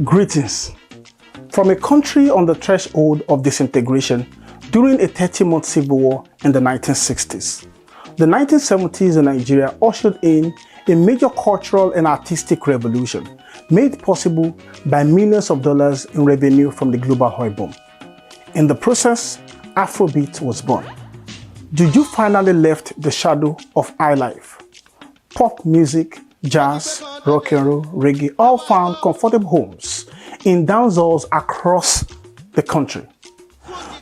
Greetings. From a country on the threshold of disintegration during a 30-month civil war in the 1960s, the 1970s in Nigeria ushered in a major cultural and artistic revolution made possible by millions of dollars in revenue from the global oil boom. In the process, Afrobeat was born. Juju finally left the shadow of highlife. Pop music, jazz, rock and roll, reggae all found comfortable homes in dance halls across the country.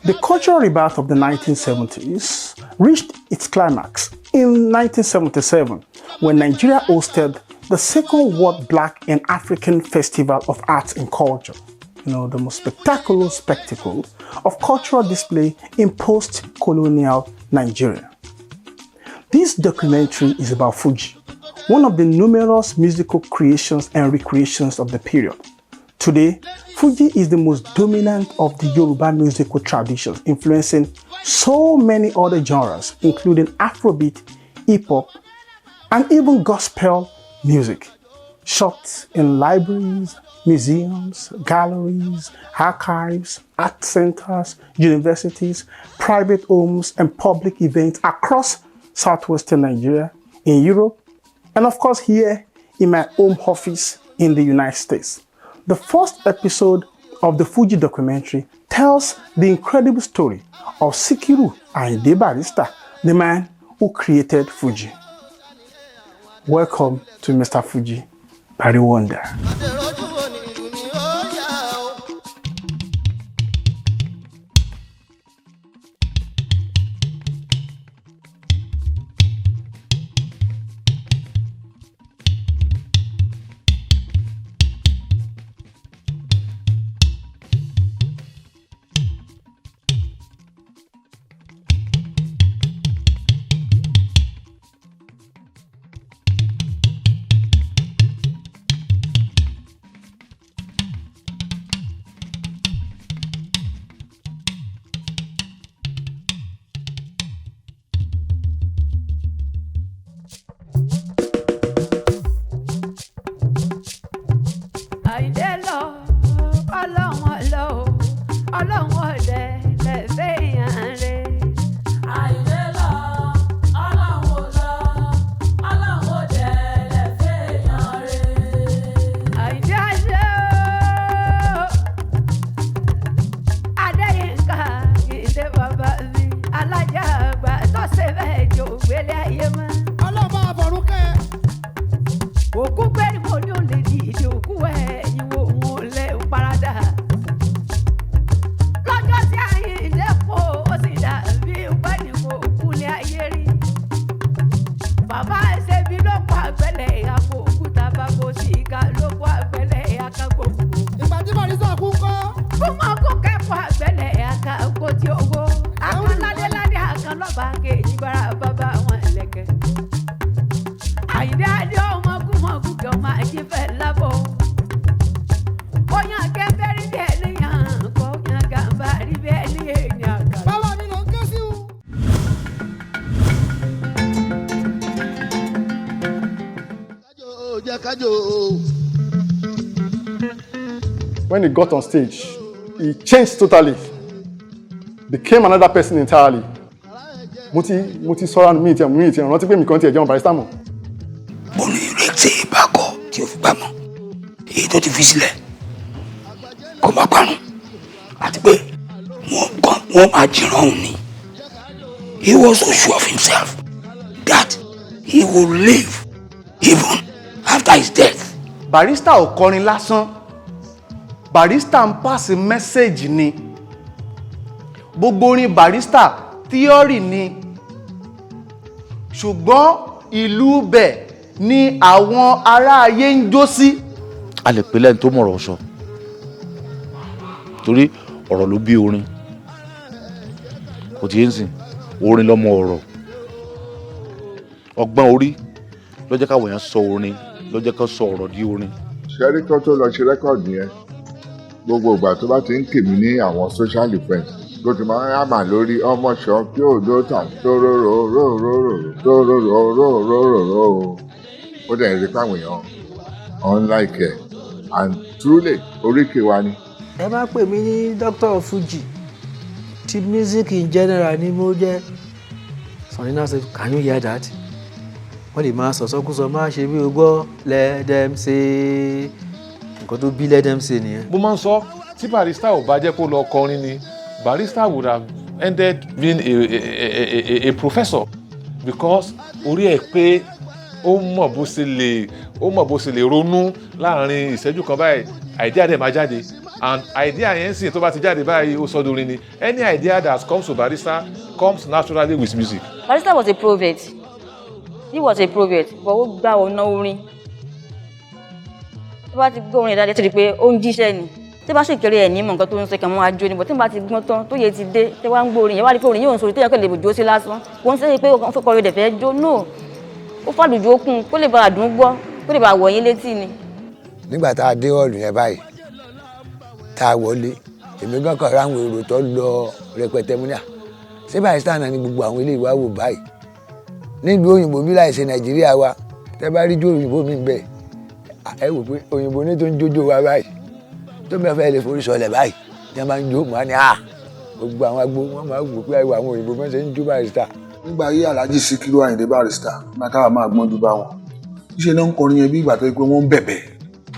The cultural rebirth of the 1970s reached its climax in 1977 when Nigeria hosted the second World Black and African Festival of Arts and Culture. The most spectacular spectacle of cultural display in post-colonial Nigeria. This documentary is about Fuji, one of the numerous musical creations and recreations of the period. Today, Fuji is the most dominant of the Yoruba musical traditions, influencing so many other genres, including Afrobeat, hip-hop, and even gospel music. Shot in libraries, museums, galleries, archives, art centers, universities, private homes, and public events across southwestern Nigeria, in Europe, and of course here in my home office in the United States. The first episode of the Fuji documentary tells the incredible story of Sikiru Ayinde Barrister, the man who created Fuji. Welcome to Mr. Fuji, Barry Wonder. When he got on stage, he changed totally, became another person entirely. Mo ti sọ̀rọ̀ mi ti rántí pé mi kàn ti ẹ jẹun Barrister mọ́. Bọ́ọ̀lù ìrètí ìbákọ̀ tí ó fi gbà mọ́, èyí tó ti fi sílẹ̀ kó má parun, àti pé wọ́n máa jìrán òun ni. He was so sure of himself that he would live even after his death. Barrister ò kọrin lásán. Barrister ń pàṣẹ mẹ́sẹ̀jì ni. Gbogbo orin Barrister theory ni. Ṣùgbọ́n ìlú bẹ̀ ni àwọn ará ayé ń jó sí. A lè pè lẹ́ni tó mọ̀rọ̀ sọ. Torí ọ̀rọ̀ ló bí orin. Kò tí ń sìn, orin lọ́mọ ọ̀rọ̀. Ọgbọ́n orí ló jẹ́ káwọn èèyàn sọ orin, ló jẹ́ ká sọ ọ̀rọ̀ di orin. Ṣẹ́rí kan tó lọ ṣe rẹ́kọ̀dì yẹn, gbogbo ìgbà tó bá ti ń kèmí ní àwọn social defence ló ti máa ń yàmà lórí ọmọ ṣan kí òjò tà tóróróróróróróróróróró. Ó dẹ̀ rí káwọn èèyàn unlike ẹ̀, and truly oríkè wa ni. ẹ má pè mí ní doctor of Fuji ti music in general ni mo jẹ́. Sunny now say can you hear that? wọ́n lè máa sọ̀sọ́kúsọ máa ṣe bí o gbọ́ let them say nǹkan tó bí let them say nìyẹn. mo máa ń sọ tí Barrister ò bá jẹ́ kó lọ kọrin ni Barrister would have ended being a professor because orí ẹ̀ pé ó mọ̀ bó ṣe lè ronú láàrin ìṣẹ́jú kan báyìí idea dẹ̀ máa jáde and idea yẹn sì tó bá ti jáde báyìí ó sọ dorin ni any idea that comes to Barrister comes naturally with music. Barrister was a prophet. He was a prophet, but ó gbà ọ̀nà orin. Tó bá ti gbọ́ orin ìdájọ́ ti rí pé ó ń jíṣẹ́ ni. Tí bá sì kéré ẹ̀ ní mọ̀ nǹkan tó ń sọ kàn mọ́ ajo ni, but tí bá ti gbọ́n tán tó yẹ ti dé tí wá ń gbọ́ orin yẹn wá rí pé orin yóò ń sọ tó yẹ kó lè bòjó sí lásán. Wọ́n ń sẹ́yìn pé ó fẹ́ kọrin dẹ̀ fẹ́ jó no. Ó fàlùjọ kún kó lè bá àdùn gbọ́ kó lè bá wọ̀ yín létí ni. Nígbà tá a dé hall yẹn báyìí tá a wọlé èmi gan kan ráwọn èrò tó lọ rẹpẹtẹ múlẹ̀ ṣé Barrister náà ni gbogbo àwọn ilé ìwà wò báyìí nílùú òyìnbó bí láì ṣe Nàìjíríà wa tẹ bá rí jó òyìnbó mi bẹ ẹ wò pé òyìnbó ní tó ń jójó wa báyìí tó mi fẹ́ lè forí sọlẹ̀ báyìí tí wọ́n máa ń jó mọ́ ni gbogbo àwọn agbó wọn máa wò pé àwọn òyìnbó máa ń ṣe ń jó Barrister. nígbà ayé Alhaji Sikiru Ayinde Barrister látara máa gbọ́n ju bá wọn ṣíṣe náà ń kọrin yẹn bí ìgbà tó yẹ pé wọ́n ń bẹ̀bẹ̀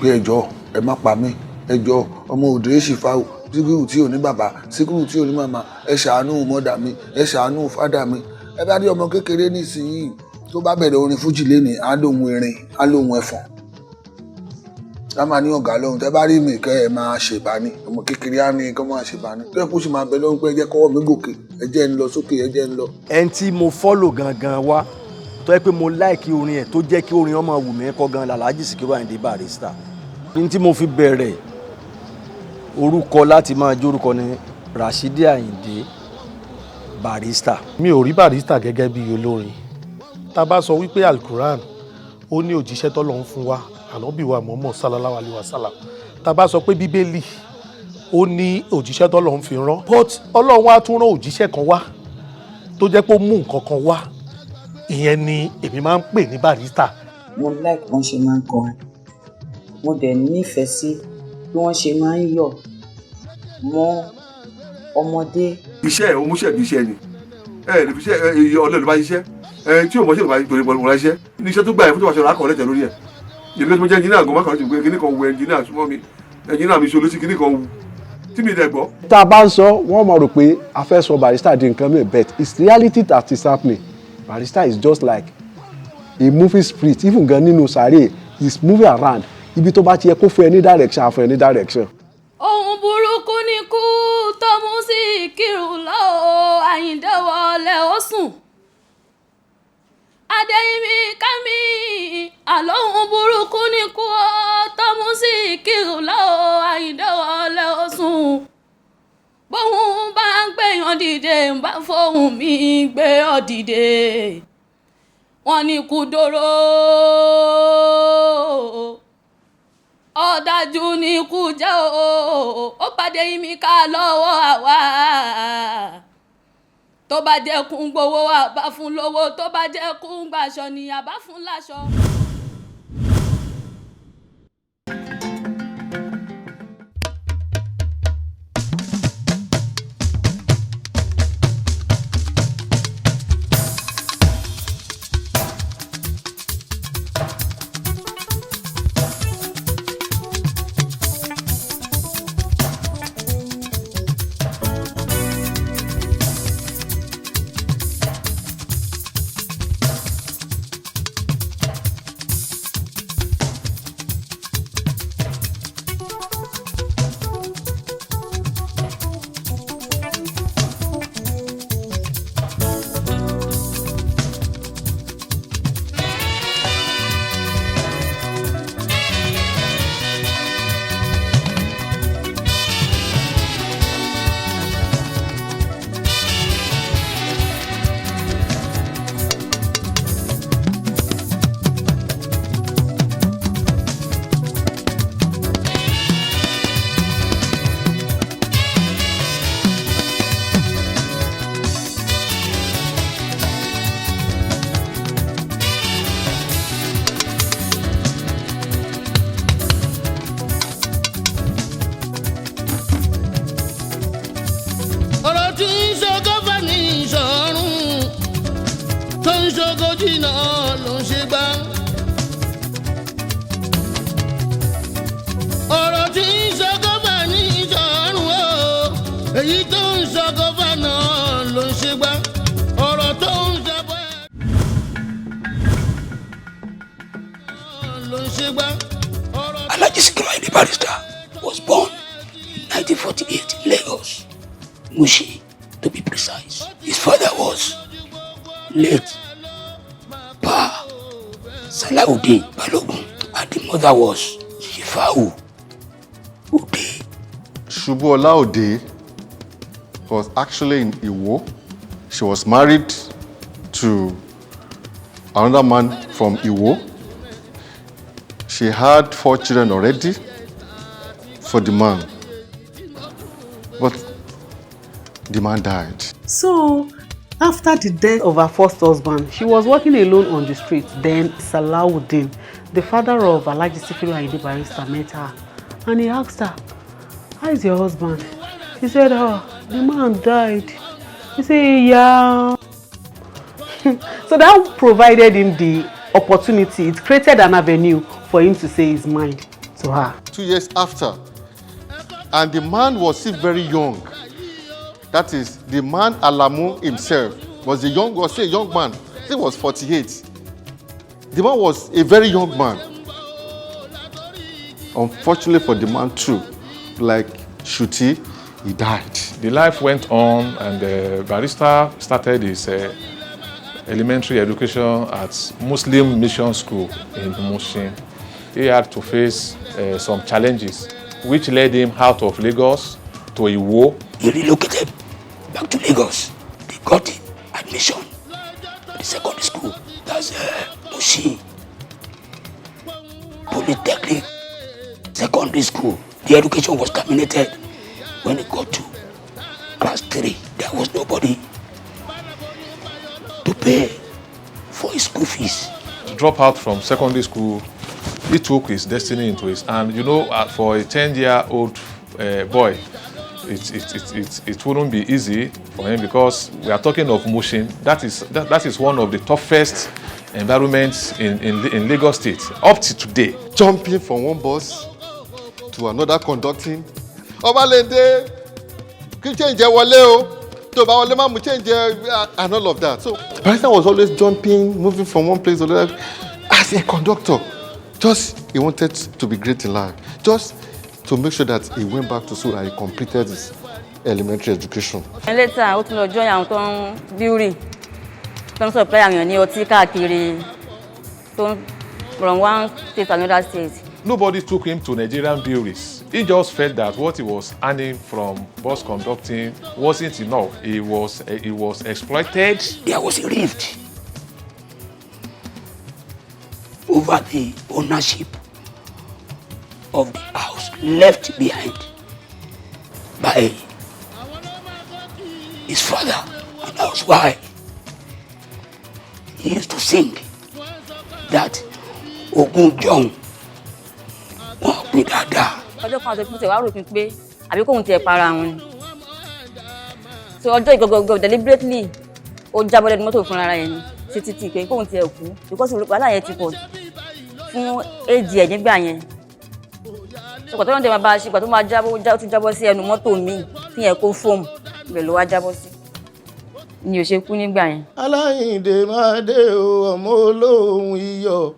pé ẹjọ́ ẹ má pa mí ẹjọ́ ọmọ òdòdó ṣìfáwò Sikiru tí ò ní bàbá Sikiru tí ò ní màmá ẹ ṣàánú mọ́dà mi ẹ ṣàánú fádà mi. Ẹ bá rí ọmọ kékeré nísìnyí tó bá bẹ̀rẹ̀ orin fújì lénìí á lóhun erin á lóhun ẹ̀fọ̀n á máa ní ọ̀gá lóhun tẹ́ bá rí mi kẹ́ ẹ máa ṣèbání ọmọ kékeré á ní kọ́ máa ṣèbání tó yẹ kó sì máa bẹ lọ́hùn pé ẹ jẹ́ kọ́wọ́ mi gòkè ẹ jẹ́ ń lọ sókè ẹ jẹ́ ń lọ. ẹni tí mo follow gangan wá tó yẹ pé mo like orin ẹ̀ tó jẹ́ kí orin ọmọ wù mí kọ́ gan Alhaji Sikiru Ayinde Barrister ní tí mo fi bẹ̀rẹ̀ orúkọ láti máa jórúkọ ní Saheed Ayinde Barrister. mi ò rí Barrister gẹ́gẹ́ bí olórin tá a bá sọ wípé alukuran ó ní òjíṣẹ́ tọ́lọ́run fún wa ànábì wa Muhammad sallallahu alaihi wasallam tá a bá sọ pé bíbélì ó ní òjíṣẹ́ tọ́lọ́run fi rán but ọlọ́run wá tún rán òjíṣẹ́ kan wá tó jẹ́ pé ó mú nǹkan kan wá ìyẹn ni èmi máa ń pè ní Barrister. mo like wọ́n ṣe máa ń kọrin mo dẹ̀ nífẹ̀ẹ́ sí bí wọ́n ṣe máa ń yọ̀ mọ́ ọmọdé. iṣẹ́ òmùṣẹ́ bí iṣẹ́ ni ẹ lè fi ṣe ọlọ́ọ̀lù bá ṣiṣẹ́ tí o mọ̀ ṣe lè bá torí bọ́ọ̀lù bá ṣiṣẹ́ ní iṣẹ́ tó gbà yẹn fún tó wàá ṣe ọ̀rọ̀ akọ̀ọ́lẹ̀ tẹ̀ lórí ẹ̀ ìlú tó jẹ́ ẹnjìnà gan mákàrọ̀ ti gbé kíní kan wu ẹnjìnà súnmọ́ mi ẹnjìnà mi ṣolóṣì kíní kan wu tí mi dẹ̀ gbọ́. tá a bá ń sọ wọ́n mọ̀ rò pé a fẹ́ sọ Barrister di nǹkan mi but it's reality that is happening. Barrister is just like a movie spirit even gan nínú sàárè is moving around ibi tó bá ti yẹ kó fún ẹ ní direction àfún ẹ ní direction. ohun burúkú ni kú tó mú Síkírù lọ́wọ́ Àyìndé wọlé ó sùn Adéyìnmí kámi àlọ́ ohun burúkú ni kú tó mú Síkírù lọ́wọ́ Àyìndé wọlé ó sùn bóun bá ń gbèyàn dìde ń bá fóun mi gbé ọ dìde wọ́n ní kú dóró ọ̀dájú ní kú jẹ́ ó pàdé yìí ká lọ́wọ́ àwa tó bá jẹ́ kún gbowó àbá fún lówó tó bá jẹ́ kún gbàṣọ ni àbá fún láṣọ. jìnnà ló ń ṣe gbá. ọ̀rọ̀ tí ń ṣọgọ́fà ní ìṣọ̀rùn o èyí tó ń ṣọgọ́fà náà ló ń ṣe gbá. ọ̀rọ̀ tó ń ṣàbọ̀ ló ń ṣe gbá. Alhaji Sikiru Ayinde Barrister was born in 1948 in Lagos, Mushi to be precise. His father was late Pa Salahuddin Balogun and the mother was Shifau Ode. Shubuola Ode was actually in Iwo. She was married to another man from Iwo. She had 4 children already for the man, but the man died. So, after the death of her first husband, she was walking alone on the street. Then Salahuddin, the father of Alhaji Sikiru Ayinde Barrister, met her and he asked her, "How is your husband?" She said, "Oh, the man died." He said, "Yeah." So that provided him the opportunity. It created an avenue for him to say his mind to her. 2 years after, and the man was still very young. That is, the man Alamu himself was a young man. He was 48. The man was a very young man. Unfortunately for the man too, like Shuti, he died. The life went on, and Barrister started his elementary education at Muslim Mission School in Mushin. He had to face some challenges, which led him out of Lagos to Iwo. He relocated back to Lagos. They got him admission to the secondary school. That's Mushin Polytechnic Secondary School. The education was terminated when he got to class 3. There was nobody to pay for his school fees. To drop out from secondary school, he took his destiny into his hand. You know, for a 10-year-old boy, it wouldn't be easy for him, because we are talking of Mushin. That is one of the toughest environments in Lagos State up to today. Jumping from one bus to another, conducting. Obalende, kí change wọlé o. To ba wọlé ma mu change and all of that. So Barrister was always jumping, moving from one place to another as a conductor. Just he wanted to be great in life. Just to make sure that he went back to school and he completed his elementary education. And later, ó tún lọ join àwọn tó ń beauty, tó ń supply àwọn ní ọtí káàkiri, tó ń from one state to another state. Nobody took him to Nigerian breweries. He just felt that what he was earning from bus conducting wasn't enough. He was exploited. There was a rift over the ownership of the house left behind by his father, and that was why he used to sing that Ogun John wọ́n pín dáadáa. Ọjọ́ kan àti pípẹ́ wàá rò pé àbí kóhun tiẹ̀ para wọn ni. So ọjọ́ ìgọ̀gọ̀gọ̀ deliberately ó jábọ́ lẹ́nu mọ́tò fúnra rẹ̀ ni títí pé kóhun tiẹ̀ kú, because wàhálà yẹn ti pọ̀ fún éèjì ẹ̀ nígbà yẹn. So kò tó ń tẹ̀ máa bá a ṣe, kò tó máa jábọ́ ó tún jábọ́ sí ẹnu mọ́tò míì tí yẹn kó fóòmù ibẹ̀ ló wá jábọ́ sí. Ni ò ṣe kú nígbà yẹn. Aláyìndé máa dé o, ọmọ olóhùn iyọ̀.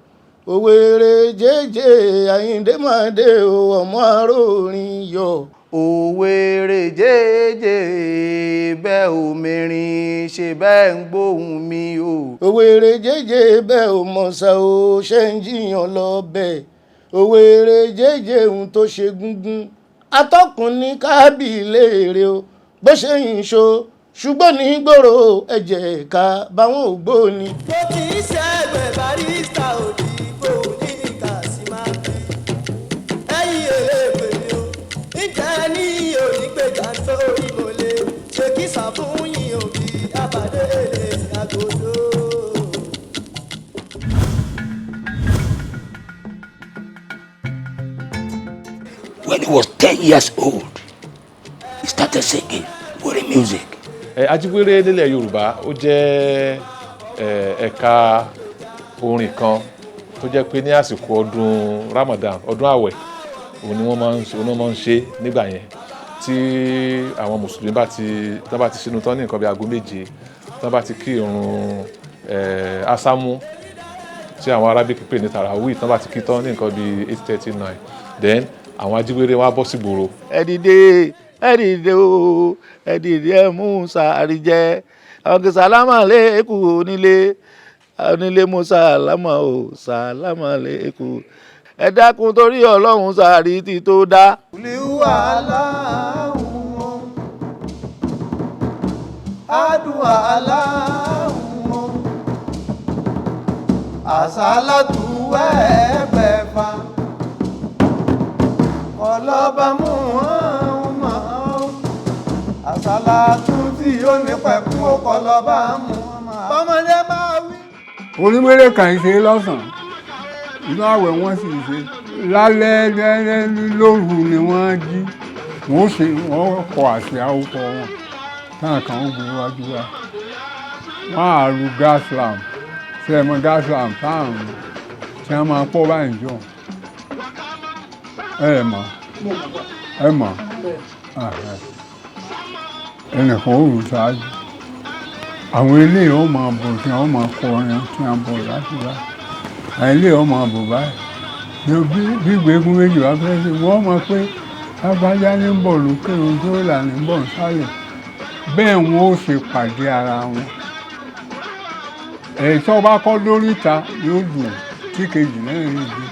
Òwèrè jẹ́jẹ́ Àyìndé máa dé o, ọmọ arórin yọ̀. Òwèrè jẹ́jẹ́ bẹ́ẹ̀ ò mẹ́rin ṣe bẹ́ẹ̀ ń gbóhùn mi o. Òwèrè jẹ́jẹ́ bẹ́ẹ̀ ò mọ̀ọ́sá o, ṣe ń jiyàn lọ bẹ́ẹ̀. Òwèrè jẹ́jẹ́ ohun tó ṣe gúngún. Atọ́kùn ní kábì léèrè o, bó ṣe yìn ṣo, ṣùgbọ́n ní gbòòrò ẹ̀jẹ̀ ká báwọn ò gbóni. Mo kì í ṣe ẹgbẹ́ Barrister òdì. When he was 10 years old, he started singing worry music. Ajíwéré nílẹ̀ Yorùbá ó jẹ́ ẹ̀ka orin kan tó jẹ́ pé ní àsìkò ọdún Ramadan ọdún àwẹ̀ òun ni wọ́n máa ń ṣe nígbà yẹn tí àwọn mùsùlùmí bá ti sínú tán ní nǹkan bí aago 7 tán bá ti kí ìrun asámú tí àwọn Arabic pè ní tarawih tán bá ti kí tán ní nǹkan bí 8:39 then àwọn ajíwèrè wọn á bọ́ sí gbòòrò. ẹ dìde o ẹ dìde ẹ mú sàárì jẹ àwọn kì í sàlámà lẹ́kù onílé mú sàlámà o sàlámà lẹ́kù ẹ dákun torí Ọlọ́run sàárì ti tó dá. àdúà aláhùn àsálàtù ẹ̀ẹ́gbẹ̀fà ọlọ́ba mú wọn mọ́ àsálàtù tí ó ní pẹ̀kún ọkọlọ́ba mú ọmọdé bá wí. onímọ̀lẹ́ kàn ṣe lọ́sàn-án inú àwẹ̀ wọ́n sì ṣe lálẹ́ lóru ni wọ́n jí wọ́n kọ àsíá orúkọ wọn táwọn kan ó gbé wájú wa wọ́n á lu gas lamp sẹ́ẹ̀mọ́ gas lamp táwọn tí wọ́n máa pọ̀ báyìí jọ ẹ mọ̀ ẹnìkan ó rù ṣáájú àwọn eléyìí ó máa bọ̀ tí wọ́n máa kọrin tí wọ́n bọ̀ láti wá àwọn eléyìí ó máa bọ̀ báyìí bí gbẹ́gun méjì wá fẹ́ ṣe wọ́n mọ̀ pé lágbájá ní ń bọ̀ lókè ojú ìlà ní ń bọ̀ sálẹ̀ bẹ́ẹ̀ wọn ó ṣe pàdé ara wọn èyí tó bá kọ́ lórí ìta yóò dùn tí kejì lẹ́yìn ìdí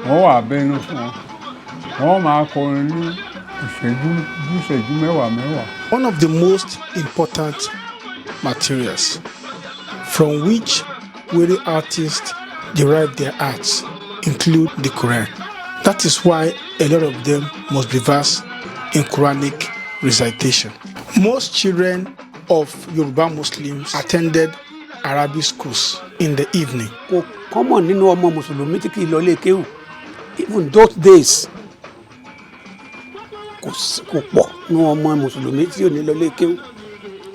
wọ́n wà bẹ́nu fún wọn wọ́n máa kọrin ní ìṣẹ́jú mẹ́wàá. One of the most important materials from which weary artists derive their arts include the Quran. That is why a lot of them must be versed in Quranic recitation. Most children of Yoruba Muslims attended Arabic schools in the evening. Kò common nínú ọmọ Mùsùlùmí tí kì í lọ ilé kéwú. Even those days, kò pọ̀ nínú ọmọ Mùsùlùmí tí ò ní lọ ilé kéwú.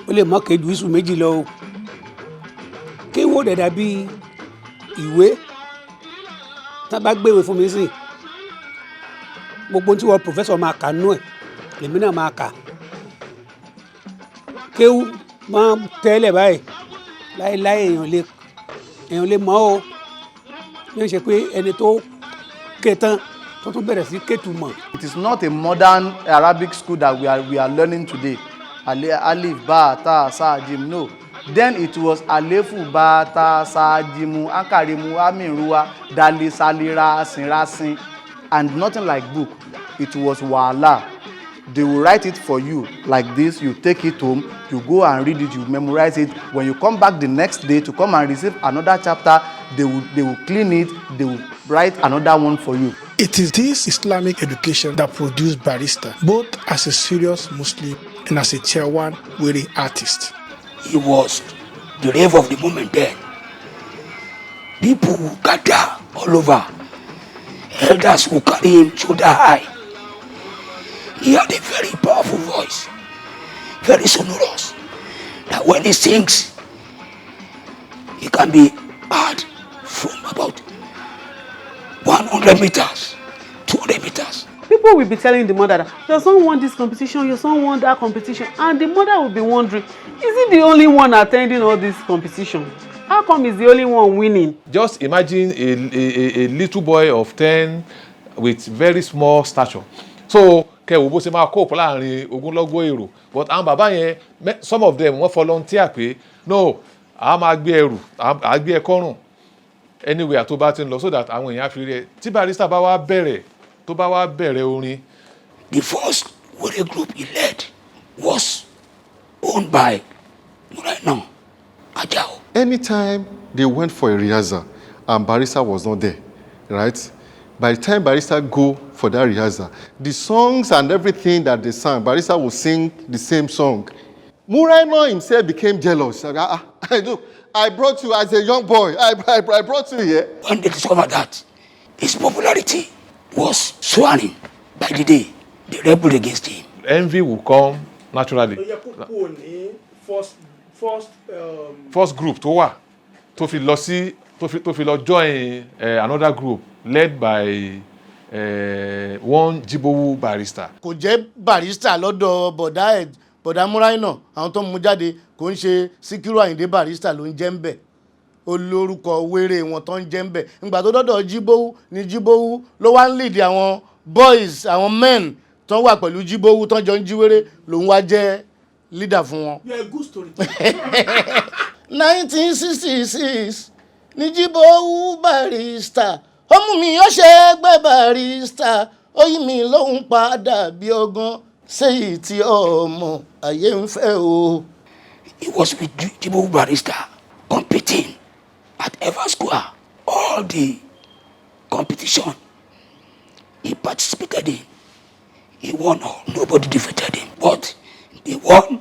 Ó lè mọ́ kéjú ìṣù méjì lọ o. Kéwú ó dẹ̀dà bí ìwé tá bá gbéwèé fún mi sí. Gbogbo tí wọ́n professor máa kà nú ẹ̀ lèmi náà máa kà. Kéwú máa tẹ́lẹ̀ báyìí láéláé èèyàn lè mọ̀ o ní ṣe pé ẹni tó ké tán tó tún bẹ̀rẹ̀ sí kétù mọ̀. It is not a modern Arabic school that we are learning today. Alif, ba, ta, sa, jim. No. Then it was alefu, ba, ta, sa, jimu, akarimu, amiruwa, dali, salira, sinrasin, and nothing like book. It was wahala. They will write it for you like this. You take it home, you go and read it, you memorize it. When you come back the next day to come and receive another chapter, they will clean it, they will write another one for you. It is this Islamic education that produced Barrister, both as a serious Muslim and as a tier 1 weary artist. He was the rave of the moment then. People who gather all over. Elders who carry him shoulder high. He had a very powerful voice, very sonorous, that when he sings, he can be heard from about 100 meters, 200 meters. People will be telling the mother that your son won this competition, your son won that competition, and the mother will be wondering, is he the only one attending all this competition? How come he's the only one winning? Just imagine a little boy of 10 with very small stature. So kẹwò bó ṣe máa cope láàrin ogunlọ́gọ̀ èrò, but àwọn bàbá yẹn some of them wọ́n volunteer pé no a máa gbé ẹrù a gbé ẹkọ́rùn anywhere tó bá ti ń lọ so that àwọn èèyàn fi rí ẹ tí Barrister bá wá bẹ̀rẹ̀ tó bá wá bẹ̀rẹ̀ orin. The first warrior group he led was owned by Muraina Ajao. Anytime they went for a rehearsal and Barrister was not there, right? By the time Barrister go for that rehearsal, the songs and everything that they sang, Barrister will sing the same song. Muraina himself became jealous. I brought you as a young boy. I brought you here. When they discovered that his popularity was soaring by the day, they rebelled against him. Envy will come naturally. First first group tó wà tó fi lọ sí tó fi lọ join another group led by one Jibowu Barrister. kò jẹ́ Barrister lọ́dọ̀ bọ̀dá Múráìnà àwọn tó mú jáde kò ń ṣe Sikiru Ayinde Barrister ló ń jẹ́ ń bẹ̀ olórúkọ wéré wọn tó ń jẹ́ ń bẹ̀ nígbà tó dọ́dọ̀ Jibowu ni Jibowu ló wá ń lead àwọn boys àwọn men tó wà pẹ̀lú Jibowu tó jọ ń jíwéré lòun wá jẹ́ leader fún wọn. You're a good story. 1966 ni Jibowu Barrister ọmú mi ó ṣe ẹgbẹ́ Barrister ó yí mi lóhun padà bí ọgán sẹ́yìn tí ọmọ ayé ń fẹ́ o. He was with Jibowu Barrister competing at Ever Square. All the competition he participated in, he won all. Nobody defeated him. But the one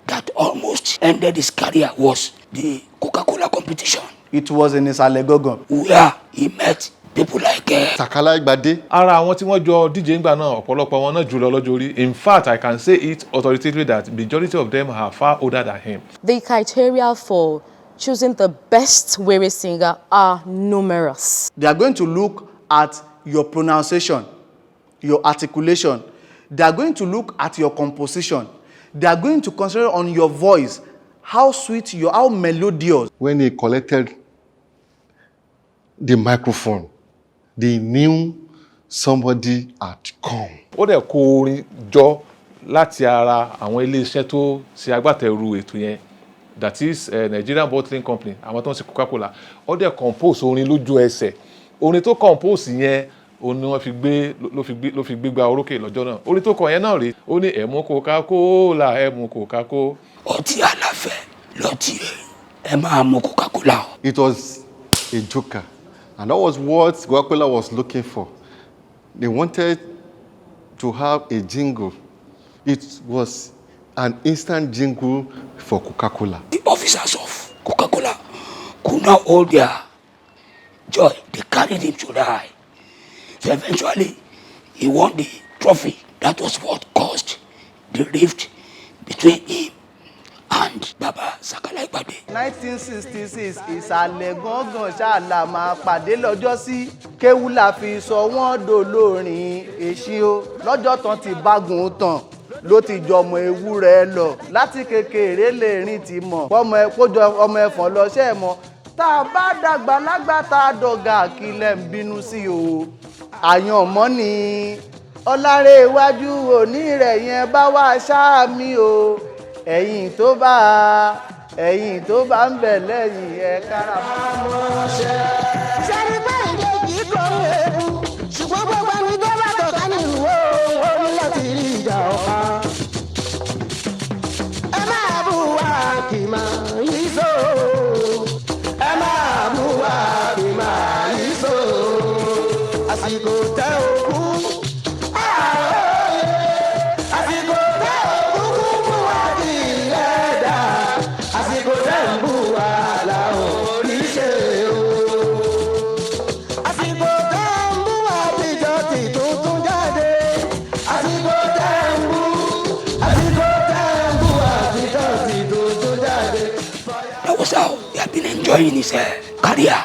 that almost ended his career was the Coca-Cola competition. It was in Ìsàlẹ̀ Gángan. Where he met people like Sakala Igbade. Ara àwọn tí wọ́n jọ díje ńgbà náà ọ̀pọ̀lọpọ̀ wọn náà jùlọ lọ́jọ́ orí. In fact, I can say it authoritatively that majority of them are far older than him. The criteria for choosing the best were singer are numerous. They are going to look at your pronunciation, your articulation. They are going to look at your composition. They are going to consider on your voice, how sweet you are, how melodious. When he collected the microphone, they knew somebody had come. Ó dẹ̀ kó orin jọ láti ara àwọn ilé-iṣẹ́ tó ṣe agbátẹrù ètò yẹn, that is Nigerian bottling company, àwọn tó ń ṣe Coca-Cola. Ó dẹ̀ compose orin lójú ẹsẹ̀. Orin tó compose yẹn òun ni wọ́n fi gbégbá orókè lọ́jọ́ náà. Orin tó kọ yẹn náà rèé, ó ní ẹ̀mú Coca-Cola, ẹ̀mú Coca-Cola. Ọtí àlàfẹ́ lọ́tí ẹ máa mu Coca-Cola. It was a joker, and that was what Coca-Cola was looking for. They wanted to have a jingle. It was an instant jingle for Coca-Cola. The officers of Coca-Cola could not hold their joy. They carried him to die. So eventually, he won the trophy. That was what caused the rift between him and Baba Sakala Igbade. 1966 Ìsàlẹ̀ Gángan ṣáàlà máa pàdé lọ́jọ́ sí kéwú la fi sọ wọ́n dolórin èṣí o lọ́jọ́ tán ti bágun tán ló ti jọmọ ewúrẹ́ lọ láti kékeré lè rìn ti mọ̀ ọmọ ẹ kójọ ọmọ ẹ̀fọn lọ ṣẹ́ mọ́ tá a bá dàgbà lágbà tá a dọ̀gà kílẹ̀ ń bínú sí o àyànmọ́ ni ọlárẹ̀ iwájú òní rẹ̀ yẹn bá wá ṣáà mí o ẹ̀yìn tó bá ń bẹ̀ lẹ́yìn ẹ̀ kára mọ́ ṣẹ́. sẹ́ni pé ìdèjì kò ewu ṣùgbọ́n gbogbo ẹni tó bá tọ̀ka nínú orí láti rí ìjà ọ̀pá. ẹ máa bú wa kì máa yí so. ẹ máa bú wa kì máa yí so. àsìkò tẹ òkú. How he had been enjoying his career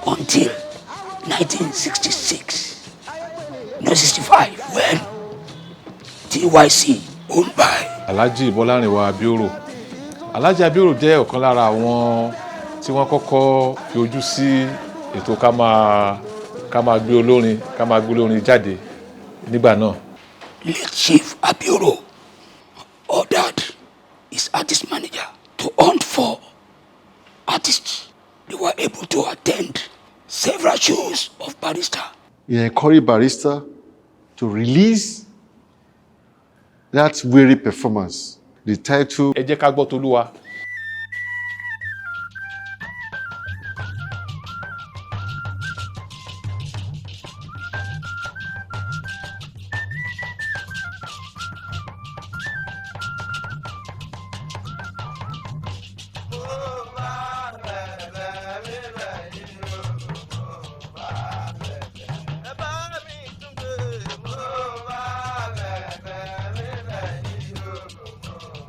until 1966, no 65, when TYC owned by Alhaji Bọ́lárìnwá Abioro. Alhaji Abioro jẹ́ ọ̀kan lára àwọn tí wọ́n kọ́kọ́ fi ojú sí ètò ká máa gbé olórin jáde nígbà náà. Late Chief Abioro ordered his artist manager to hunt for artists. They were able to attend several shows of Barrister. He encouraged Barrister to release that weary performance. The title. Ẹ jẹ́ ká gbọ́ t'Olúwa.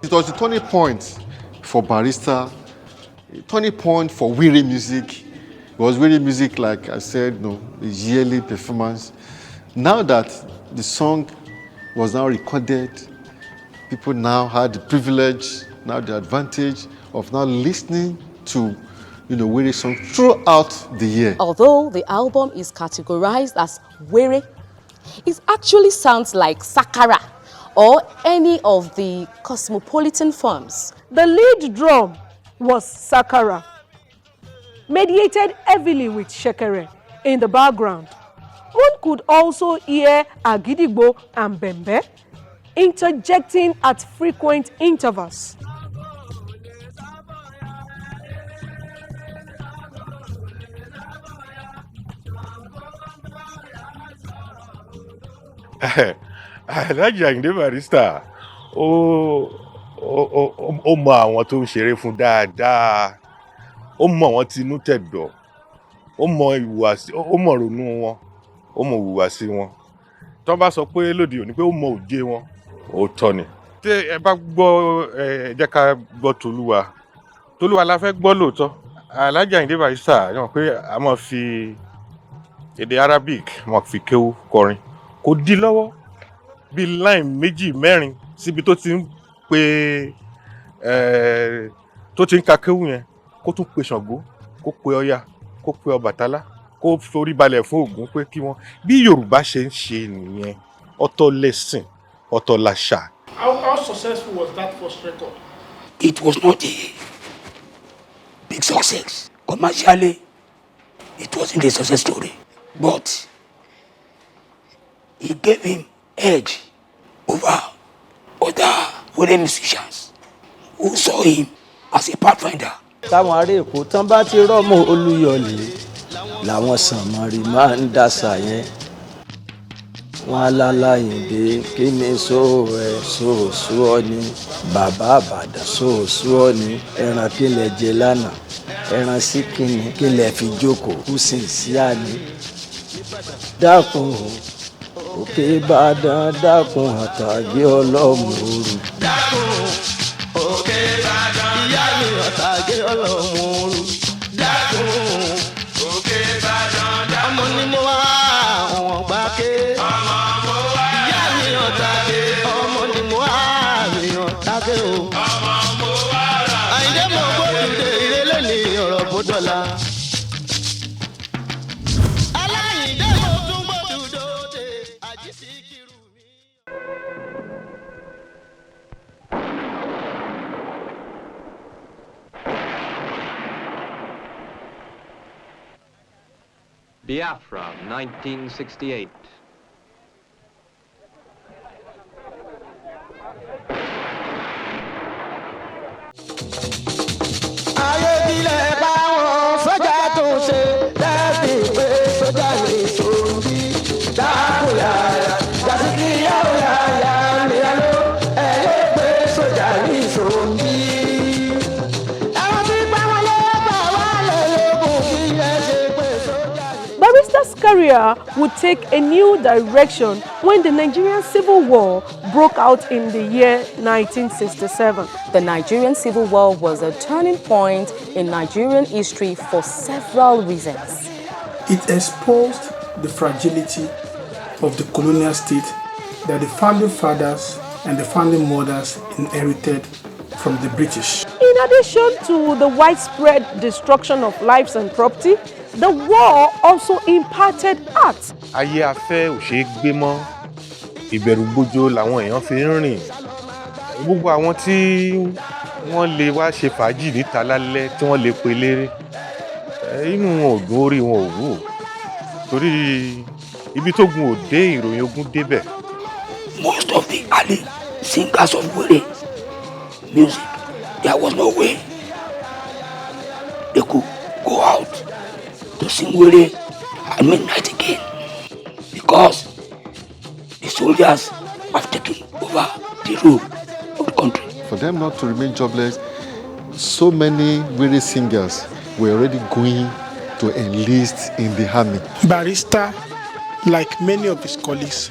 It was the turning point for Barrister, a turning point for Wiri music. It was Wiri music, like I said, a yearly performance. Now that the song was now recorded, people now had the privilege, now the advantage of now listening to Wiri song throughout the year. Although the album is categorized as Wiri, it actually sounds like Sakara or any of the cosmopolitan forms. The lead drum was Sakara, mediated heavily with Shekere in the background. One could also hear Agidigbo and Bembe interjecting at frequent intervals. Alhaji Ayinde Barrister ó mọ àwọn tó ń ṣeré fún dáadáa, ó mọ àwọn tinú tẹ̀dọ̀, ó mọ ìhùwàsí, ó mọ ronú wọn, ó mọ ìhùwàsí wọn. Tó bá sọ pé lóde òní pé ó mọ òye wọn, ó tọ́ ni. Tí ẹ bá gbọ́ ẹ jẹ́ ká gbọ́ Tolúwa la fẹ́ gbọ́ lóòótọ́. Alhaji Ayinde Barrister yàn pé a máa fi èdè Arabic máa fi kéwú kọrin. Kò dí lọ́wọ́ bí line méjì mẹ́rin síbi tó ti ń pe tó ti ń ka kéwú yẹn kó tún pe Ṣàngó, kó pe Ọya, kó pe Ọbàtálá, kó forí balẹ̀ fún Ògún pé kí wọ́n bí Yorùbá ṣe ń ṣe nìyẹn. Ọ̀tọ̀ lẹ̀sìn, ọ̀tọ̀ làṣà. How successful was that first record? It was not a big success. Commercially, it wasn't a success story. But it gave him edge over other wedding musicians who saw him as a pathfinder. Táwọn ará Èkó tán bá ti rọ́mọ Olúyọ̀lé làwọn sànmọ́rí máa ń dàsà yẹn. Wọ́n alálàyìndé kí ni sóòsù ọ ni bàbá àbàdàn sóòsù ọ ni ẹran kí lẹ jẹ lánàá ẹran sí kíni kí lẹ fi jókòó kú sí sí àní. Dákun Òkè Ìbàdàn dákun àtàgé ọlọ́mọ̀ọ́rù. Dákun Òkè Ìbàdàn ìyá mi àtàgé ọlọ́mọ̀ọ́rù. Dákun Òkè Ìbàdàn ọmọ ni mo wá àwọn gbáké. Ọmọ mo wá ìyá mi àtàgé ọmọ ni mo wá mi àtàgé o. Ọmọ mo wá rà Àyìndé mo gbódùdé ìrẹ́lẹ̀ ní ọ̀rọ̀ bódọ́là. Biafra, 1968. Ayédílẹ̀ báwọn sójà tó ṣe lẹ́bi pé sójà lè sòrí. Dákúyàyà jàdíkì yáwòyàyà ni ẹ ló ẹ̀yẹ́ pé sójà lè sòrí. Ẹ̀wọ̀n tí pàwọn lè bá wà lẹ́yọ̀kùn kí ẹ ṣe pé sójà lè. Barrister's career would take a new direction when the Nigerian Civil War broke out in the year 1967. The Nigerian Civil War was a turning point in Nigerian history for several reasons. It exposed the fragility of the colonial state that the founding fathers and the founding mothers inherited from the British. In addition to the widespread destruction of lives and property, the war also imparted art. Ayé afẹ́ ò ṣeé gbé mọ́, ìbẹ̀rùbojo làwọn èèyàn fi ń rìn. Gbogbo àwọn tí wọ́n lè wá ṣe fàájì níta lálẹ́ tí wọ́n lè pe léré, inú wọn ò dùn, orí wọn ò wú. Torí ibi tó gun ò dé ìròyìn ogun débẹ̀. Most of the early singers of Were music, there was no way they could go out to sing Were at midnight again because the soldiers have taken over the rule of the country. For them not to remain jobless, so many Were singers were already going to enlist in the army. Barrister, like many of his colleagues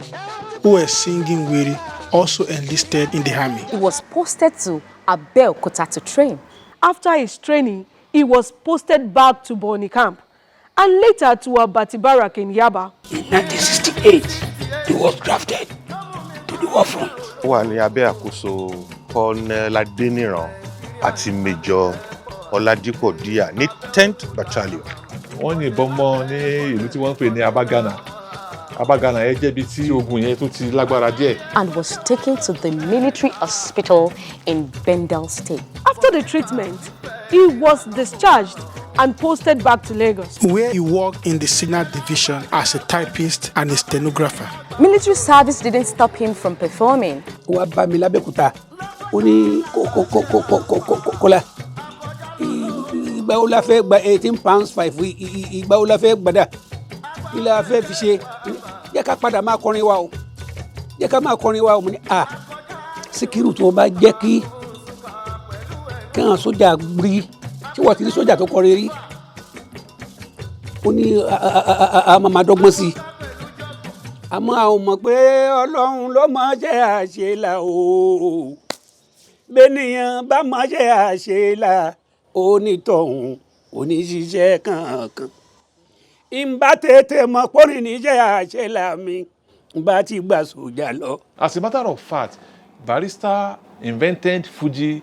who were singing Were, also enlisted in the army. He was posted to Abeokuta to train. After his training, he was posted back to Borni camp and later to Abati Barrack in Yaba. In 1968, he was drafted to the war front. Ó wà ní abẹ́ àkóso Colonel Adeniran àti Major Oladipo Dia ní 10th Battalion. Wọ́n yìnbọn mọ́ ní ìlú tí wọ́n ń pè ní Abagana. Abagana yẹn jẹ́ ibi tí ogun yẹn tó ti lágbára díẹ̀. And was taken to the military hospital in Bendel State. After the treatment, he was discharged and posted back to Lagos, where he worked in the signal division as a typist and a stenographer. Military service didn't stop him from performing. Wá bá mi lábẹ́kúta, ó ní kọ́lá. Ìgbà wo la fẹ́ gba £18.5 ìgbà wo la fẹ́ gbadà? Ilé afẹ́ fi ṣe, jẹ́ ká padà máa kọrin wa o. Jẹ́ ká máa kọrin wa o. Mo ní Sikiru tó bá jẹ́ kí àwọn sójà rí tí wọ́n ti rí sójà tó kọrin rí. Ó ní a máa dọ́gbọ́n sí i. Àmọ́ àwọn mọ̀ pé Ọlọ́run ló mọ̀ ṣe àṣelà o. Bẹ́nìyàn bá mọ̀ ṣe àṣelà onítọ̀hún oníṣiṣẹ́ kankan. Ìmbá tètè mọ̀ pọ́nrin níjẹ́ àṣelà mi, ìbá ti gbà sójà lọ. As a matter of fact, Barrister invented Fuji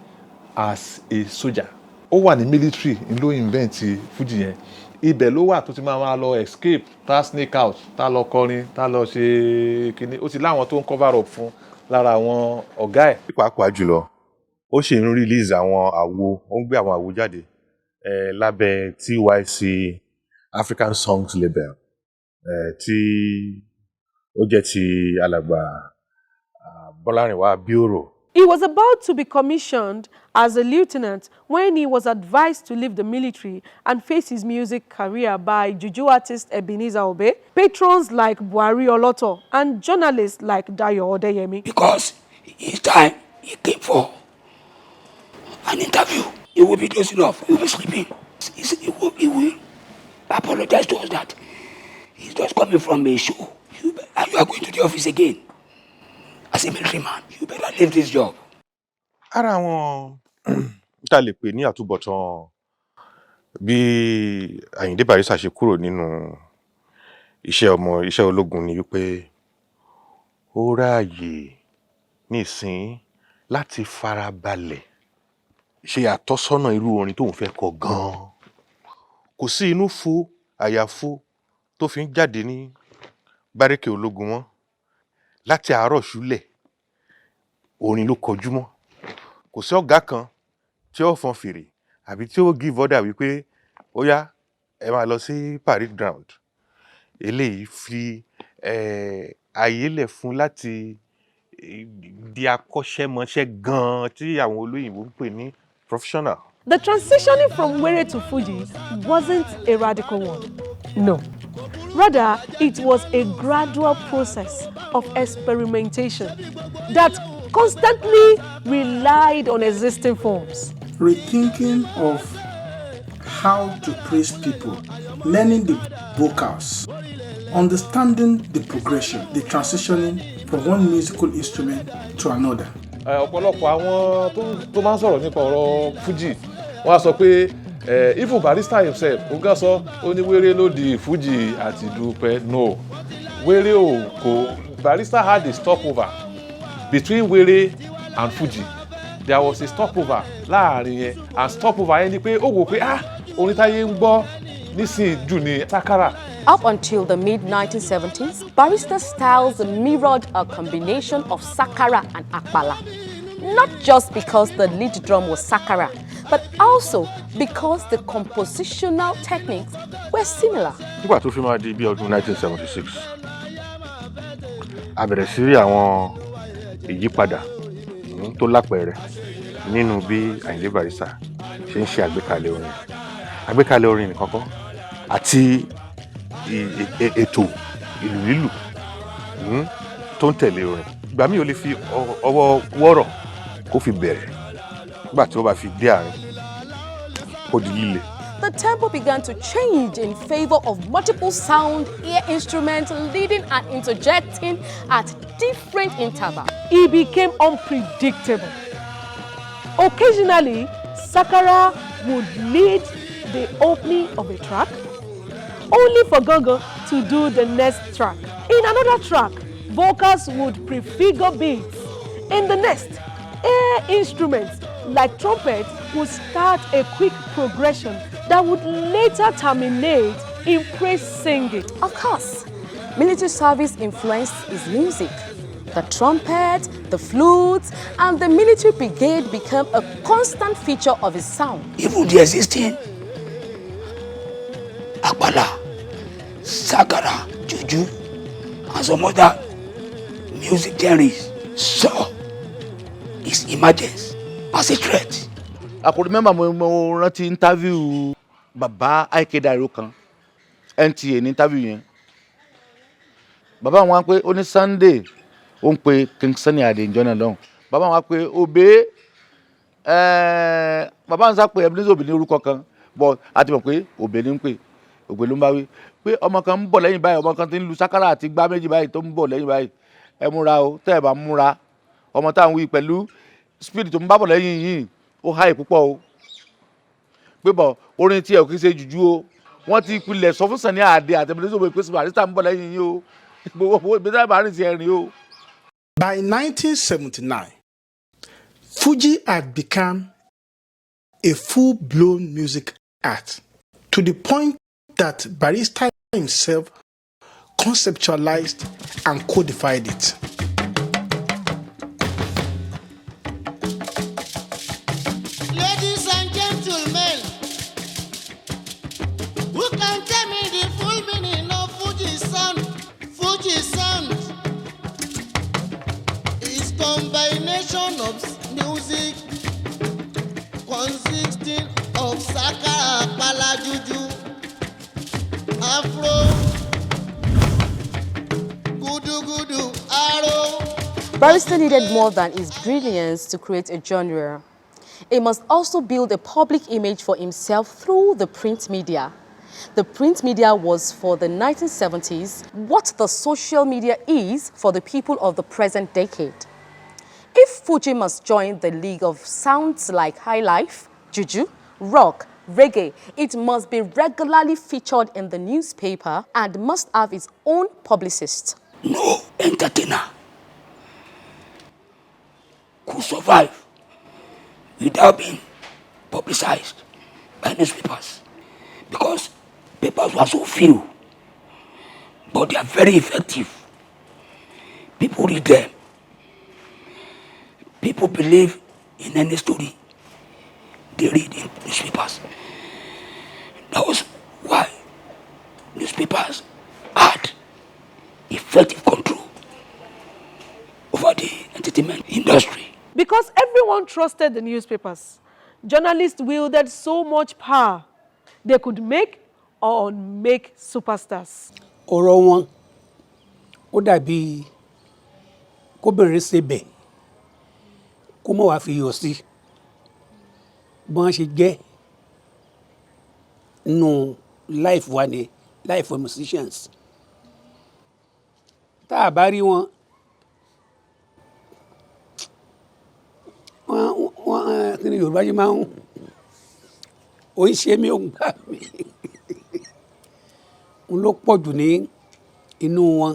as a soldier. Ó wà ní military ló invent Fuji yẹn. Ibẹ̀ ló wà tó ti máa lọ escape, tá sneak out, tá lọ kọrin, tá lọ ṣe kíní. Ó ti láwọn tó ń cover up fún lára àwọn ọ̀gá ẹ̀. Pàápàá jùlọ, ó ṣe ń release àwọn àwo, ó ń gbé àwọn àwo jáde lábẹ́ TYC African Songs label tí ó jẹ́ ti alàgbà Bọ́lárìnwá Bíòrò. He was about to be commissioned as a lieutenant when he was advised to leave the military and face his music career by juju artist Ebenezer Obey, patrons like Buhari Oloto, and journalists like Dayo Odeyemi. Because each time he came for an interview, he will be dozing off, he will be sleeping. He will apologize to us that he's just coming from a show. And you are going to the office again. As a military man, you better leave this job. Ara àwọn tá lè pè ní àtúbọ̀tán bí Ayinde Barrister ṣe kúrò nínú iṣẹ́ ológun ni wípé ó ráàyè nísìn láti farabalẹ̀ ṣe àtọ́sọ́nà irú orin tóun fẹ́ kọ gan-an. Kò sí inú fún àyàfó tó fi ń jáde ní bárékè ológun wọn láti àárọ̀ ṣúlẹ̀ orin ló kọjú mọ́. Kò sí ọ̀gá kan tí ó fọn fèrè àbí tí ó give order wípé ó yá ẹ máa lọ sí parade ground. Eléyìí fi àyè lẹ̀ fún láti di akọ́ṣẹ́mọṣẹ́ gan-an tí àwọn olóyìnbó ń pè ní professional. The transitioning from Were to Fuji wasn't a radical one. No. Rather, it was a gradual process of experimentation that constantly relied on existing forms. Rethinking of how to praise people, learning the vocals, understanding the progression, the transitioning from one musical instrument to another. Ọ̀pọ̀lọpọ̀ àwọn tó máa ń sọ̀rọ̀ nípa ọ̀rọ̀ Fuji wọ́n á sọ pé even Barrister himself ó gán sọ ó ní wéré ló di Fuji àti dúpẹ́. No, wéré ò kò. Barrister had a stopover between wéré and Fuji. There was a stopover láàrin yẹn, and stopover yẹn ni pé ó wò pé orin táyé ń gbọ́ nísìnyí jù ní Sakara. Up until the mid-1970s, Barrister's styles mirrored a combination of Sakara and Akpala. Not just because the lead drum was Sakara, but also because the compositional techniques were similar. Nígbà tó fi máa di bí ọdún 1976, a bẹ̀rẹ̀ sí rí àwọn ìyípadà tó lápẹẹrẹ nínú bí Ayinde Barrister ṣe ń ṣe àgbékalẹ̀ orin nìkan kọ́ àti ètò ìlú lílù tó ń tẹ̀lé orin. Ìgbà míì ó lè fi ọwọ́ wọ́rọ̀ kó fi bẹ̀rẹ̀, nígbà tí ó bá fi dé àárín kó di líle. The tempo began to change in favor of multiple sound ear instruments leading and interjecting at different intervals. He became unpredictable. Occasionally, Sakara would lead the opening of a track, only for Gongo to do the next track. In another track, vocals would prefigure beats. In the next, air instruments like trumpet would start a quick progression that would later terminate in praise singing. Of course, military service influenced his music. The trumpet, the flutes, and the military brigade became a constant feature of his sound. Even the existing Akbala, Sakara, Juju, and some other music genres saw his emergence as a threat. I could remember mo rántí interview Baba Saheed Aderinto kan NTA ní interview yẹn. Baba wọn pé ó ní Sunday ó ń pe King Sunny Adé ìjọ náà lọ́hùn. Baba wọn pé Obey baba ń sá pé Ebenezer Obey ní orúkọ kan but àti mọ̀ pé Obey ní ń pè Obey ló ń bá wí pé ọmọ kan ń bọ̀ lẹ́yìn báyìí ọmọ kan ti ń lu sákárà àti gbá méjì báyìí tó ń bọ̀ lẹ́yìn báyìí ẹ múra o tẹ́ ẹ bá múra ọmọ táwọn wí pẹ̀lú spirit tó ń bá bọ̀ lẹ́yìn yìí ó háì púpọ̀ o pé bọ̀ orin tí ẹ̀ kì í ṣe jùjú o wọ́n ti pilẹ̀ sọ fún Sunny Adé àti Ebenezer Obey pé Barrister ń bọ̀ lẹ́yìn yìí o gbogbo ìgbésẹ̀ bá rìn sí ẹ̀rìn o. By 1979, Fuji had become a full-blown music art to the point that Barrister himself conceptualized and codified it. Ladies and gentlemen, who can tell me the full meaning of Fuji sound? Fuji sound is combination of music consisting of Sakara, Akpala, Juju, Afro, Gudu Gudu, Arrow. Barrister needed more than his brilliance to create a genre. He must also build a public image for himself through the print media. The print media was for the 1970s what the social media is for the people of the present decade. If Fuji must join the league of sounds like high life, juju, rock, reggae, it must be regularly featured in the newspaper and must have its own publicist. No entertainer could survive without being publicized by newspapers because papers were so few, but they are very effective. People read them. People believe in any story they read in newspapers. That was why newspapers had effective control over the entertainment industry. Because everyone trusted the newspapers, journalists wielded so much power, they could make or unmake superstars. Ọ̀rọ̀ wọn ó dàbí kóbìnrin ṣe bẹ̀ kó mọ̀ wá fi yọ̀ sí bọ́n ṣe jẹ́ nínú life wa ni life for musicians. Tá a bá rí wọn kí ni Yorùbá ṣe máa ń oyin ṣe mí òun gbà mí n ló pọ̀ jù ní inú wọn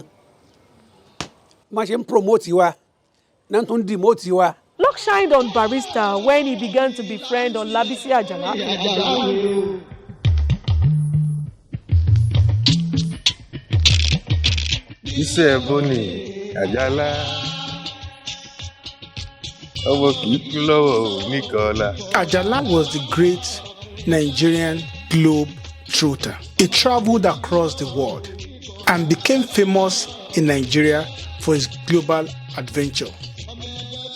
má ṣe ń promote wa náà tún demote wa. Luck shined on Barrister when he began to befriend Olabisi Ajala. Iṣẹ́ ẹ̀bùn ni Àjàlá ọmọ kìí kú lọ́wọ́ oníkọ̀ọ́lá. Ajala was the great Nigerian globe trotter. He traveled across the world and became famous in Nigeria for his global adventure.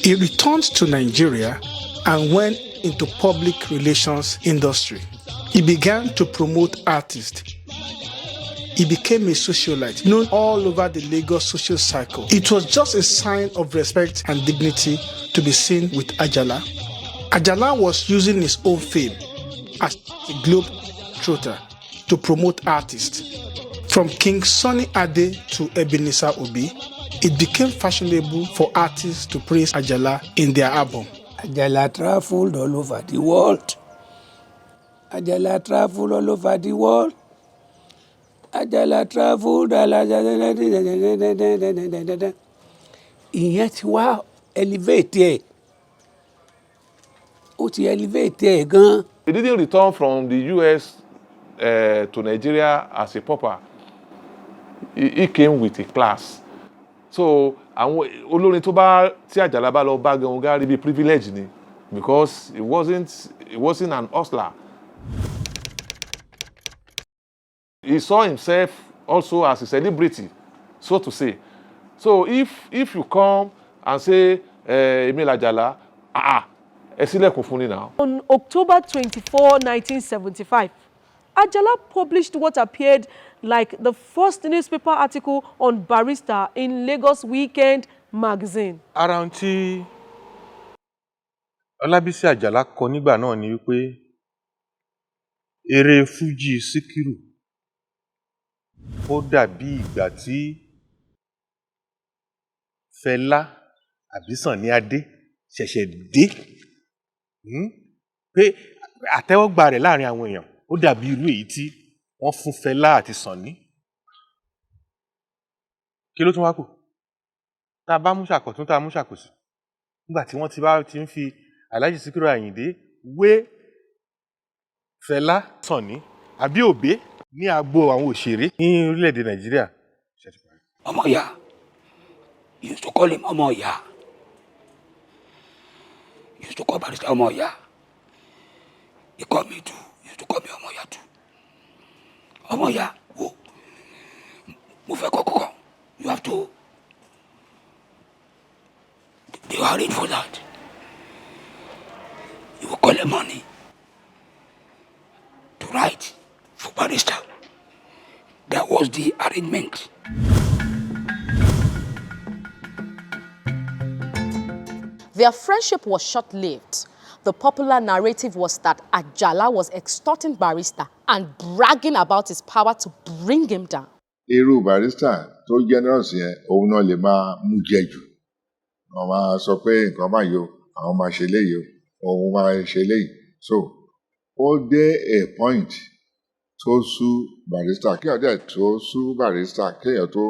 He returned to Nigeria and went into public relations industry. He began to promote artists. He became a socialite known all over the Lagos social cycle. It was just a sign of respect and dignity to be seen with Ajala. Ajala was using his own fame as a globe trotter to promote artists. From King Sunny Adé to Ebenezer Obey, it became fashionable for artists to praise Ajala in their album. Ajala traveled all over the world. Ajala traveled all over the world. Ajala traveled. Ìyẹn ti wá elevate ẹ̀. Ó ti elevate ẹ̀ gan. He didn't return from the US to Nigeria as a pauper. He came with a class. So àwọn olórin tó bá tí Àjàlá bá lọ bá gan ó gárí bí privilege ni because he wasn't an hustler. He saw himself also as a celebrity, so to say. So if you come and say Emil Ajala, ẹ ṣílẹ̀kùn fún ni now. On October 24, 1975, Ajala published what appeared like the first newspaper article on Barrister in Lagos Weekend magazine. Ara ohun tí Ọlábísí Àjàlá kọ nígbà náà ni wípé eré Fuji Sikiru ó dàbí ìgbà tí Fẹlá àbí Sànní Adé ṣẹ̀ṣẹ̀ dé pé àtẹ́wọ́gbà rẹ̀ láàrin àwọn èèyàn ó dàbí irú èyí tí wọ́n fún Fẹlá àti Sànní. Kí ló tún wá kù? Tá a bá mú ṣàkọ̀tún tá a mú ṣàkòsí nígbà tí wọ́n ti ń fi Alhaji Sikiru Ayinde wé Fẹlá Sànní àbí Òbé ní agbo àwọn òṣèré ní orílẹ̀-èdè Nàìjíríà. Ọmọ ìyá, you used to call him ọmọ ìyá. You used to call Barrister ọmọ ìyá. He called me too. You used to call me ọmọ ìyá too. Ọmọ ìyá, wo, mo fẹ́ kọ́kọ́. You have to. They were arranged for that. You will collect money to write for Barrister. That was the arrangement. Their friendship was short-lived. The popular narrative was that Ajala was extorting Barrister and bragging about his power to bring him down. Irú Barrister tó generous yẹn òun náà lè máa mú jẹ jù. Wọ́n máa sọ pé nǹkan máa yọ, àwọn máa ṣe léyìí o, òun máa ṣe léyìí. So ó dé a point tó sú Barrister kéèyàn dẹ̀ tó sú Barrister kéèyàn tó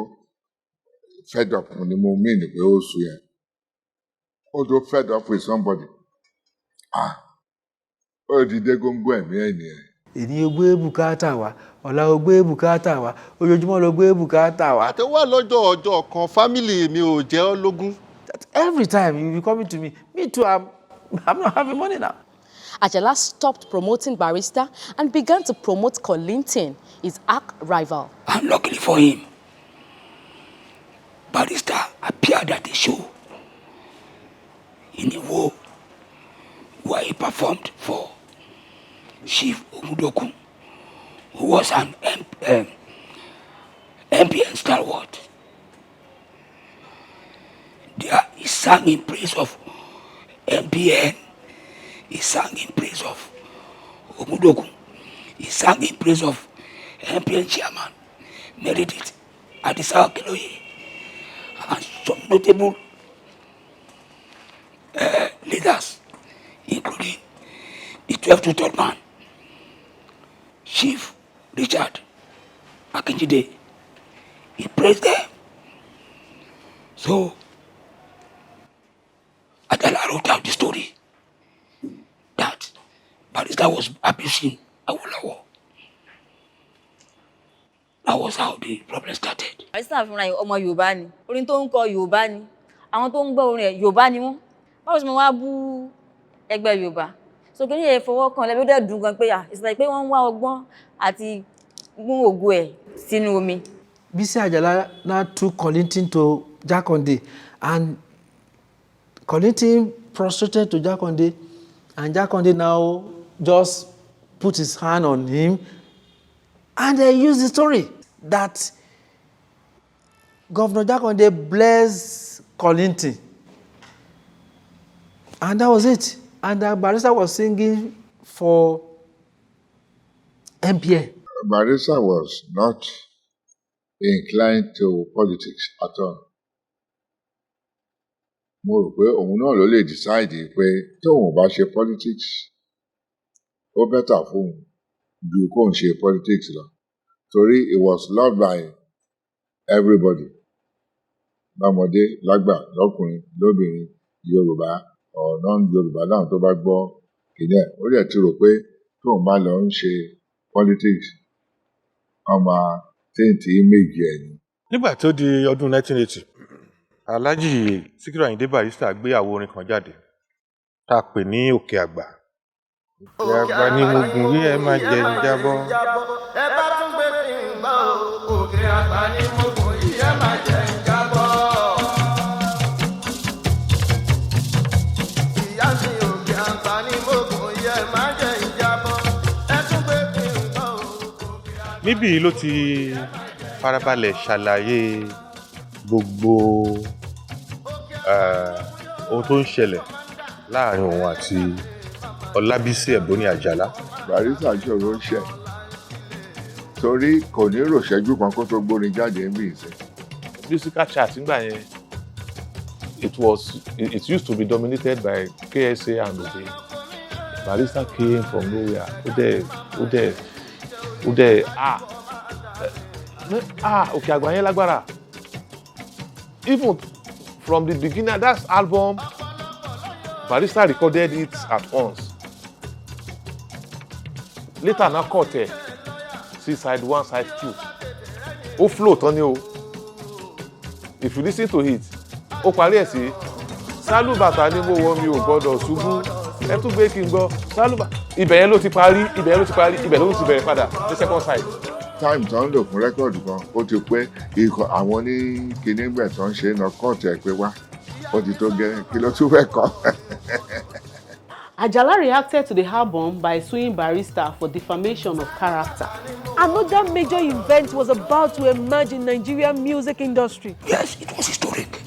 fed up ni mo mean pé ó sú yẹn. Ó tó fed up with somebody. Ó ti dé góńgó ẹ̀mí ẹ̀ nìyẹn. Èní o gbé bùkátà wá, ọ̀la o gbé bùkátà wá, ojoojúmọ́ ló gbé bùkátà wá. Àtẹ̀wá lọ́jọ́ ọjọ́ kan family mi ò jẹ́ ọ́ lógún. Every time you be coming to me too, I'm not having money now. Ajala stopped promoting Barrister and began to promote Kollington, his arch rival. And luckily for him, Barrister appeared at the show in Iwo, where he performed for Chief Omudoku, who was an MPN stalwart. There, he sang in praise of MPN, he sang in praise of Omudoku, he sang in praise of MPN chairman, Emeritus Adisa Okeloye, and some notable leaders, including the 12th to 3rd man, Chief Richard Akinjide. He praised them. So, Ajala wrote out the story that Barrister was abusing Awolowo. That was how the problem started. Barrister fúnra ọmọ Yorùbá ni, orin tó ń kọ Yorùbá ni, àwọn tó ń gbọ́ orin ẹ̀ Yorùbá ni wọ́n. Báwo ṣe mo wá bú ẹgbẹ́ Yorùbá? So kí ni ẹ fọwọ́ kan lẹ́bi ó dẹ̀ dùn gan pé it's like pé wọ́n ń wá ọgbọ́n àti gún ògo ẹ̀ sínú omi. Bisi Ajala now took Kollington to Jakonde, and Kollington prostrated to Jakonde, and Jakonde now just put his hand on him, and they used the story that Governor Jakonde blessed Kollington, and that was it. And the Barrister was singing for MPN. Barrister was not inclined to politics at all. mo rò pé òun náà ló lè decide pé tóun ò bá ṣe politics ó bẹ́tà fóun ju kóun ṣe politics lọ torí it was loved by everybody lọ́mọdé lágbà lọ́kùnrin lóbìnrin Yorùbá or non-Yorùbá náà tó bá gbọ́ kìíní ẹ̀ ó dẹ̀ ti rò pé tóun bá lọ ń ṣe politics ọmọ téǹtì méjì ẹ̀ ni. nígbà tó di ọdún 1980 Alhaji Sikiru Ayinde Barrister gbé àwo orin kan jáde tá a pè ní Òkè Àgbà. Òkè Àgbà ni mo gùn rí ẹ má jẹ ń jábọ́. ẹ bá tún gbé kí n gbọ́ Òkè Àgbà ni mo gùn rí ẹ má jẹ ń jábọ́. ìyá mi Òkè Àgbà ni mo gùn rí ẹ má jẹ ń jábọ́. ẹ tún gbé kí n gbọ́ Òkè Àgbà. níbí yìí ló ti farabalẹ̀ ṣàlàyé gbogbo ohun tó ń ṣẹlẹ̀ láàrin òun àti Ọlábísí Ẹ̀bóní Àjàlá. Barrister ṣòro ń ṣe torí kò ní ròṣẹ́jú kan kó tó gbórin jáde ń bí ìsìn. musical chart nígbà yẹn it used to be dominated by KSA and Obey. Barrister came from nowhere ó dẹ̀ Òkè Àgbà yẹn lágbára. Even from the beginning, that album, Barrister recorded it at once. Later, now cut it. See side 1, side 2. Ó flow tán ni o. If you listen to it, ó parí ẹ̀ sí sálúbàtà ni mo wọ̀ mi ò gbọ́dọ̀ ṣubú. Ẹ tún gbé kí n gbọ́ sálúbàtà. Ibẹ̀ yẹn ló ti parí, ibẹ̀ ló ti bẹ̀rẹ̀ padà ní second side. Time tó ń lò fún rẹ́kọ̀dù kan ó ti pé ikọ̀ àwọn ní kínígbẹ̀ tó ń ṣe é náà kọ́ọ̀tù ẹ̀ pé wá ó ti tó gẹ́ kí ló tún fẹ́ kọ́. Ajala reacted to the album by suing Barrister for defamation of character. Another major event was about to emerge in Nigerian music industry. Yes, it was historic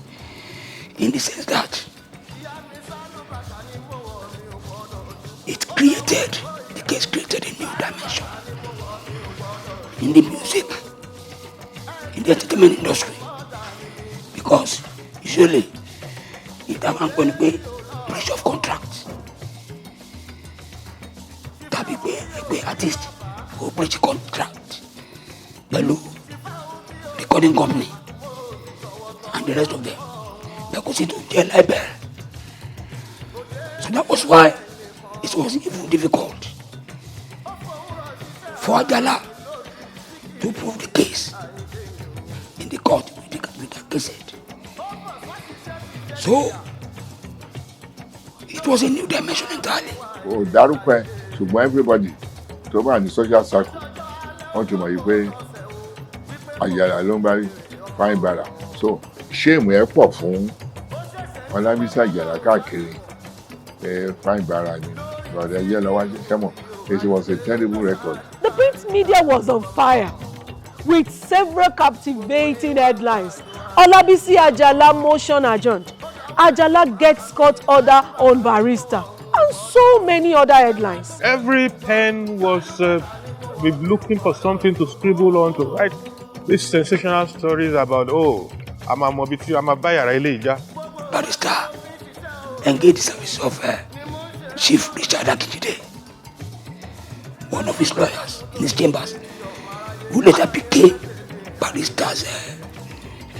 in the sense that the case created a new dimension in the music, in the entertainment industry, because usually if that man going to pay breach of contract, that be pay artist who breach contract, below recording company and the rest of them, they could see to jail libel. So that was why it was even difficult for Ajala to prove the case in the court with the cassette. So it was a new dimension entirely. Ó dárúkọ ẹ̀ ṣùgbọ́n everybody tó bá ní social circle wọ́n ti mọ̀ yìí pé Àjàlá ló ń bá rí fine bara. So shame ẹ̀ pọ̀ fún Ọlábísí Àjàlá káàkiri pé fine bara ni ọ̀rẹ́ yẹ́ lọ́wọ́ ṣẹ́mọ̀. It was a terrible record. The print media was on fire with several captivating headlines. Olabisi Ajala motion adjourned. Ajala gets court order on Barrister, and so many other headlines. Every pen was looking for something to scribble on to write these sensational stories about, I'm a buyer. Barrister engaged the service of Chief Richard Akijide, one of his lawyers in his chambers, who later became Barrister's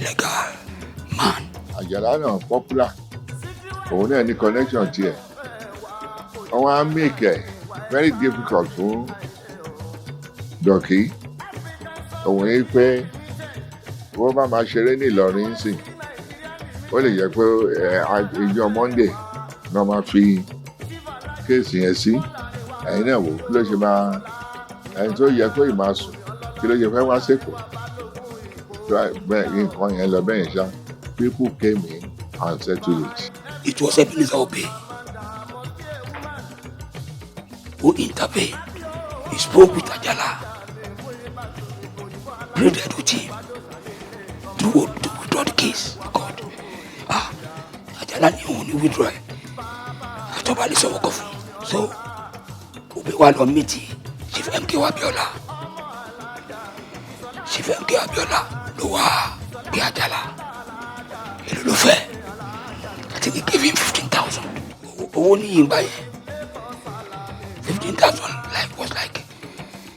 legal man. Àjàlá náà popular, òun náà ní connection tiẹ̀. Wọ́n á make it very difficult fún Dọ̀kí. Òun yìí pé wọ́n bá máa ṣeré ní Ìlọrin sìn. Ó lè jẹ́ pé ìjọ Monday náà máa fi kéèsì yẹn sí. Ẹ̀yin náà wò kí ló ṣe máa ẹni tó yẹ kó ì máa sùn kí ló ṣe fẹ́ wá sẹ́kọ̀ọ́. Bẹ́ẹ̀ nǹkan yẹn lọ bẹ́ẹ̀ ṣá. People came in and settled it. It was Ebenezer Obey who intervened. He spoke with Ajala, pleaded with him to withdraw the case. God, Ajala ni òun ní withdraw ẹ̀. Àtọ́ba lè sọ̀rọ̀ kọ̀ fún. So, Obey wà lọ meet Chief MK Abiola. Chief MK Abiola ló wá bí Ajala. Ìlú ló fẹ́. think he gave him 15,000. Only in by 15,000 was like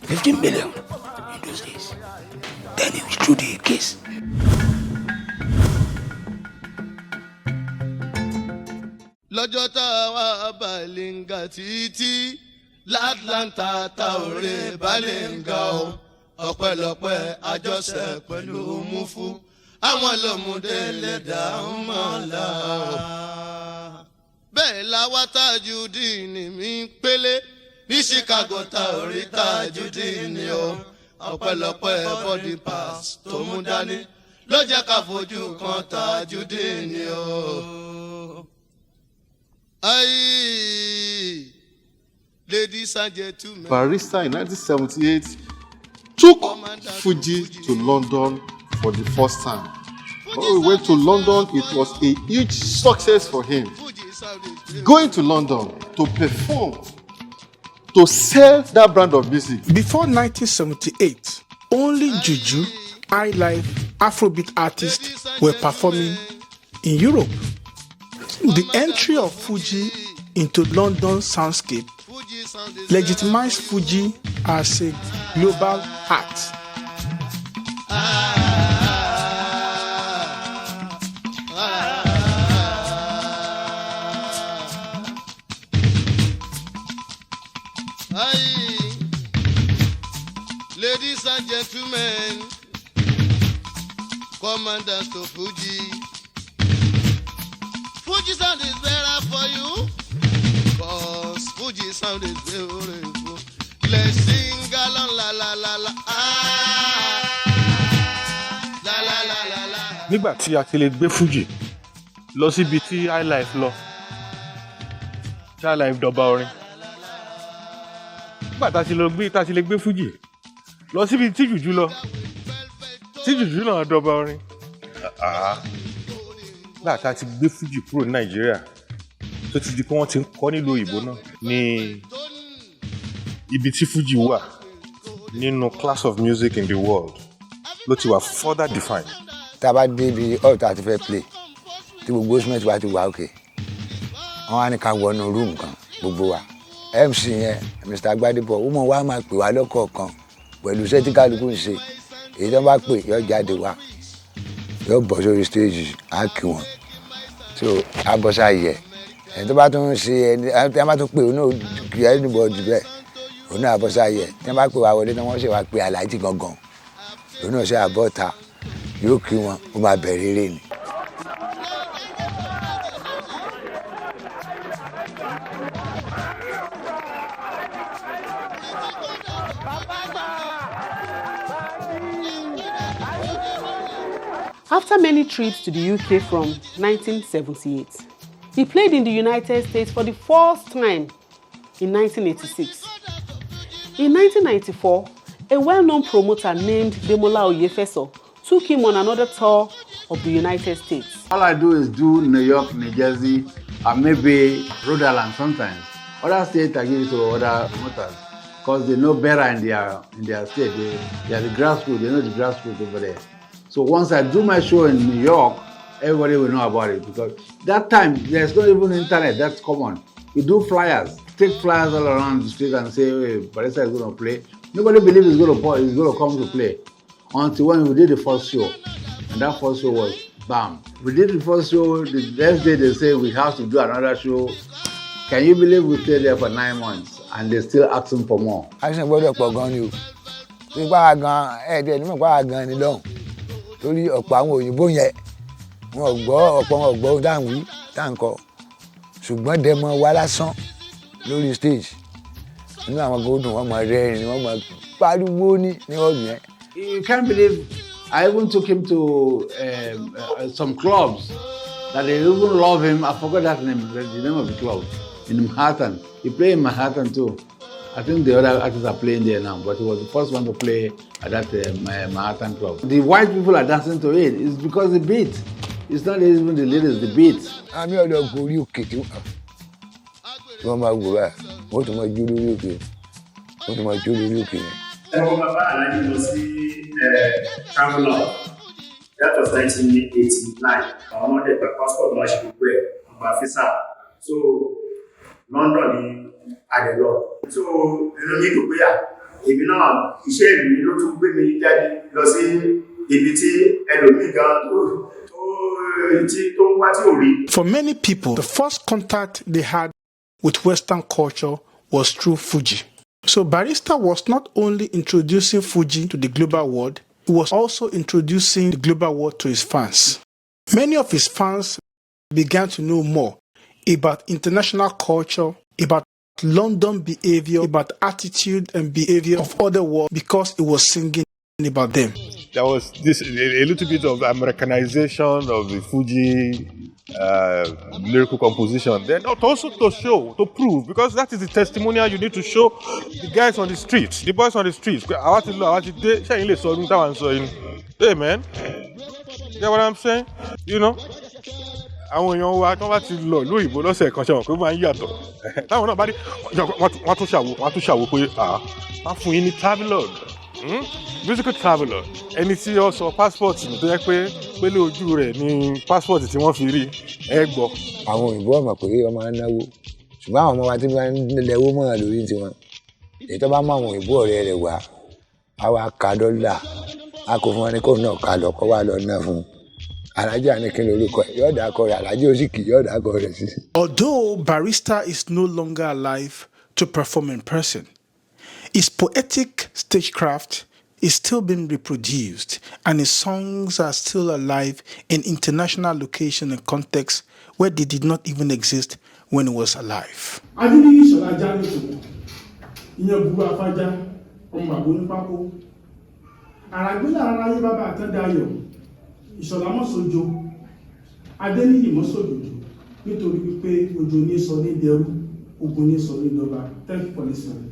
15 million in those days. Then he withdrew the case. lọ́jọ́ tá a wá Balenga títí l'Atlanta ta òré Balenga o ọpẹ́lọpẹ́ àjọṣe pẹ̀lú mufu àwọn lọ́mọdé lẹ́dà ń mọ̀ la o. bẹ́ẹ̀ la wá Tajudeen mi pélé ní Chicago ta òré Tajudeen o ọpẹ́lọpẹ́ body pass tó mú dání ló jẹ́ ká fojú kan Tajudeen o. Aye, ladies and gentlemen. Barrister in 1978 took Fuji to London for the first time. When we went to London, it was a huge success for him. Going to London to perform, to sell that brand of music. Before 1978, only Juju, highlife, Afrobeat artists were performing in Europe. The entry of Fuji into London soundscape legitimized Fuji as a global act. Ladies and gentlemen, commanders to Fuji. Fuji sound is better for you, cause Fuji sound is beautiful. Let's sing along la la la la la la la la la. Nígbà tí a ti lè gbé Fuji lọ síbi tí highlife lọ, tí highlife dọba orin. Nígbà tá a ti lè gbé Fuji lọ síbi tí Juju lọ, tí Juju náà dọba orin. Láti ti gbé Fuji kúrò ní Nàìjíríà tó ti di pé wọ́n ti ń kọ́ nílùú òyìnbó náà ní ibi tí Fuji wà nínú class of music in the world ló ti wà further defined. Tá a bá dé ibi ọ̀tá àti fẹ́ play tí gbogbo instrument wa ti wà òkè wọ́n á ní ká wọnú room kan gbogbo wa MC yẹn Mr. Gbadebo ó mọ̀ wá máa pè wá lọ́kọ̀ọ̀kan pẹ̀lú iṣẹ́ tí kálukú ń ṣe èyí tó bá pè yọ jáde wá yóò bọ́ sórí stage á kí wọn so abọ́sá yẹ ẹni tó bá tún ṣe ẹni tí wọ́n bá tún pè ó náà kì í ẹni bọ́ jù bẹ́ẹ̀ ó náà abọ́sá yẹ tí wọ́n bá pè wá wọlé náà wọ́n ṣe wá pé aláàjì gangan ó náà ṣe àbọ̀ta yóò kí wọn ó máa bẹ̀rẹ̀ eré ni. After many trips to the UK from 1978, he played in the United States for the first time in 1986. In 1994, a well-known promoter named Demola Oyefeso took him on another tour of the United States. All I do is do New York, New Jersey, and maybe Rhode Island sometimes. Other states I give it to other promoters because they know better in their state. They are the grassroots, they know the grassroots over there. So once I do my show in New York, everybody will know about it because that time there's not even internet, that's common. You do flyers, take flyers all around the street and say, hey, Barrister is going to play. Nobody believes he's going to come to play until when we did the first show. And that first show was bam. We did the first show, the next day they say we have to do another show. Can you believe we stayed there for 9 months and they're still asking for more? Action gbọ́dọ̀ pọ̀ gan ni o. Tí bá gan ẹ̀ẹ́dẹ̀ nímọ̀ pa gan ni lọ́hùn. Torí ọ̀pọ̀ àwọn òyìnbó yẹn wọn gbọ́ ọ̀pọ̀ wọn gbọ́ dáhùn wí táǹkọ ṣùgbọ́n dẹmọ wa lásán lórí stage inú àwọn gbọ́dọ̀ wọn máa rẹ́rìn wọn máa pariwo ní ọdún yẹn. You can't believe I even took him to some clubs that they even love him. I forgot the name of the club in Manhattan. He played in Manhattan too. I think the other artists are playing there now, but he was the first one to play at that Manhattan club. The white people are dancing to it. It's because the beat. It's not even the lyrics, the beat. Àmì ọ̀dọ̀ gorí òkè tí wọ́n máa gbò báyìí, wọ́n tún máa jó lórí òkè, wọ́n tún máa jó lórí òkè yẹn. Ẹ̀wọ̀n bàbá Aláàjì lọ sí Traveller, that was 1989. Àwọn ọmọdé gba passport wọn ṣe gbogbo ẹ̀, Bafisa. So London ni Adelo. So inú mi dùn pé èmi náà iṣẹ́ mi ló tún gbé mi jáde lọ sí ibi tí ẹlòmíì gan tó ń wá tí ò rí. For many people, the first contact they had with Western culture was through Fuji. So Barrister was not only introducing Fuji to the global world, he was also introducing the global world to his fans. Many of his fans began to know more about international culture, about London behavior, about attitude and behavior of other world because he was singing about them. There was this a little bit of Americanization of the Fuji lyrical composition. Then also to show, to prove, because that is the testimonial you need to show the guys on the streets, the boys on the streets. Hey man, you know what I'm saying? You know? Àwọn èèyàn wa tó bá ti lọ ìlú òyìnbó lọ́sẹ̀ kan ṣe wọ́n pé ó máa ń yàtọ̀ táwọn náà bá dé wọ́n tún ṣàwò pé wọ́n fún yín ní travelod musical travelod ẹni tí ó sọ passport tó yẹ pé pélé ojú rẹ̀ ní passport tí wọ́n fi rí ẹ gbọ́. àwọn òyìnbó ọmọ pé ọmọ á náwó ṣùgbọ́n àwọn ọmọ wa tí wọ́n ń lẹ́wọ́ mọ́ lórí tiwọn èyí tó bá mú àwọn òyìnbó ọ̀rẹ́ rẹ̀ wá á wá ka dọ́là á kó fún wọn ní kó náà ká lọ kó wá lọ ná fún un. Although Barrister is no longer alive to perform in person, his poetic stagecraft is still being reproduced and his songs are still alive in international location and context where they did not even exist when he was alive. Ìṣọ̀lá mọ́sọ̀jọ́ Adéníyì mọ́sọ̀jọ́jọ́ nítorí wípé ojo ní sọ ní dẹrú ogun ní sọ ní dọba. Thank you for listening.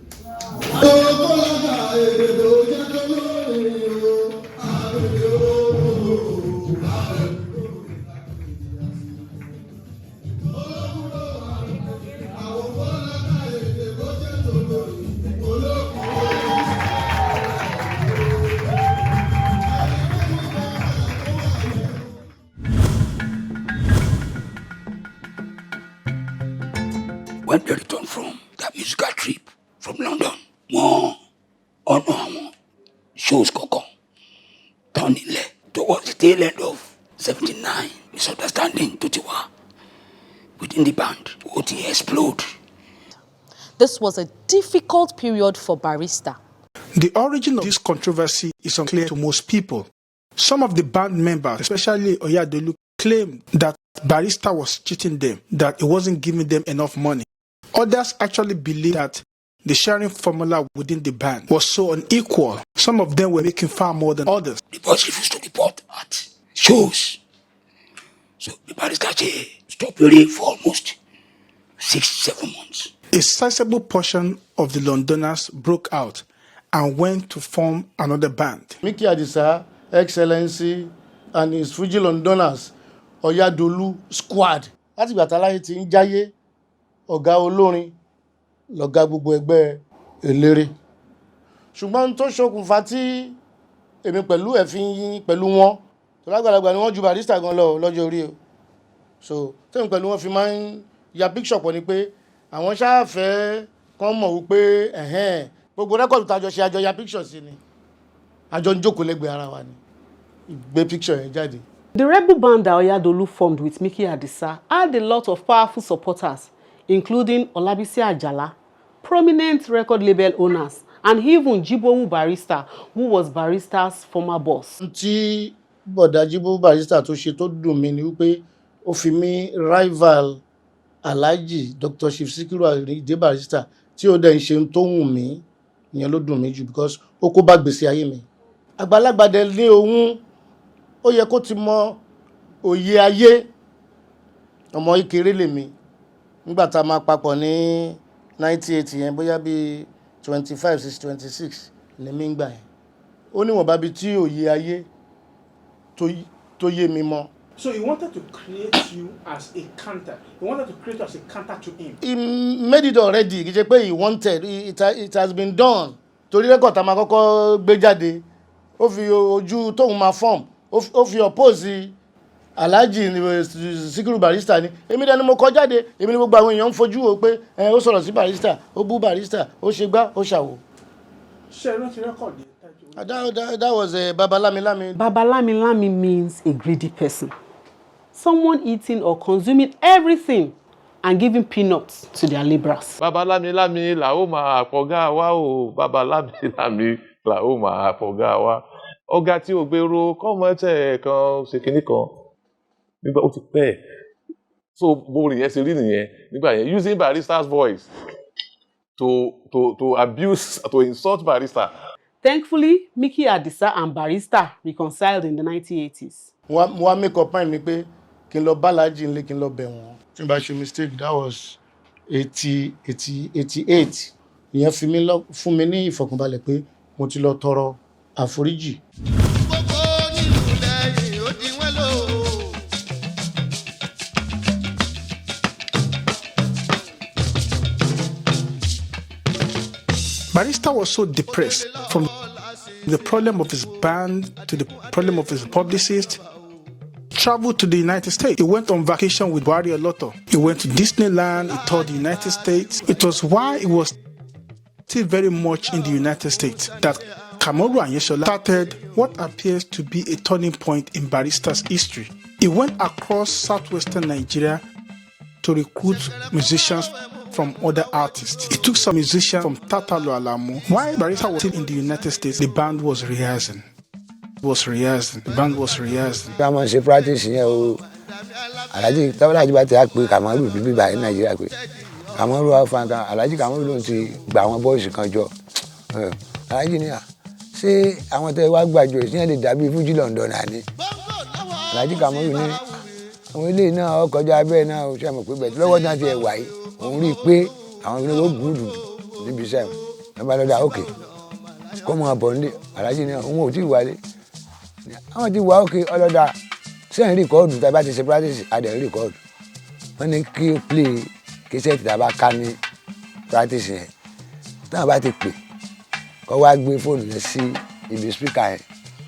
When they returned from that musical trip from London, wọ́n ọ̀nà àwọn shows kọ̀ọ̀kan tán nílẹ̀ towards the tail end of 79 misunderstanding tó ti wà within the band ó ti explode. This was a difficult period for Barrister. The origin of this controversy is unclear to most people. Some of the band members, especially Oyadolu, claimed that Barrister was cheating them, that he wasn't giving them enough money. Others actually believe that the sharing formula within the band was so unequal. Some of them were making far more than others. The boys refused to report at shows. So the Barrister stopped playing for almost 6-7 months. A sizable portion of the Londoners broke out and went to form another band. Mickey Adisa, Excellency, and his Fuji Londoners, Oyadolu Squad. Láti ìgbà táláyé ti ń jáyé, ọ̀gá olórin, lọ̀gá gbogbo ẹgbẹ́ eléré. Ṣùgbọ́n tó ṣokùnfà tí èmi pẹ̀lú ẹ̀fín pẹ̀lú wọn, tó lágbàlagbà ni wọ́n ju Barrister gan lọ lọ́jọ́ orí o. So, tẹ́mi pẹ̀lú wọn fi máa ń ya picture pọ̀ ni pé àwọn ṣáàfẹ́ kan mọ̀ wípé gbogbo rẹ́kọ̀dù tàjọ ṣe àjọ ya picture sí ni. Àjọ ń jókòó lẹ́gbẹ̀ẹ́ ara wa ni. Ìgbé picture yẹn jáde. The rebel band that Oyadolu formed with Mickey Adisa had a lot of powerful supporters, including Olabisi Ajala, prominent record label owners, and even Jibowu Barrister, who was Barrister's former boss. Tí bọ̀dá Jibowu Barrister tó ṣe tó dùn mí ni wípé ó fi mí rival Alhaji Dr. Sikiru Ayinde Barrister tí ó dẹ̀ ń ṣe tó wù mí, ìyẹn ló dùn mí jù because ó kó bá gbèsè ayé mi. Àgbàlagbà dẹ̀ ní ohun ó yẹ kó ti mọ òye ayé ọmọ ìkéré lèmi nígbà tá máa papọ̀ ní 1980 yẹn bóyá bí 25 sí 26 lèmi ń gbà yẹn ó níwọ̀n bá bí tí òye ayé tó yé mi mọ́. So he wanted to create you as a counter. He wanted to create you as a counter to him. He made it already. Kì í ṣe pé he wanted. It has been done. Torí rẹ́kọ̀d tá máa kọ́kọ́ gbé jáde ó fi ojú tóun máa form ó fi oppose Alhaji Sikiru Barrister ni èmi dẹni mo kọ jáde èmi ni gbogbo àwọn èèyàn ń fojú wo pé ó sọ̀rọ̀ sí Barrister ó bú Barrister ó ṣe gbá ó ṣàwò. ṣé ẹ rántí rẹ́kọ̀dì? That was a babalamilami. Babalamilami means a greedy person. Someone eating or consuming everything and giving peanuts to their labourers. Babalamilami la ó máa àpọ̀gá wa o, babalamilami la ó máa àpọ̀gá wa. Ọ̀gá tí ò gbèrò kọ́mọ tẹ̀ kan ṣe kinní kan nígbà ó ti pẹ́. So borí yẹn ṣe rí nìyẹn nígbà yẹn using Barrister's voice to abuse, to insult Barrister. Thankfully, Mickey Adisa and Barrister reconciled in the 1980s. Mo wá make up mind mi pé kí n lọ bá Alhaji nílé kí n lọ bẹ̀ wọ́n. Tí n bá ṣe mistake, that was 88. Ìyẹn fún mi ní ìfọ̀kànbalẹ̀ pé mo ti lọ tọrọ àforíjì. Barrister was so depressed from the problem of his band to the problem of his publicist. Traveled to the United States. He went on vacation with Buhari Oloto. He went to Disneyland. He toured the United States. It was while he was still very much in the United States that Kamoru Anyeshola started what appears to be a turning point in Barrister's history. He went across southwestern Nigeria to recruit musicians from other artists. He took some musicians from Tatalo Alamu. While Barrister was still in the United States, the band was rehearsing. The band was rehearsing. Ká máa ṣe practice yẹn o. Alhaji Tábàlájì bá ti á pé Kamaru bíbí báyìí Nàìjíríà pé Kamaru wá fún kan Alhaji Kamaru ló ti gba àwọn boys kan jọ. Alhaji ní à ṣé àwọn tẹ́ wá gbàjọ ìsìn lè dàbí Fuji London ni. Alhaji Kamaru ní àwọn eléyìí náà ó kọjá bẹ́ẹ̀ náà ó ṣe mọ̀ pé bẹ́ẹ̀ lọ́wọ́ náà ti ẹ̀ wà yìí òun rí i pé àwọn olówó gúdù níbi iṣẹ́ ẹ̀ bá lọ́dà òkè kó mọ àbọ̀ nílé Alhaji ní òun ò tí ì wálé àwọn ti wà òkè ọlọ́dà sẹ́yìn rìkọ́ọ̀dù tá a bá ti ṣe practice adẹ̀ rìkọ́ọ̀dù wọ́n ní kí o play kíṣẹ́ẹ̀tì tá a bá ká ní practice yẹn tá a bá ti pè kọ́ wá gbé fóònù yẹn sí ibi speaker yẹn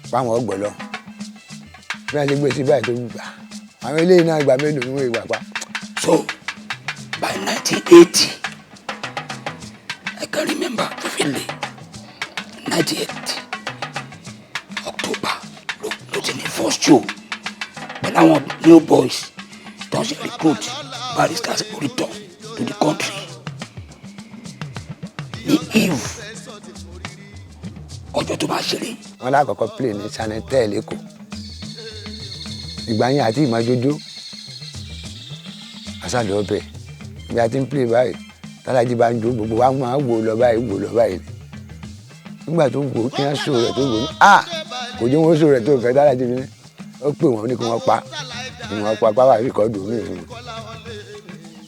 fáwọn ọgbọ̀n lọ bí wọ́n ti gbé sí báyìí tó gbà àwọn eléyìí náà gbà mélòó ni wọ́n ìgbà pa. So by 1980 I can remember vividly 98 October ló ti ní first show pẹ̀lú àwọn new boys tó ń ṣe recruit Barrister's return to the country ní eve ọjọ́ tó bá ṣeré. wọ́n lákọ̀ọ́kọ́ play ní Channel 10 lẹ́kọ̀ọ́ ìgbà yẹn àti ìmọ̀jójó àṣàlẹ̀ ọbẹ̀ bí a ti ń play báyìí Tálájì bá ń jó gbogbo wa máa wò lọ báyìí nígbà tó wò ó kí wọ́n sọ rẹ̀ tó wò ó kò jẹ́ wọ́n sọ rẹ̀ tó kẹ́ Tálájì mi ní ó pè wọ́n ní kí wọ́n pa pàápàá rìkọ́dù mi fún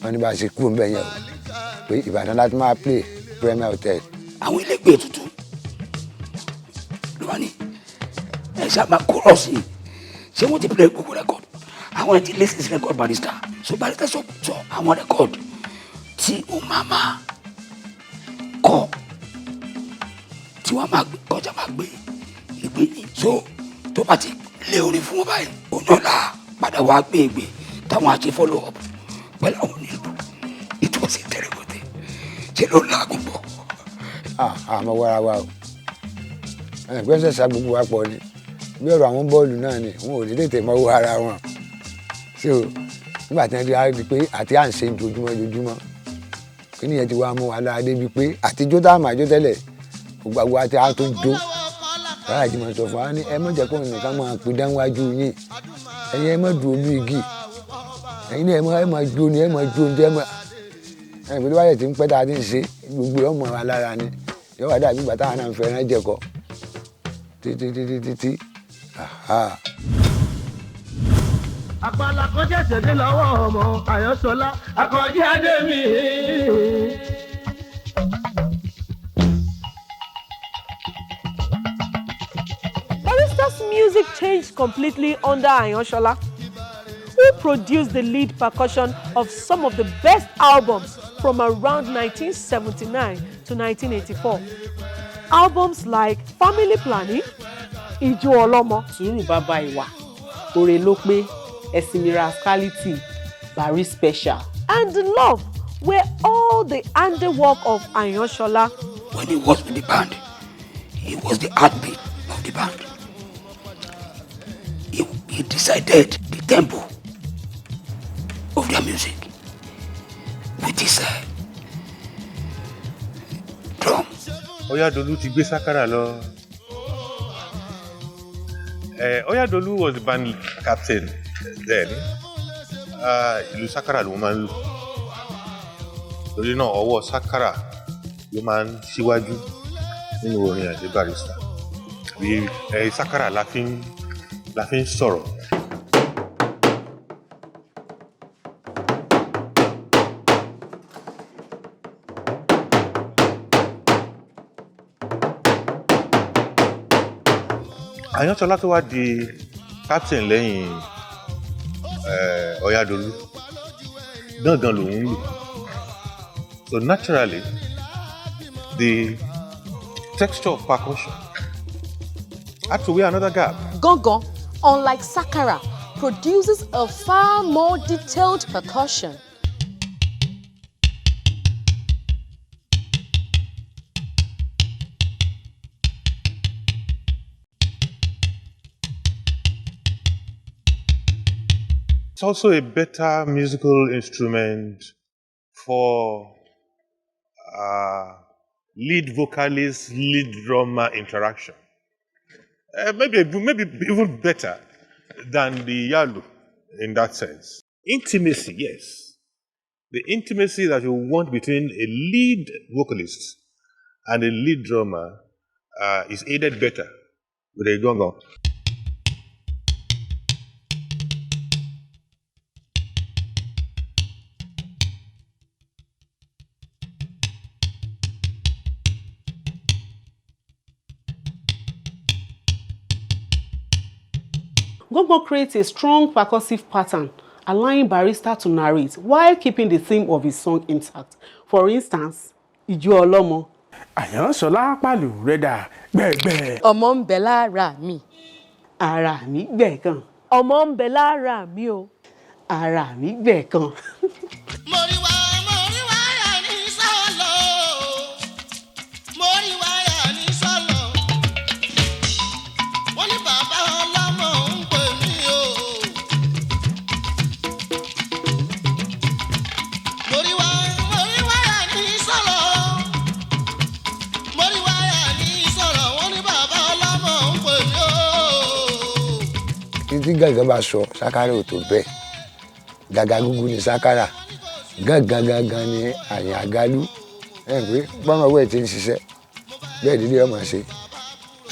wọn ní bá a ṣe kú ọ̀nbẹ yẹn o pé Ìbàdàn láti máa play Premier Hotel. àwọn ẹlẹgbẹ́ tuntun ló wà ní ẹ ṣáà máa kúrò sí i ṣé wọ́n ti play gbogbo record àwọn ẹ̀ ti latest record Barrister so Barrister sọ àwọn record tí ó máa kọ tí wọ́n máa kọjá máa gbé ìgbé ní so tó bá ti lé orin fún wọn báyìí òun náà là padà wá gbé ìgbé táwọn àti follow up pẹ̀lú àwọn onílù ìtòsí tẹ̀rẹ̀gọ̀tẹ̀ ṣe ló lágùn bọ̀. àmọ́ wàrà wa o gbẹ́sẹ̀ sá gbogbo wa pọ̀ ni bí ọ̀rọ̀ àwọn bọ́ọ̀lù náà ni wọn ò ní tètè mọ́ owó ara wọn so nígbà tí wọ́n ti rí pé àti à ń ṣe ojoojúmọ́ kí nìyẹn ti wá mú wa lára débi pé àtijọ́ tá a máa jó tẹ́lẹ̀ gbogbo àti à tó jó Tálájì máa sọ fún wa ní ẹ má jẹ́ kó nìkan máa pè dánwájú yín ẹ̀yin ẹ má dùn ojú igi ẹ̀yin náà ẹ má jó ni ẹ má jó ní ẹ má ẹ̀yin pẹ̀lú wáyé tí ń pẹ́ tá a ti ń ṣe gbogbo ọmọ wa lára ni yóò wá dàbí ìgbà táwọn náà ń fẹ́ràn jẹ̀kọ títí. àpàlà kan ṣẹ̀ṣẹ̀ dé lọ́wọ́ ọmọ Àyànṣọlá Àkànjí Adémi. Barrister's music changed completely under Àyànṣọlá, who produced the lead percussion of some of the best albums from around 1979 to 1984. Albums like Family Planning, Ìjó Ọlọ́mọ, Sùúrù Bàbá Ìwà, Òrè Ló Pé, Ẹ̀sìnmi Rascality, Barry Special. And Love, where all the handiwork of Ayansola. When he was with the band, he was the heartbeat of the band. He decided the tempo of their music with his drum. Oyadolu ti gbé Sakara lọ. Oyadolu was the band captain then. Ìlú Sakara ló máa ń lò. Torí náà ọwọ́ Sakara ló máa ń síwájú nínú orin Ayinde Barrister. Sakara la fi ń sọ̀rọ̀. Ayansola tó wá di captain lẹ́yìn Oyadolu gangan lòun ń lò. So naturally, the texture of percussion had to wear another gap. Gangan, unlike Sakara, produces a far more detailed percussion. It's also a better musical instrument for lead vocalist, lead drummer interaction. Maybe even better than the Yalu in that sense. Intimacy, yes. The intimacy that you want between a lead vocalist and a lead drummer is aided better with a gongo. Gongo creates a strong percussive pattern, allowing Barrister to narrate while keeping the theme of his song intact. For instance, Ijo Olomo. Ayansola pàlù rẹ̀dà gbẹ̀gbẹ̀. Ọmọ ń bẹ lára mi. Ara mi gbẹ̀kan. Ọmọ ń bẹ lára mi o. Ara mi gbẹ̀kan. Tí gàgà bá sọ Sakara ò tó bẹ́ẹ̀ gàgà gúgú ni Sakara gàgà ni àyìn àgálú ẹ̀ pé bọ́mọ owó ẹ̀ ti ń ṣiṣẹ́ bẹ́ẹ̀ dídí ọmọ ṣe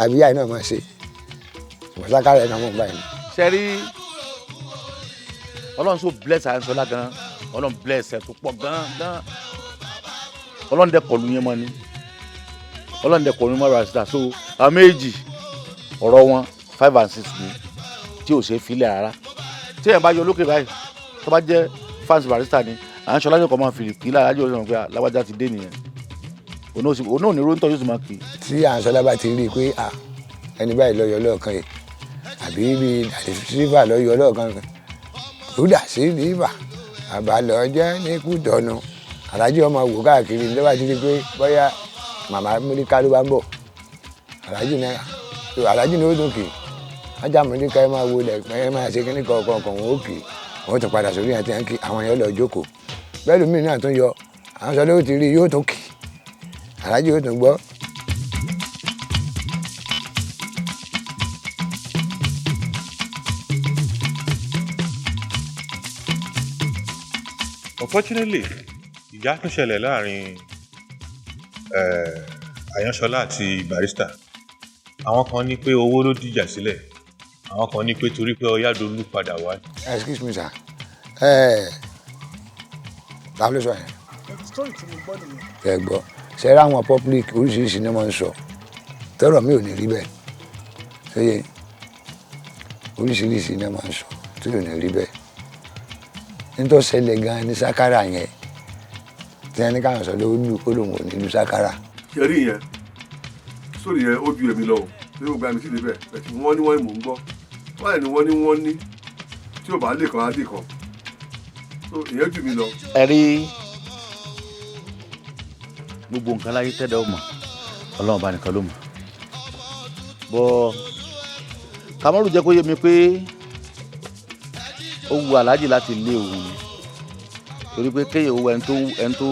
àbíyá iná máa ṣe ṣùgbọ́n Sakara ẹ̀ náà mọ̀ báyìí. Ṣẹ́rí Ọlọ́run so bless Ayansola gan Ọlọ́run bless ẹ̀ tó pọ̀ gan Ọlọ́run dẹ̀ kọlu yẹn mọ́ ni Ọlọ́run dẹ̀ kọlu mọ́ Barrister so àwọn méjì ọ̀rọ̀ wọn 5 and 6 ni tí ò ṣe filẹ̀ rárá tí ẹ̀ bá yọ lókè báyìí tó bá jẹ́ fans Barrister ni Ayansola yóò kọ́ máa fi kí lára yóò sọ pé láwájá ti dé nìyẹn òun náà ní róńtọ́ yóò sì máa kì í. Tí Ayansola bá ti rí i pé ẹni báyìí lọ yọ lọ́ọ̀kan yìí àbí bí sílífà lọ yọ lọ́ọ̀kan kan rúdà sílífà àbálọ̀ jẹ́ ní Kútọ̀nù alájí ọmọ wò káàkiri ní lọ́wọ́ ti rí i pé bóyá màmá Múlíkà ló bá ń bọ̀ alájí ní ó dùn kì í ajá Múlíkà ẹ máa wo lẹ̀ ẹ máa ṣe kíní kọ̀ọ̀kan wọn ó kì í wọ́n tún padà sórí àti àǹkì àwọn yẹn lọ jókòó bẹ́ẹ̀ lómi náà tún yọ Ayansola ó ti rí yóò tún kì í alájí yóò tún gbọ́. Unfortunately, ìjà tún ṣẹlẹ̀ láàrin Ayansola àti Barrister. Àwọn kan ní pé owó ló dìjà sílẹ̀, àwọn kan ní pé torí pé Oyadolu padà wá. Excuse me sir, báwo ló sọ yẹn? Story tí mo gbọ́ nìyẹn. Ẹ gbọ́, ṣe ra àwọn public oríṣiríṣi ni wọ́n ń sọ, tọ́rọ̀ mi ò ní rí bẹ́ẹ̀, ṣé yẹ oríṣiríṣi ni wọ́n ń sọ tí ò ní rí bẹ́ẹ̀. Nítorí ṣẹlẹ̀ gan-an ní Sakara yẹn tí ẹni káwọn sọ lórí olóhùn ò ní lu Sakara. Ṣẹ̀rí yẹn sórí yẹn ó ju èmi lọ o ní gbogbo àmì sí níbẹ̀ bẹ̀tì wọ́n ní mò ń gbọ́ wọ́n ní tí tí ò bá lè kan á dì kan so ìyẹn jù mí lọ. ẹ rí gbogbo nǹkan láyé tẹ́lẹ̀ ó mọ̀ ọlọ́run bá nìkan ló mọ̀ bọ́ Kamaru jẹ́ kó yé mi pé ó wu aláàjì láti lé òun ni torí pé kéèyàn owó ẹni tó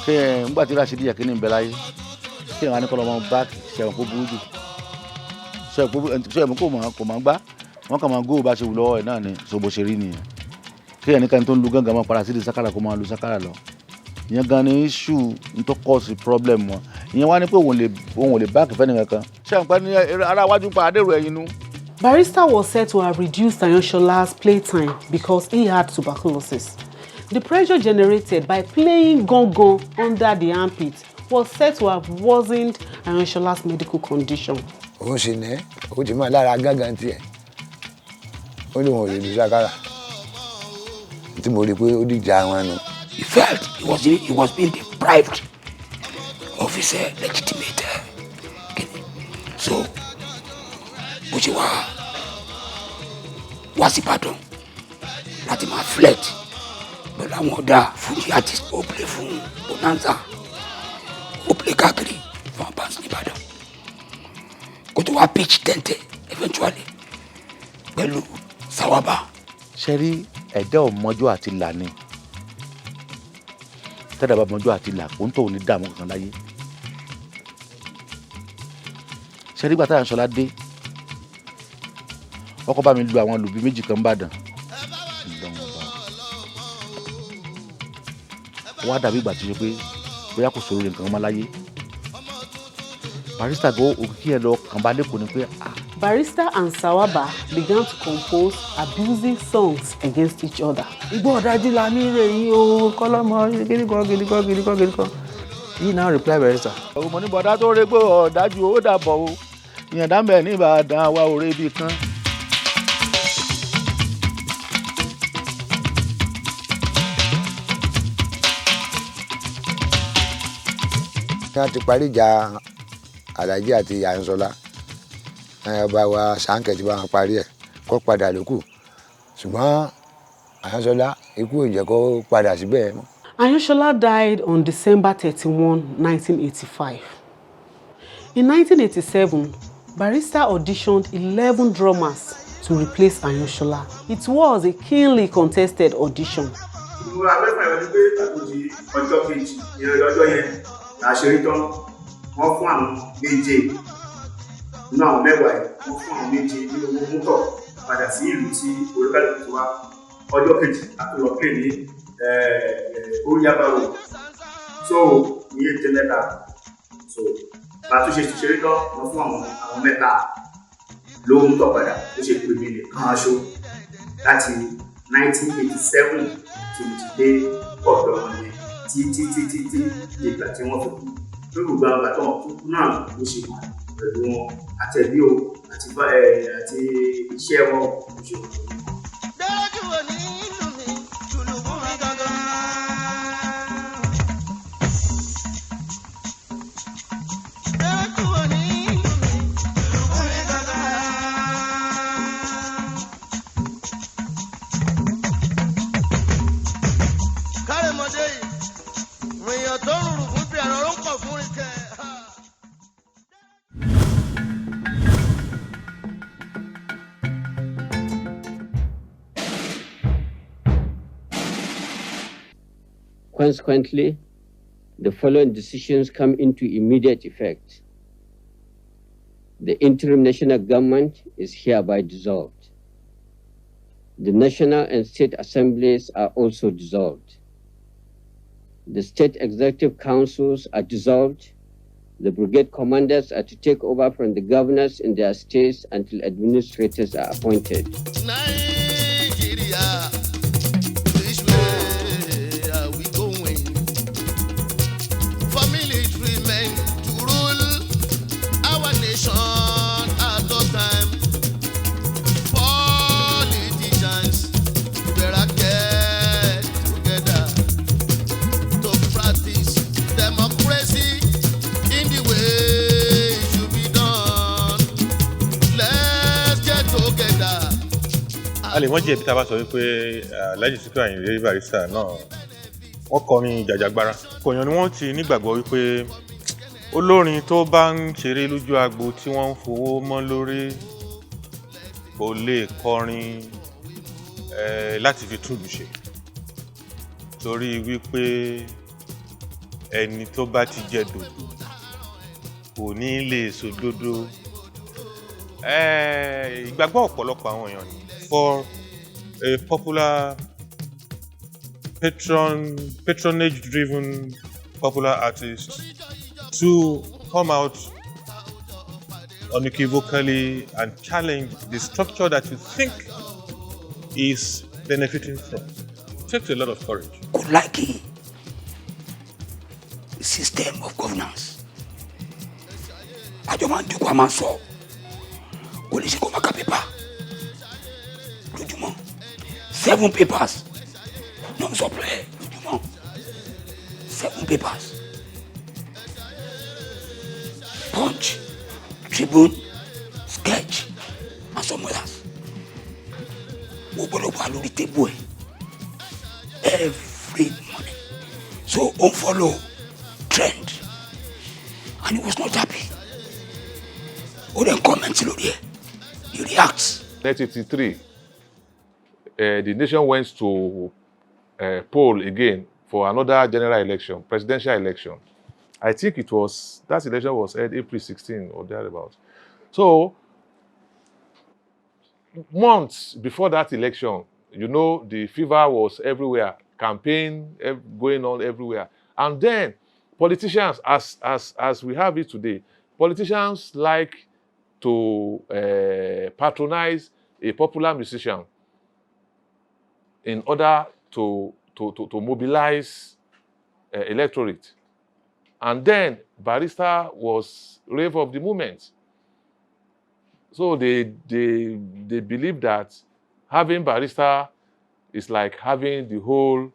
kéèyàn nígbà tí Rashidi yẹ kí ni ń bẹ láyé kéèyàn wá ní kọ́ lọ́mọ báàkì ṣẹ̀wọ̀n kó burú jù ṣẹ̀wọ̀n kò máa gbá wọ́n kàn máa góò bá ṣe wù lọ́wọ́ ẹ̀ náà ni ṣòbò ṣe rí nìyẹn kéèyàn ní ká ní tó ń lu gángan máa padà sí di sákàrà kó máa lu sákàrà lọ ìyẹn gan ni issue n tó cause problem wọn ìyẹn wá ní pé òun ò lè báàkì fẹ́ nìkan kan ṣẹ̀wọ̀n pẹ́ ní ara wájú pa adérò ẹ̀yìn nu. Barrister was said to have reduced Ayanshola's playtime because he had tuberculosis. The pressure generated by playing gong under the armpit was said to have worsened Ayanshola's medical condition. Ó sì ní ó ti máa lára gángan tiẹ̀ ó ní wọn ò lè lu sákàrà tí mo rí i pé ó dìjà wọn nù. He felt he was being deprived of his legitimate so bó ṣe wá sí Ìbàdàn láti máa flirt pẹ̀lú àwọn ọ̀dà Fuji artist ó play fún Bonanza ó play káàkiri fún abans ní Ìbàdàn kó tó wá pitch tente eventually pẹ̀lú Sawaba. ṣe rí ẹ̀dá ọmọjọ́ àti là ni tẹ́lẹ̀ bá ọmọjọ́ àti là kó ń tó ní dààmú kankan láyé ṣe rí gbàtà Ayansola dé ọkọ bá mi lu àwọn lùbí méjì kan bàdàn wọ́n á dàbí ìgbà tó ṣe pé bóyá kò sóore nǹkan ọmọ láyé Barrister go òkìkí ẹ lọ kàn bá lẹ́kọ̀ọ́ ni pé. Barrister and Sawaba began to compose abusive songs against each other. Igbó ọ̀dájú la ní rè yín o kọ́lọ́mọ gidigan. He now reply Barrister. ọmọ ní bọ̀dá tó régbó ọ̀dájú ó dàbọ̀ o ìyẹn dáńbẹ̀ ní Ìbàdàn wa ò rébi kan. wọ́n ti parí ìjà Alhaji àti Ayansola ọba wa Sáńkẹ́ ti bá wọn parí ẹ̀ kó padà lókù ṣùgbọ́n Ayansola ikú ò jẹ́ kó padà síbẹ̀ mọ́. Ayansola died on December 31, 1985. In 1987, Barrister auditioned 11 drummers to replace Ayansola. It was a keenly contested audition. ọjọ́ kejì ọjọ́ yẹn àṣírí tán wọ́n fún àwọn méje nínú àwọn mẹ́wàá yìí wọ́n fún àwọn méje ní owó mọ́tò padà sí ìlú tí olúkálùkù ti wá ọjọ́ kejì àtúnlọ pè ní oríyábáwò so ní ètè mẹ́ta so bàtúnṣe ṣeré tán wọ́n fún àwọn mẹ́ta lówó mọ́tò padà ó ṣe pè mí nìkan aṣọ láti 1987 tí mo ti dé ọ̀dọ̀ wọn yẹn títí ìgbà tí wọ́n fi kú lórí gbogbo àwọn àtọ̀ kúkú náà ló ṣe wà pẹ̀lú wọn àtẹ̀bí o àti iṣẹ́ wọn ló ṣe wà. Consequently, the following decisions come into immediate effect. The interim national government is hereby dissolved. The national and state assemblies are also dissolved. The state executive councils are dissolved. The brigade commanders are to take over from the governors in their states until administrators are appointed. a lè mọ̀ jẹ̀bi tá a bá sọ wípé Alhaji Sikiru Ayinde Barrister náà wọ́n kọrin jàjàgbara. Kòyàn ni wọ́n ti nígbàgbọ́ wípé olórin tó bá ń ṣeré lójú agbo tí wọ́n ń fowó mọ́ lórí kò lè kọrin láti fi túlù ṣe. Torí wípé ẹni tó bá ti jẹ dòdò kò ní lè sòdodo. Ìgbàgbọ́ ọ̀pọ̀lọpọ̀ àwọn èèyàn ni for a popular patronage-driven popular artist to come out unequivocally and challenge the structure that you think is benefiting from. It takes a lot of courage. Kò like a system of governance. Àjọ máa ń jókòó a máa ń sọ. Kò lè ṣe kó máa ka pépà. Lójúmọ́ 7 papers non-supply lójúmọ́ 7 papers. Punch, Tribune, Sketch, and some others. Gbogbo wà lórí table every morning. So on follow trend, and he was not happy. Ó dẹ̀ comment lórí ẹ̀, he reacts. 1983, the nation went to poll again for another general election, presidential election. I think that election was held April 16 or thereabouts. So, months before that election, the fever was everywhere, campaign going on everywhere. And then politicians, as we have it today, politicians like to patronize a popular musician in order to mobilize electorate. And then Barrister was rave of the moment. So they believe that having Barrister is like having the whole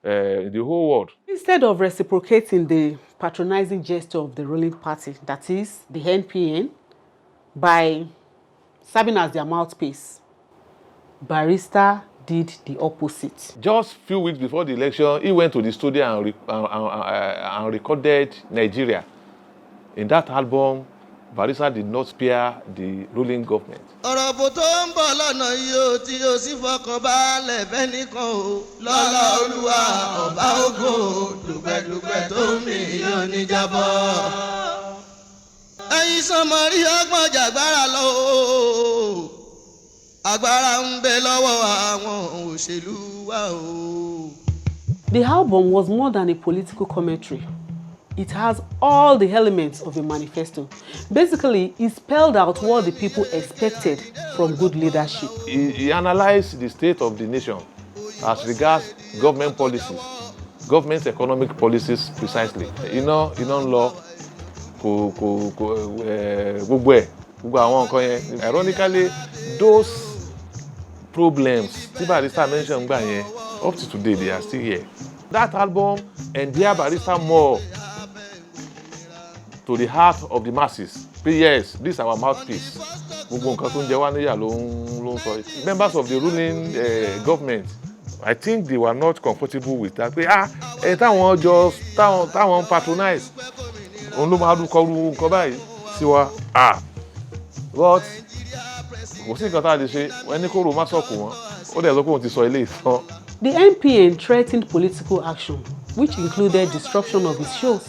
world. Instead of reciprocating the patronizing gesture of the ruling party, that is the NPN, by serving as their mouthpiece, Barrister did the opposite. Just a few weeks before the election, he went to the studio and recorded Nigeria. In that album, Barrister did not spare the ruling government. ọ̀rọ̀ bò tó ń bọ̀ lọ́nà yìí ó tí ó sì fọkàn balẹ̀ fẹ́nìkan o lọ́lá olúwa ọba ògo dùgbẹ̀dùgbẹ̀ tó ń mì yóò ní jábọ́. ẹ̀yin sọmọrí ọgbọ́n jàgbára lọ o agbára ń bẹ lọ́wọ́ àwọn òṣèlú wa o. The album was more than a political commentary. It has all the elements of a manifesto. Basically, it spelled out what the people expected from good leadership. He analyzed the state of the nation as regards government policies, government's economic policies precisely. Iná ń lọ gbogbo àwọn nǹkan yẹn. Ironically, those problems tí Barrister mentioned gbà yẹn, up to today they are still here. That album endeared Barrister more to the heart of the masses. Yes, this is our mouthpiece. Gbogbo nǹkan tó ń jẹ wá níyà ló ń sọ. Members of the ruling government, I think they were not comfortable with that. Pé táwọn patronize òun ló máa dúkọ́ nǹkan báyìí sí wa. But kò sí nǹkan tá a lè ṣe ẹni kó ro má sọ̀kù wọn. Ó dẹ̀ sọ pé òun ti sọ ilé ìtàn. The NPN threatened political action, which included disruption of his shows.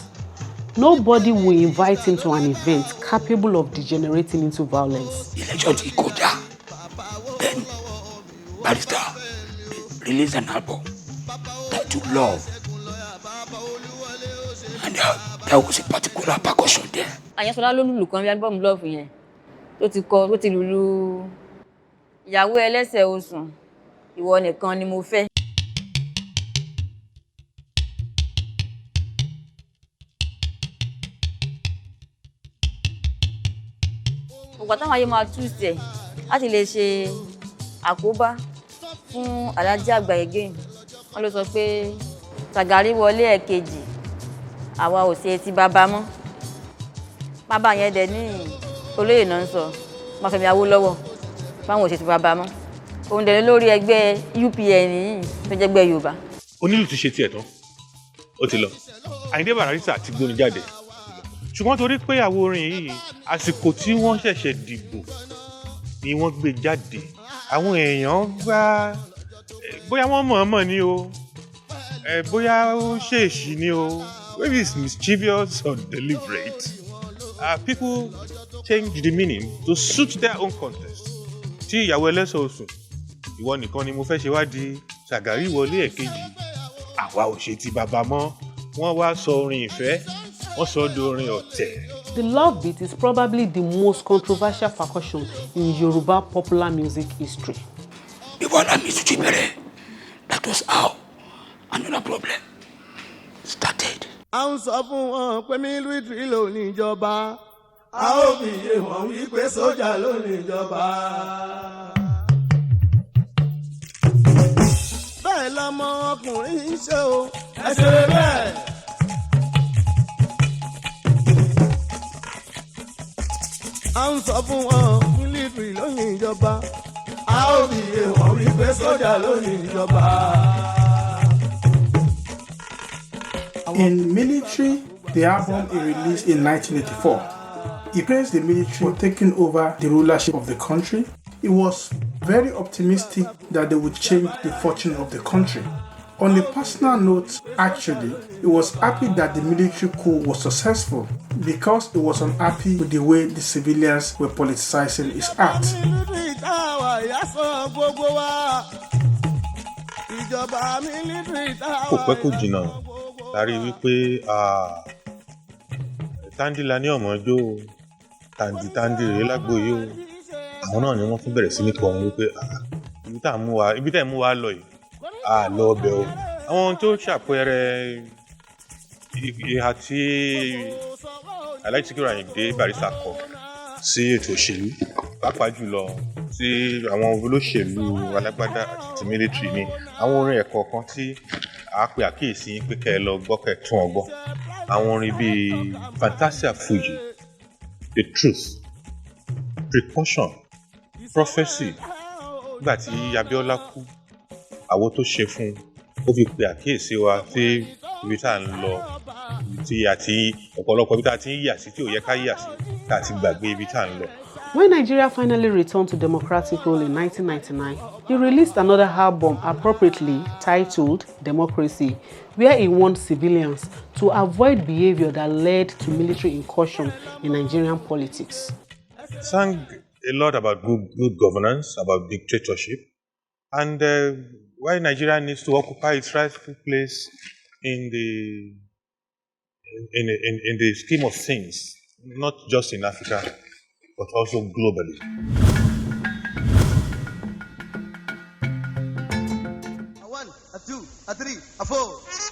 Nobody will invite him to an event capable of degenerating into violence. Election ti kọjá. Then Barrister released an album titled Love. And there was a particular percussion there. Àyànṣọlá ló lùlù kan bí album Love yẹn tó ti lùlù ìyàwó ẹlẹ́sẹ̀ osùn ìwọ nìkan ni mo fẹ́. Ògbà táwọn ayé máa túùsẹ̀ láti lè ṣe àkóbá fún Alhaji àgbà again. Wọ́n ló sọ pé Ṣàgárí wọlé ẹ̀kejì àwa ò ṣe ti bàbá mọ́. Bàbá yẹn dẹ̀ ní olóyè náà ń sọ máa fẹ́mi Awólọ́wọ̀ báwọn ò ṣe ti bàbá mọ́. òun dẹ̀ lórí ẹgbẹ́ UPN yìí tó jẹ́ ẹgbẹ́ Yorùbá. onílù ti ṣe tiẹ̀ tán ó ti lọ Ayinde Barrister ti gbóni jáde ṣùgbọ́n torí pé àwo orin yìí àsìkò tí wọ́n ṣẹ̀ṣẹ̀ dìbò ni wọ́n gbé jáde àwọn èèyàn gbá bóyá wọ́n mọ̀ọ́mọ̀ ni o bóyá ó ṣèèṣì ni o maybe it's mischievous or deliberate people change the meaning to suit their own context tí ìyàwó ẹlẹ́sọ̀ oṣù ìwọ nìkan ni mo fẹ́ ṣe wá di ṣàgárí wọlé ẹ̀kejì àwa ò ṣe ti bàbá mọ́ wọ́n wá sọ orin ìfẹ́ wọ́n sọ di orin ọ̀tẹ̀. The love beat is probably the most controversial percussion in Yoruba popular music history. Before that music ti bẹ̀rẹ̀, that was how another problem started. À ń sọ fún wọn pé mílítírì ló ní ìjọba a ó fi yé wọn wípé sójà ló ní ìjọba. Bẹ́ẹ̀ lọmọ ọkùnrin ń ṣe o ẹ ṣe bẹ́ẹ̀. À ń sọ fún wọn mílítírì ló ní ìjọba a ó fi yé wọn wípé sójà ló ní ìjọba. In Military, the album he released in 1984, he praised the military for taking over the rulership of the country. He was very optimistic that they would change the fortune of the country. On a personal note, actually, he was happy that the military coup was successful because he was unhappy with the way the civilians were politicizing his art. Kò pẹ́ kò jìnnà la rí wípé tándìlà ní ọ̀mọ́jó tàǹdì rèé lágbo yìí o àwọn náà ni wọ́n tún bẹ̀rẹ̀ sí ní kọrin wípé ibi tá ẹ̀ mú wa lọ yìí lọ ọbẹ̀ o àwọn tó ṣàpẹẹrẹ ìhà tí Alhaji Sikiru Ayinde Barrister kọ sí ètò òṣèlú pàápàá jùlọ sí àwọn olóṣèlú alágbádá àti ti mílítírì ní àwọn orin ẹ̀kọ́ kan tí a pe àkíyèsí pé kẹ́ ẹ lọ gbọ́ kẹ́ ẹ tún ọ gbọ́ àwọn orin bíi Fantasia Fuji, The Truth, Precaution, Prophecy nígbà tí Abíọ́lá kú àwo tó ṣe fún ó fi pe àkíyèsí wa sí ibi tá à ń lọ tí àti ọ̀pọ̀lọpọ̀ ibi tá a ti ń yà sí tí ò yẹ ká yà sí tá a ti gbàgbé ibi tá à ń lọ. When Nigeria finally returned to democratic rule in 1999, he released another album appropriately titled Democracy, where he warned civilians to avoid behavior that led to military incursion in Nigerian politics. He sang a lot about good governance, about dictatorship, and why Nigeria needs to occupy its rightful place in the scheme of things, not just in Africa, but also globally. A 1, a 2, a 3, a 4.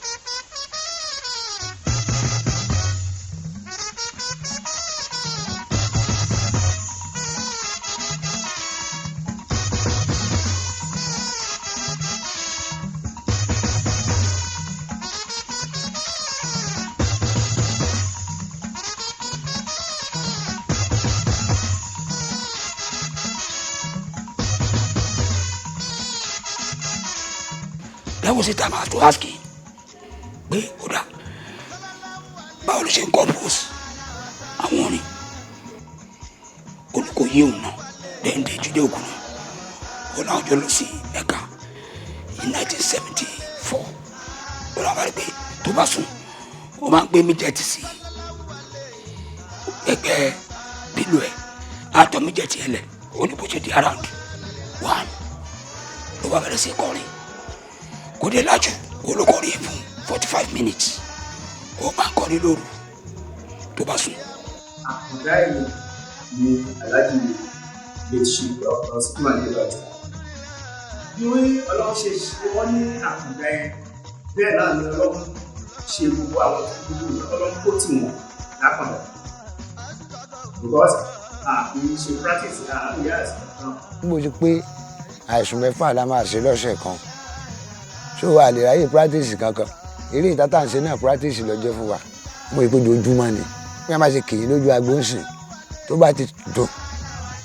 That was the time I was to ask him, pé kódà báwo ló ṣe ń compose àwọn orin olùkọ́ yé òun náà dẹ́ndé Jídé Ògùn náà ó náà jọ lọ sí Ẹ̀ka in 1974 ó náà wá rí pé tó bá sùn ó máa ń gbé mídíẹ̀tì sí ẹgbẹ́ pílò ẹ̀ àtọ̀ mídíẹ̀tì ẹ̀ lẹ̀ ó ní bó ṣe di around 1 ló bá bẹ̀rẹ̀ sí kọrin kò dé lájú olùkọrin fún 45 minutes ó máa ń kọrin lóru tó bá sùn. àkùdá ìlú ni aláàjì lè ṣe ọ̀rọ̀ Sikiru Ayinde Barrister. bí ọlọ́run ṣe ṣe wọ́n ní àkùdá yẹn bẹ́ẹ̀ náà ni ọlọ́run ṣe gbogbo àwọn gbogbo ọlọ́run kó tì wọ́n lápapọ̀ because àfi ṣe practice àárín yàrá náà. mo ti pé àìsùn mẹ́fà la máa ṣe lọ́sẹ̀ kan ṣó wà lè ráyè practice kankan eré ìtàtà ń ṣe náà practice lọ́jọ́ fún wa mo ìpéjọ ojúmọ́ ni bí a máa ṣe kì í lójú agbo ń sìn tó bá ti dùn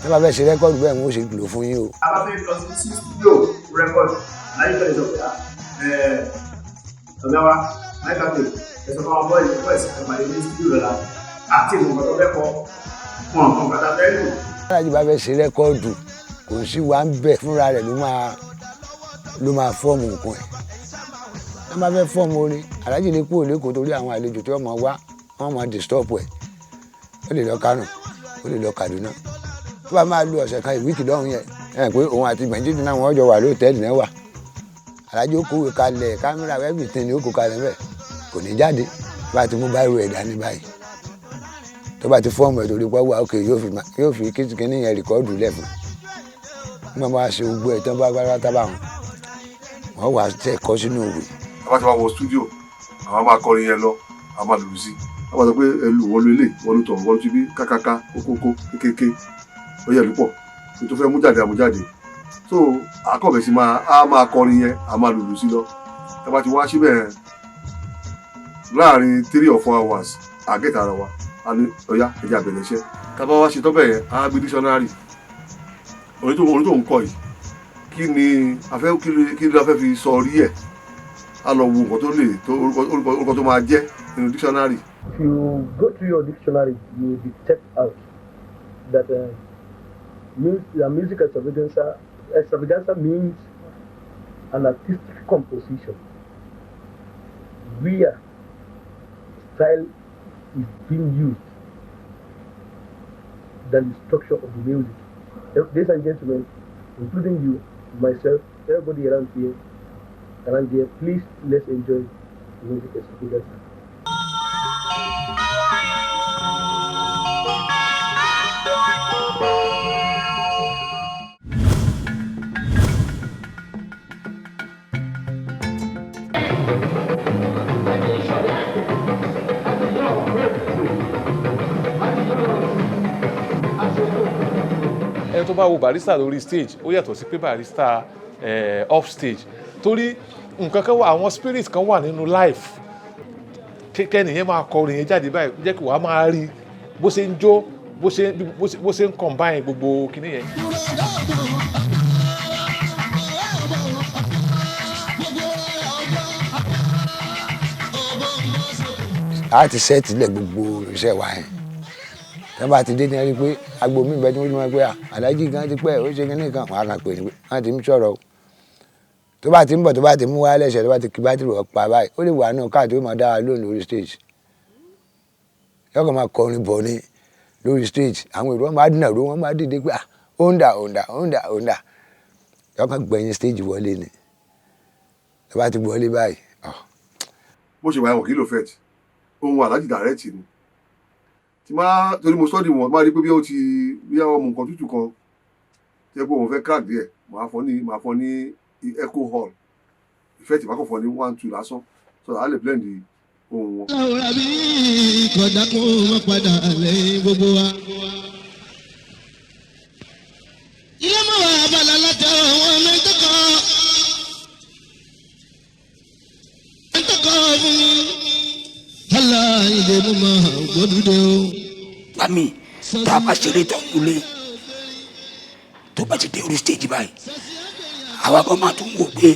ẹ bá fẹ́ ṣe rẹ́kọ́ọ̀dù bẹ́ẹ̀ wọ́n ó ṣe lò fún yín o. a bá fẹ́ lọ sí studio record láyé fẹ́ sọ pé ọ̀gá wa láyé fẹ́ pé ẹ̀sọ́ fún àwọn bọ́ọ̀lù voice ìpàdé ní studio lọ́la àti ìmọ̀ tó fẹ́ kọ́ fún ọ̀kan kàtà fẹ́ lò. aláàjì bá fẹ́ ṣe rẹ́kọ́ọ̀dù kò sí wa ń bẹ̀ fúnra rẹ̀ ló máa fọ́ọ̀mù nǹkan ẹ̀. wọ́n bá fẹ́ fọ́ọ̀mù orin aláàjì lè kúrò lẹ́kọ̀ọ́ torí àwọn àlejò tí wọ́n máa wá wọ́n máa disturb ẹ̀. ó lè lọ Kánò ó lè lọ Kaduna tó bá máa lo ọ̀sẹ̀ kan ìwíìkì lọ́hùn yẹn ẹ̀ pé òun àti Bẹ̀njídì náà wọ́n jọ wà lóòtẹ́ẹ̀lì náà wà. aláàjì ó kówé kalẹ̀ kámẹ́rà everything ni ó kó kalẹ̀ bẹ́ẹ̀ kò ní jáde bá ti mú báyìí rẹ̀ dání báyìí tó bá ti fọ́ọ̀mù ẹ̀ torí pọ́wọ́ òkè yóò fi kíní yẹn rìkọ́ọ̀dù lẹ̀ fún un wọ́n máa ṣe gbogbo ẹ̀ tán bá bá tábà wọ́n wà tẹ̀ kọ́ sínú òwe. àbá ti wá wọ stúdíò àwọn máa kọrin yẹn lọ àwọn máa lùlù sí i wọ́n sọ pé ẹlù wọ́n ló ilé wọ́n ló tọ̀ wọ́n ló ti bí kákáká kókókó kékéké ó yẹ lúpọ̀ tó fẹ́ mú jáde àmújáde so akọ̀bẹ̀ sí máa kọrin yẹn a máa lùlù sí lọ ẹ bá ti wá síbẹ̀ láàrin 3 or 4 hours àgẹ́ta ara wa a ní ọ̀yá ẹ̀jẹ̀ àbẹ̀lẹ̀ iṣẹ́ tábà wá ṣe tọ́bẹ̀ yẹn á gbé dictionary orin tó ń kọ yìí kí ni a fẹ́ fi sọ orí ẹ̀ a lọ wo nǹkan tó lè orúkọ tó máa jẹ́ nínú dictionary. If you go through your dictionary, you detect out that music extravaganza means an artistic composition where style is being used than the structure of the music. Ladies and gentlemen, including you, myself, everybody around here, please let's enjoy music extravaganza. ẹni tó bá wo Barrister lórí stage ó yàtọ̀ sí pé Barrister off stage torí nǹkan kan wà àwọn spirit kan wà nínú life kẹ́nìyẹn máa kọ orin yẹn jáde báyìí jẹ́ kí wàá máa rí bó ṣe ń jó bó ṣe ń combine gbogbo kinní yẹn. a ti sẹ́ẹ̀tì lẹ̀ gbogbo iṣẹ́ wa yẹn tẹ́ bá ti dé ní ẹni pé agbo mi bẹ́ẹ̀ tí wọ́n ti máa pé aláàjì gan ti pẹ́ ó ṣe kinní kan wọ́n á kàn pè ní pé wọ́n ti ń sọ̀rọ̀ o tó bá ti ń bọ̀ tó bá ti mú wá lẹ́sẹ̀ tó bá ti kí bátìrì ọ̀pá báyìí ó lè wà náà káàtó máa dá wa lóhùn lórí stage yọkàn máa kọrin bọ̀ ní lórí stage àwọn èrò wọn máa dínà ró wọn máa dìde pé ó ń dà yọkàn gbẹ̀yìn stage wọlé ni tó bá ti wọlé báyìí. bó ṣe wà ẹ̀wọ̀n kí ló fẹ́ ohun aláàjì dàrẹ́tì ni tí máa torí mo sọ́ọ̀dì wọn máa rí pé bí àwọn ọmọ nǹkan tútù kan tí ẹ pé òun fẹ́ crack díẹ̀ máa fọ́ ní echo hall ìfẹ́ tí máa kàn fọ́ ní 1-2 lásán so that a lè blend ohun wọn. láwùrọ̀ bí kọ̀dá kó wọ́n padà lẹ́yìn gbogbo wa. ilé mọ̀ wá abala látọ̀ àwọn ọmọ ẹ̀ńtọ́ kan fún mi. hálà ìdè mú ma gbódúdé o. Bami tá a bá ṣeré tó ń múlé tó bá ti dé orí stage báyìí àwa kan máa tún wò pé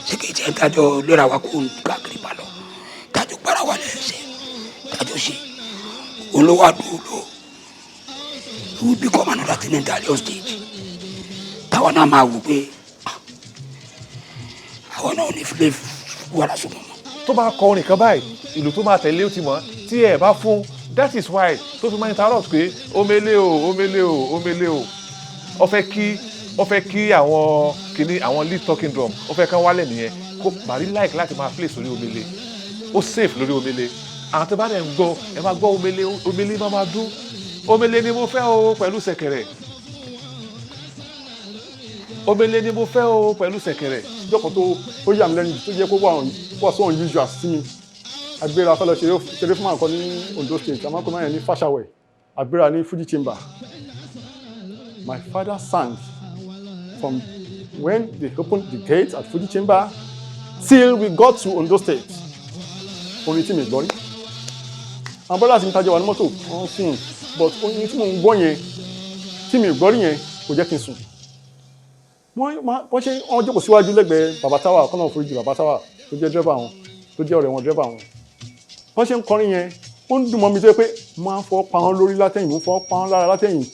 ṣé kìí jẹ́ dájọ́ lóra wa kó káàkiri bá lọ dájọ́ para wa lẹ́sẹ̀ dájọ́ ṣe olówó àdúró we become another thing entirely on stage táwa náà máa wò pé àwọn náà ò ní filẹ̀ wàrà sọ̀rọ̀ mọ́. tó bá kọ orin kan báyìí ìlú tó máa tẹ̀lé ó ti mọ̀ tí ẹ bá fún that is why tó fi máa ń tarot pé omele o ó fẹ́ kí àwọn kìíní àwọn lead talking drum ó fẹ́ kán wálẹ̀ nìyẹn kó Barry like láti máa play sórí omele ó safe lórí omele àwọn tó bá dẹ̀ ń gbọ́ ẹ máa gbọ́ omele máa dún omele ni mo fẹ́ o pẹ̀lú ṣẹ̀kẹ̀rẹ̀ omele ni mo fẹ́ o pẹ̀lú ṣẹ̀kẹ̀rẹ̀. ìjọkọ̀ tó ó yà mí lẹ́nu tó jẹ́ kó wà so unusual sí mi agbéra fẹ́ lọ ṣeré fún àkọ́ ní Ondo State àmọ́kọ́ náà yẹn ní Fashaway agbéra ní Fuji chamber. My father sang from when they opened the gate at Fuji chamber till we got to Ondo State. Orin tí mi gbọ́ rí. Àwọn brothers mi tajọ wà ní mọ́tò wọ́n sing but orin tí mo ń gbọ́ yẹn tí mi gbọ́ rí yẹn kò jẹ́ kí n sùn. wọ́n ṣe wọ́n jókòó síwájú lẹ́gbẹ̀ẹ́ bàbá táwà kọ́nà foríjì bàbá táwà tó jẹ́ dírẹ́bà wọn tó jẹ́ ọ̀rẹ́ wọn dírẹ́bà wọn. wọ́n ṣe ń kọrin yẹn ó ń dùn mọ́ mi tó yẹ pé mo máa ń fọ́ pa wọn lórí látẹ̀yìn mo ń fọ́ pa wọn lára látẹ̀yìn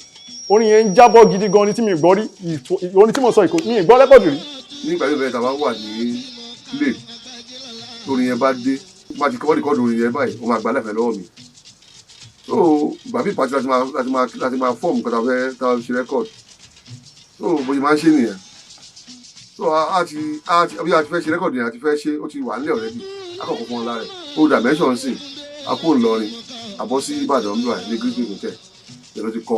orin yẹn ń jábọ́ gidi gan ni tí mi gbọ́ rí orin tí mo sọ mi gbọ́ lẹ́kọ̀ọ́dù rí. nígbà tí bẹ́ẹ̀ tàbá wà ní ilé orin yẹn bá dé má ti kọ́ rìkọ́dù orin yẹn báyìí ó máa gbà lẹ́fẹ̀ẹ́ lọ́wọ́ mi so gbàbí ìpàtí láti máa fọ́ọ̀mù kan tá a ṣe rẹ́kọ̀dù so bó ṣe máa ń ṣe nìyẹn so bí a ti fẹ́ ṣe rẹ́kọ̀dù yẹn a ti fẹ́ ṣe ó ti wà nílẹ̀ ọ̀rẹ́dì akọ̀kọ̀ fún ọ lára ẹ̀ ó dimension sí akó ńlọrin àbọ̀ sí Ìbàdàn ńlọ ní gírígì hotel ló ti kọ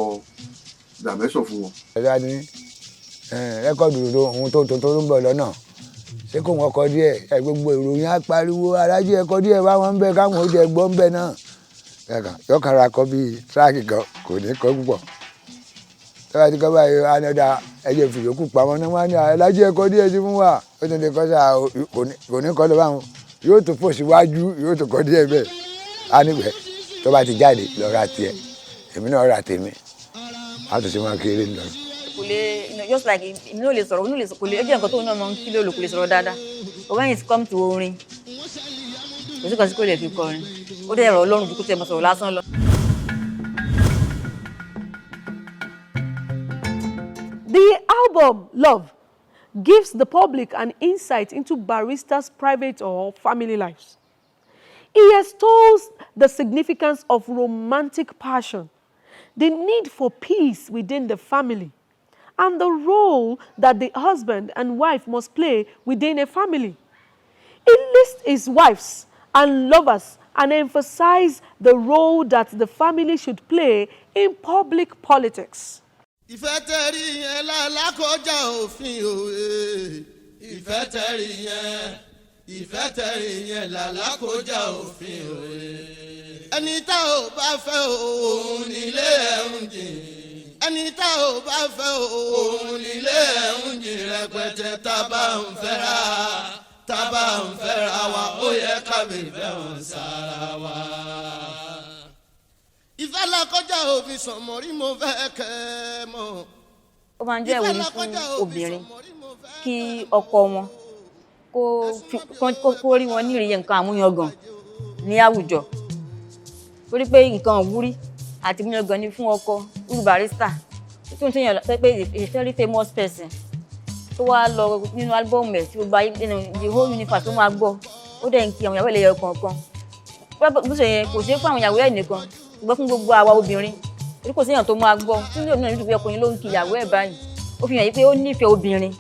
dimension fún wọn. ẹ̀rọ ni rẹ́kọ̀dù ohun tó ń bọ̀ lọ́nà ṣé kò wọ́n kọ díẹ̀ gbogbo ìròyìn á pariwo arájú ẹ̀kọ́ díẹ̀ bá wọn ń bẹ káwọn ó jẹ gbọ́ ń bẹ náà yọkànra kọ bíi tíráàkì kan kò ní kọ púpọ̀ tọ́wọ́ ti kọ́ báyìí anọ́dà ẹ̀jẹ̀ fìyókù pamọ́ náà wọ́n á ní arájú ẹ̀kọ́ díẹ̀ sí fún wa ó tún lè kọ́ sáà kò ní kọ́ lọ báwọn yóò tún fò síwájú yóò tún kọ́ díẹ̀ bẹ́ẹ̀ á níbẹ̀ tó bá ti jáde lọ ra tiẹ̀ èmi náà ra tèmi á tún ṣe máa kéré lọ. kò lè just like èmi náà lè sọ̀rọ̀ òun lè kò lè ẹgbẹ́ nǹkan tó náà mọ kí ló lò kò lè sọ̀rọ̀ dáadáa but when it come to orin kò sí kan sí kò lè fi kọrin ó dẹ̀ ẹ̀rọ Ọlọ́run ju kó tẹ̀ mọ́ sọ̀rọ̀ lásán lọ. The album Love gives the public an insight into Barrister's private or family lives. He extols the significance of romantic passion, the need for peace within the family, and the role that the husband and wife must play within a family. He lists his wives and lovers and emphasizes the role that the family should play in public politics. ìfẹ́ tẹ̀rí yẹn lálákọjá òfin òwe. ìfẹ́ tẹ̀rí yẹn lálákọjá òfin òwe. ẹni tá ò bá fẹ́ òun nílé ẹ̀ ń jìn. ẹni tá ò bá fẹ́ òun nílé ẹ̀ ń jìn rẹpẹtẹ tá bá ń fẹ́ra wa ó yẹ ká bèbè wọn sára wa. ìfẹ́ lákọjá òfin sọ̀mọ́rí mo fẹ́ kẹ́ ẹ mọ̀. ó máa ń jẹ́ ìwúrí fún obìnrin kí ọkọ wọn kó rí wọn ní ìrìyẹ nǹkan àmúyangàn ní àwùjọ torí pé nǹkan ìwúrí àti àmúyangàn ni fún ọkọ irú Barrister tí wọ́n ti yàn sọ pé a very famous person tó wá lọ nínú álbọ́ọ̀mù ẹ̀ tí gbogbo ayé nínú the whole universe tó máa gbọ́ ó dẹ̀ ń kí àwọn ìyàwó ẹlẹ́yọ kọ̀ọ̀kan bó ṣe yẹn kò ṣeé fún àwọn ìyàwó ẹ̀ nìkan ṣùgbọ́n fún gbogbo àwa obìnrin torí kò séèyàn tó máa gbọ́ tí yóò náà nítorí ọkùnrin ló ń kí ìyàwó ẹ̀ báyìí ó fi hàn yí pé ó nífẹ̀ẹ́ obìnrin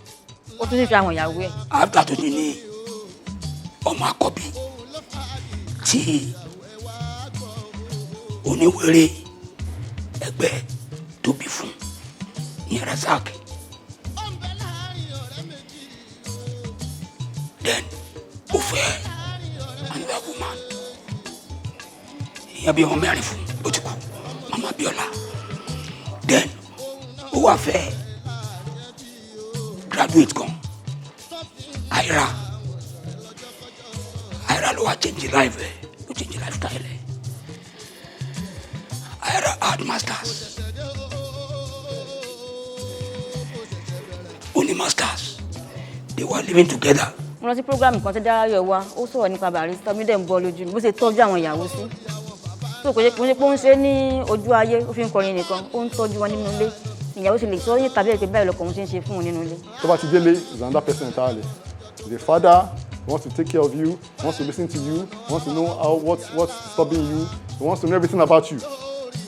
ó tún nífẹ̀ẹ́ àwọn ìyàwó ẹ̀. àbúrò tó ní ní ọmọ àkọ́bí tí oníwèrè ẹgbẹ́ tó bí fún ní Razak then ó fẹ́ another woman ìyẹn bí ọmọ mẹ́rin fún ó ti kú Mama Biola then ó wá fẹ́ graduate kan Aira ló wá change life ẹ̀ ló change lifestyle ẹ̀ Aira had masters only masters they were living together. mo lọ sí program kan tó dára wa ó sọ̀rọ̀ nípa Barrister mi dẹ̀ ń bọ́ lójú mi bó ṣe tọ́jú àwọn ìyàwó sí tó kò ṣe pé ó ń ṣe ní ojú ayé ó fi ń kọrin nìkan ó ń tọ́jú wọn nínú ilé ìyàwó sì lè sọ ní tàbí ẹ̀ pé báyìí lọkọ̀ òun ṣe ń ṣe fún un nínú ilé. tó bá ti délé is another person entirely. The father wants to take care of you, wants to listen to you, wants to know what's stopping you, he wants to know everything about you.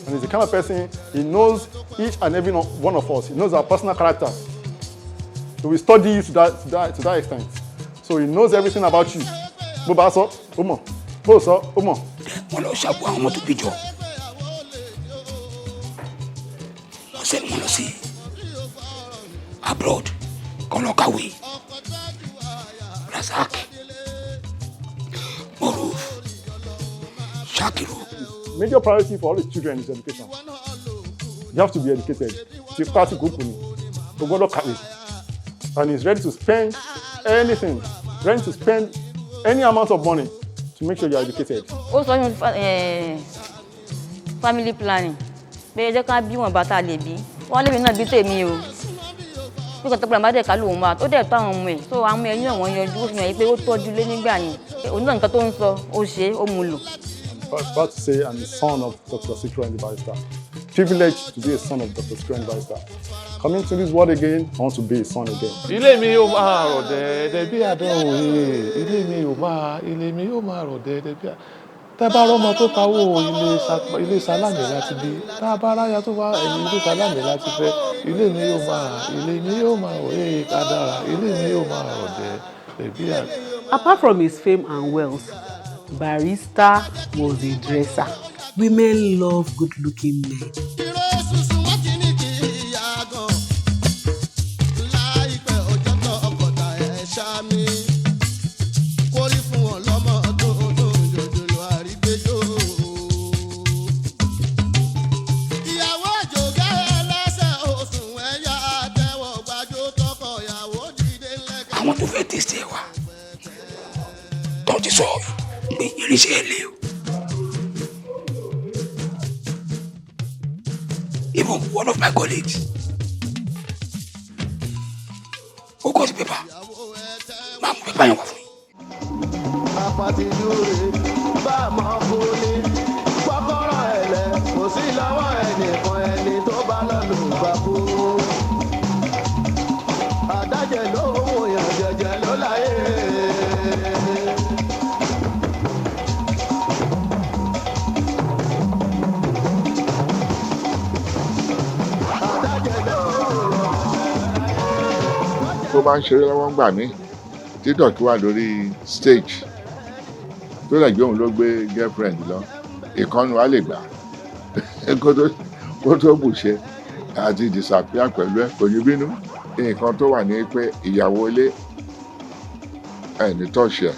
And he's the kind of person, he knows each and every one of us. He knows our personal characters. So we study you to that extent. So he knows everything about you. Bó bá sọ, ó mọ̀. Bó sọ, ó mọ̀. Wọ́n lọ ṣàbò àwọn ọmọ tó bí jọ. Wọ́n sẹ́ni wọn lọ sí abroad kọ́ lọ kàwé. Razak, Moruf, Sikiru. Major priority for all his children is education. You have to be educated. Tí pàtì kò kù ni, o gbọ́dọ̀ kàwé. And he's ready to spend anything, ready to spend any amount of money to make sure you are educated. Ó sọ nínú family planning pé ẹ jẹ́ ká bí wọn bá tá a lè bí wọ́n lé mi náà bí tèmi o bí kò tó pẹ̀lú àmàdé ká lòun máa tó dẹ̀ tó àwọn ọmọ ẹ̀ so àwọn ẹ̀yìn náà wọ́n yọjú ó fi hàn yí pé ó tọ́jú lé nígbà yẹn òun náà nǹkan tó ń sọ ó ṣe é ó mú lò. I was about to say I'm the son of Dr. Sikiru Ayinde Barrister. Privileged to be a son of Dr. Sikiru Ayinde Barrister. Coming to this world again, I want to be a son again. Ilé mi yóò máa rọ̀ dẹ́ẹ́dẹ́ bí àdánwò yìí. Ilé mi yóò máa rọ̀ dẹ́ẹ́dẹ́ bí àdánwò. Tá bá rọ́mọ tó pawó ilé sálámì láti bí. Tá bá ráyà tó wá ẹ̀yìn ilé sálámì láti fẹ́. Ilé mi yóò máa rọ̀ kádàrá. Ilé mi yóò máa rọ̀ dẹ́ẹ́dẹ́ bí àdánwò. Apart from his fame and wealth, Barrister was a dresser. Women love good-looking men. Àwọn tó fẹ́ tẹ̀sí ẹ̀ wá tó ti sọ pé irinṣẹ́ ẹ̀ lé o. Even one of my colleagues who got the paper, máa mú pépà yẹn wá fún yín. Apatijúre bá a máa fúnni kọ́kọ́rọ́ ẹ̀lẹ́ kò sí lọ́wọ́ ẹnìkan ẹni tó bá lọ́lù bá kú. Àdájẹ́ ló wò yàn jẹjẹ ló láyé. tó bá ń ṣeré lọ́wọ́ ń gbà mí títọ̀ kí wà lórí stage tó lè gbé òun ló gbé girlfriend lọ ìkànnì wa lè gbà kó tó bùṣe àti disappear pẹ̀lú ẹ̀ kò ní bínú nǹkan tó wà ní pé ìyàwó ilé ẹni tọ́ṣẹ̀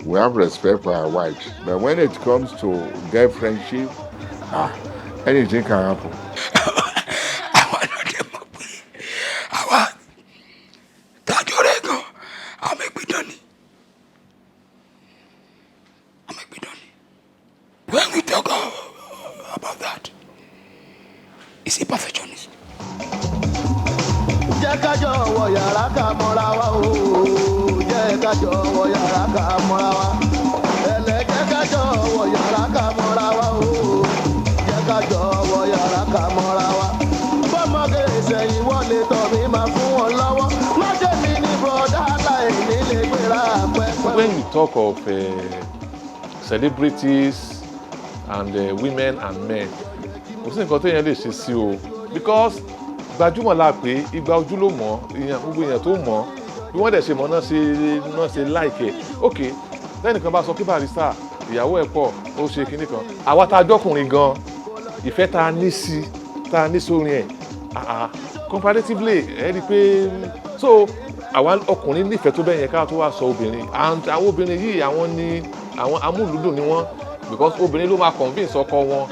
we have respect for our wives but when it comes to girlfriendship anything can happen. When we talk about that, he's a perfectionist. Jẹ́ ká jọ wọ yàrá ká mọ́ra wa o. Jẹ́ ká jọ wọ yàrá ká mọ́ra wa. Ẹlẹ́ jẹ́ ká jọ wọ yàrá ká mọ́ra wa o. Jẹ́ ká jọ wọ yàrá ká mọ́ra wa. Bọ́mọge ìṣẹ̀yìn wọlé tọ̀ mí máa fún wọn lọ́wọ́. Má jẹ́ mi ní bọ́dá láì nílé gbéra pẹ́pẹ́. When you talk of celebrities and women and men, kò sí nǹkan tó yẹn lè ṣe sí o because gbajúmọ̀ la pé igba ojú ló mọ̀ gbogbo èèyàn tó mọ̀ bí wọ́n dẹ̀ ṣe mọ̀ náà ṣe láìkẹ́ ok lẹ́nìkan bá sọ kí Barrister ìyàwó ẹ̀ pọ̀ ó ṣe kinní kan àwa tá a jọkùnrin gan ìfẹ́ tá a ní sí tá a ní sórin ẹ̀ comparatively ẹ rí i pé so àwa ọkùnrin nífẹ̀ẹ́ tó bẹ́ẹ̀ yẹn ká tó wá sọ obìnrin and àwọn obìnrin yìí àwọn amúlùdùn ni wọ́n because obìnrin ló máa convince ọkọ wọn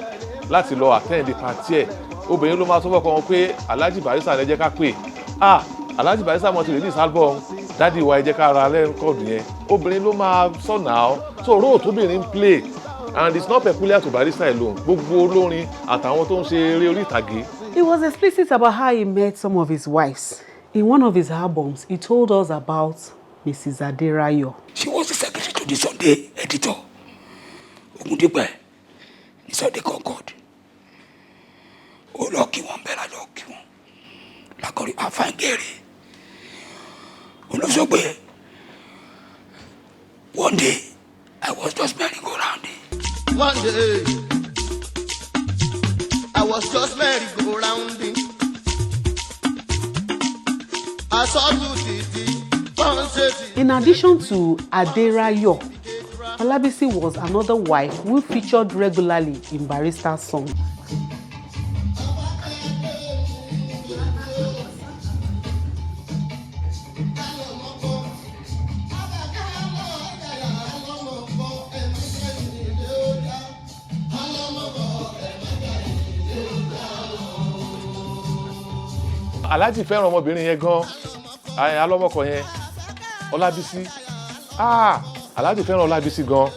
láti lọ attend the party ẹ̀ obìnrin ló máa sọ fọ́kọ wọn pé Alhaji Barrister ẹ jẹ́ ká pè Alhaji Barrister mo ti release album dádì wa ẹ jẹ́ ká ra rẹ́kọ̀dù yẹn obìnrin ló máa sọ náà so role tóbìnrin play and it's not peculiar to Barrister alone gbogbo olórin àtàwọn tó ń ṣe eré orí ìtàgé. He was explicit about how he met some of his wives. In one of his albums, he told us about Mrs. Aderinto. She was the secretary to the Sunday editor. Ogundipe, the Sunday Concord. Ó lọ kí wọn bẹ́ẹ̀ lájọ kí wọn. Lákọ̀rí àfáǹgẹ̀rẹ̀. Olùsọ pé one day I was just merry-go-rounding. One day I was just merry-go-rounding. I saw you In addition to Aderinto, Olabisi was another wife who featured regularly in Barrister's songs. Alhaji fẹ́ràn ọmọbìnrin yẹn gan alọ́mọkọ yẹn Olabisi Alhaji fẹ́ràn Olabisi gan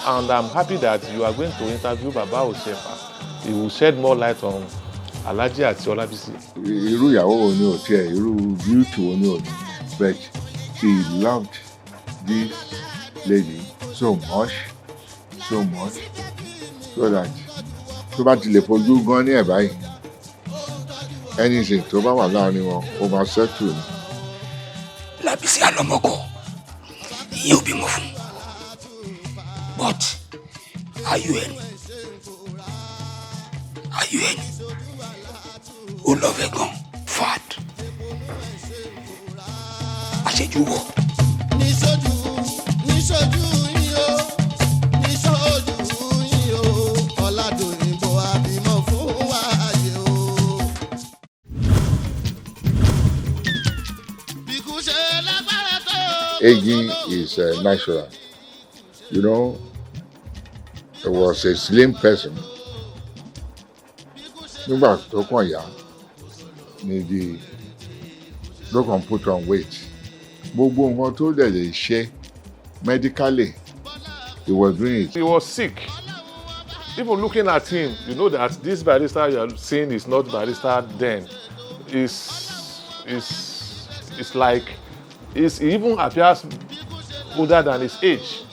and I'm happy that you are going to interview Baba Osefa. He will shed more light on Alhaji àti Ọlábísí. Irú ìyàwó wo ni ò tiẹ̀, irú beauty wo ni ò ní, but she loved this lady so much so that tó bá ti lè fojú gan ní ẹ̀ báyìí anything tó bá wà láàrin wọn ó máa settle ni. Lábísí àlọ́mọkọ ìyẹn ò bímọ fún but ayọ̀ ẹni ó lọ́fẹ̀ẹ́ gan fat àṣejù wọ̀. níṣojú yín o níṣojú yín o ọ̀làdòyìnbó àbímọ fún wáyé o. Aging is natural. You know, it was a slim person. Nígbà tó kàn yá ni ló kàn put on weight. Gbogbo nǹkan tó dẹ̀ lè ṣe medically, he was doing it. He was sick. Even looking at him, you know that this barrister you are seeing is not barrister then. It's like he even appears older than his age.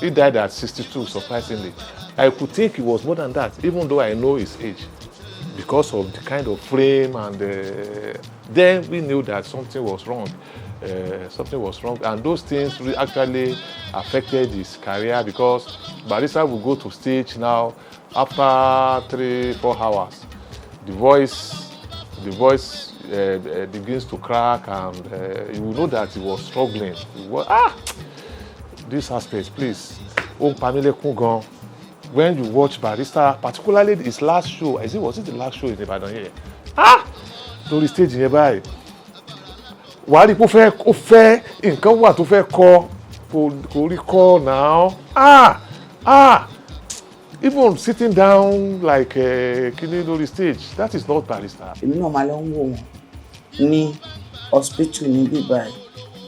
He died at 62, surprisingly. I could think he was more than that, even though I know his age, because of the kind of frame and then we knew that something was wrong. And those things really actually affected his career, because barrister will go to stage now after 3-4 hours. The voice begins to crack, and you will know that he was struggling. This aspect, please. When you watch barrister, particularly his last show, was it the last show in Ibadan here? Lórí stage yẹn báyìí. Wàá rí pé ó fẹ́ nǹkan wà tó fẹ́ kọ kò rí kọ now. Even sitting down like kini lórí stage, that is not barrister. Èmi náà máa lọ ń wò wọ́n ní hospital ní bíbáyìí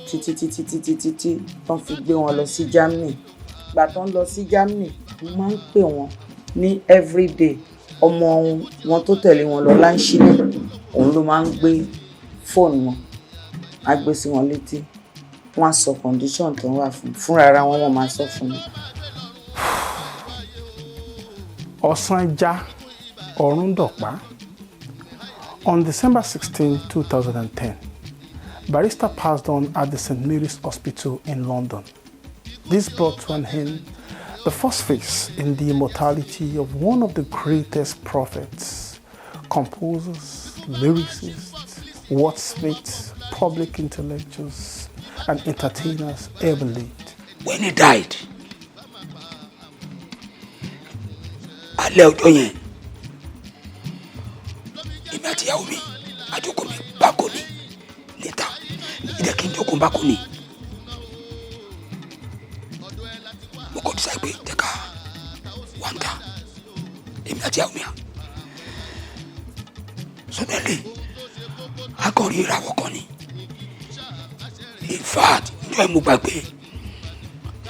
títí tán fi gbé wọn lọ sí Germany. Ìgbà tán lọ sí Germany, mo máa ń pè wọ́n ní everyday. Ọmọ wọn tó tẹ̀lé wọn lọ láńṣílẹ̀, òun ló máa ń gbé fóònù wọn, á gbé sí wọn létí. Wọ́n á sọ condition tó ń wà fúnra ara wọn, wọ́n máa sọ fún mi. Ọ̀sánjá Ọ̀rúndọ̀pá. On December 16, 2010, Barrister passed on at the St. Mary's Hospital in London. This brought to an end the first phase in the immortality of one of the greatest prophets, composers, lyricists, wordsmiths, public intellectuals, and entertainers ever lived. When he died, alẹ́ ọjọ́ yẹn, èmi àti ìyàwó mi àjókòó mi bákòní níta, ìdẹ́ kí n jókòó bákòní. Mo kọ́ dísà pé jẹ́ka wà ń ta, èmi àti ìyàwó mi à. Suddenly, a kàn rí ìràwọ̀ kan ni. In fact, ní ẹ̀ mo gbàgbé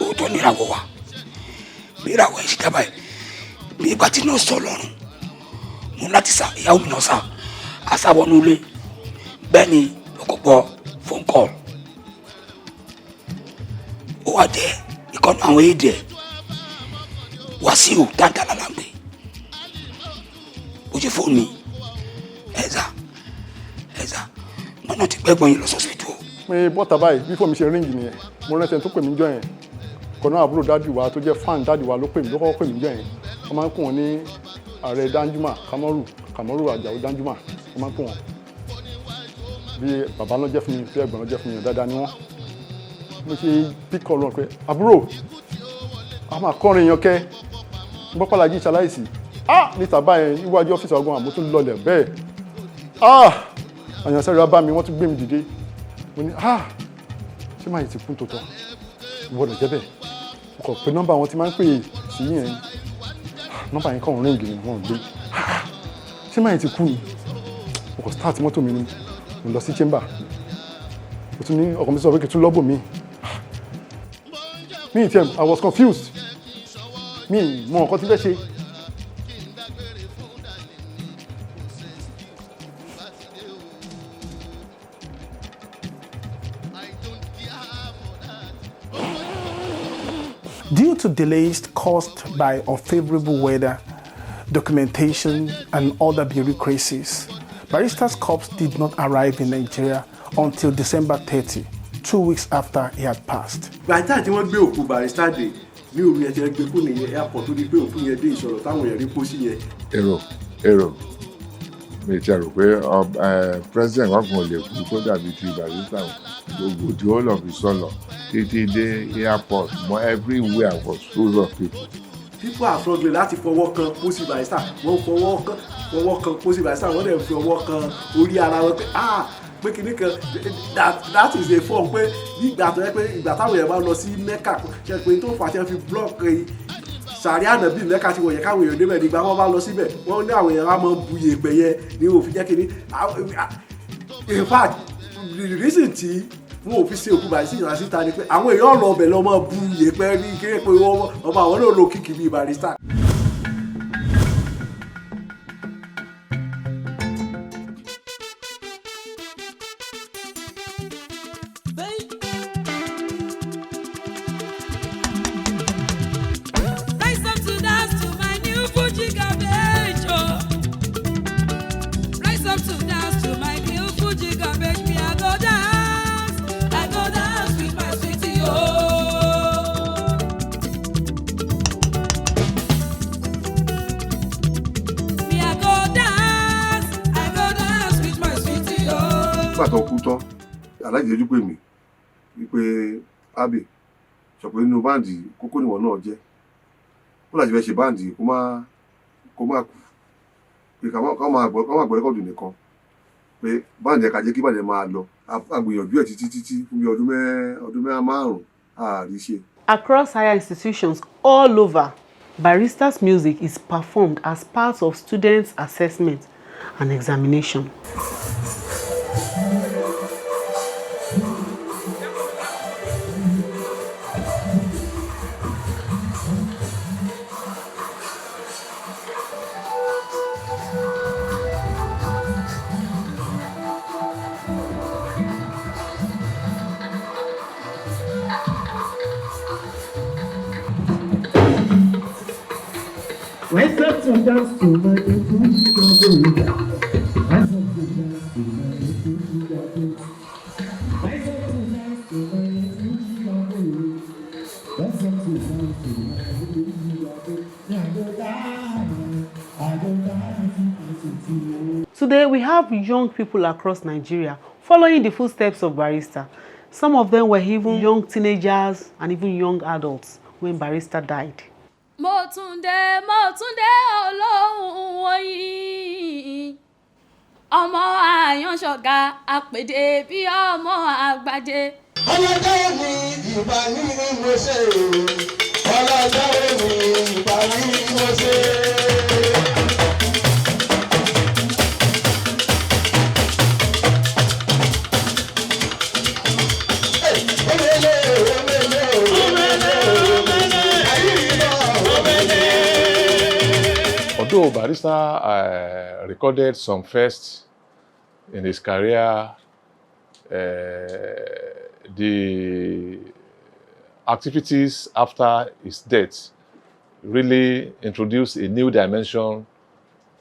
òótọ́ ní ìràwọ̀ wa. Bí ìràwọ̀ ẹ̀ ṣe dábàá ẹ̀, bí ìgbà tí náà sọ lọ́rùn, mo láti sá ìyàwó mi náà sá, a sá wọnú ilé. Bẹ́ẹ̀ ni ọkọ̀ gbọ́ phone call. Ó wá jẹ́ ìkànnì àwọn èdè ẹ̀, Wàsíù dáadáa la ń gbé. Ó ṣe fóònù mi, ẹ̀zá, mọ́nà ti gbẹ́gbọ́n yín lọ sọ́sìbítù o. Pé bọ́tà báyìí bí fóònù mi ṣe ríǹgì nìyẹn, mo rántí ẹni tó pè mí jọ yẹn. Kọ̀nà àbúrò dáàdì wa tó jẹ́ fan dáàdì wa ló kọ́kọ́ pè mí jọ yẹn. Wọ́n máa ń pè wọ́n ní ààrẹ Danjuma, Kamaru Àjàó Danjuma, wọ́n máa ń pè wọ́n. Bí bàbá náà jẹ́ fún mi, bí ẹ̀gbọ́n náà jẹ́ fún mi, dáadáa ni wọ́n. Mo ṣe píkọ̀ lọ́n pé àbúrò, a máa kọrin yan kẹ́, gbọ́pàlà jí ṣaláìsì. Níta báyẹn níwájú ọ́fíìsì ọgbọ́n àmọ́ tún lọlẹ̀ bẹ́ẹ̀. Àyànṣẹ́ rẹ̀ bá mi, wọ́n tún gbé mi dìde. Mo ní ṣé máa yìí ti kú tòótọ́? Ìwọ́dọ̀ jẹ́ bẹ́ẹ̀. Mo kàn pé nọ́mbà wọn ti máa ń pè sí yẹn. Nọ́mbà yẹn kàn ríǹgì ni wọ́n gbé. Ṣé máa yìí ti kú ni? Mo kàn start mọ́tò mi ni. Mo lọ sí chamber. Mo tún ní ọkàn mi sọ pé kí n tún lọ́bù mi. Me tell I was confused. Mo nǹkan tí fẹ́ ṣe. Due to delays caused by unfavorable weather, documentation, and other bureaucracies, Barrister's corpse did not arrive in Nigeria until December 30, 2 weeks after he had passed. By the time wọ́n gbé òkú Barrister dé ní òru yẹn tí wọ́n gbé kú ní airport tó di pé òkú yẹn dé ìṣòro táwọn èèyàn rí pósí yẹn. èrò mi ti rò pé president wọn kàn lè kú tó dàbí ti Barrister gbogbo the whole of ìsọlọ títí dé airport mọ everywhere was full of people. People are struggling láti fọwọ́ kan pósí Barrister wọ́n fọwọ́ kan pósí Barrister wọ́n dẹ̀ fi ọwọ́ kan orí ara wọn pé kìíní kan that is a form pé nígbà tó yẹ pé ìgbà táwọn èèyàn bá lọ sí Mecca ṣe pé tó fà á ti fi block sàrí ànábì Mecca ti wọ̀ yẹ káwọn èèyàn débẹ̀ nígbà wọn bá lọ síbẹ̀ wọ́n ní àwọn èèyàn á máa bu yèèpẹ̀ yẹn ní òfin jẹ́ kìíní in fact the reason tí wọn ò fi ṣe òkú Barrister ìyàrá síta ni pé àwọn èèyàn lọ ọbẹ̀ lọ máa bu yèèpẹ̀ ní kéré pé ọba àwọn náà lo kìkì bíi Barrister. tó kú tán alájẹjú pè mí wípé Abe sọ pé nínú báǹdì kókó níwọ̀n náà jẹ́ ó láti fẹ́ ṣe báǹdì kó má kú pé ká máa gbọ́ rẹ́kọ̀dù nìkan pé báǹdì ẹ̀ka jẹ́ kí báǹdì máa lọ àgbìyànjú ẹ̀ títí fún bí ọdún márùn-ún àárí ṣe. Across higher institutions all over, Barrister's music is performed as part of students' assessment and examination. Rise up to dance to my Today we have young people across Nigeria following the footsteps of Barrister. Some of them were even young teenagers and even young adults when Barrister died. Mọ́túndé olóhùn oyin ọmọ àyànṣọ̀gá àpèdè bí ọmọ àgbàdé. ọlọ́jọ́ mi ìgbà ní mo ṣe ọlọ́jọ́ mi ìgbà ní mo ṣe. Although Barrister recorded some firsts in his career, the activities after his death really introduced a new dimension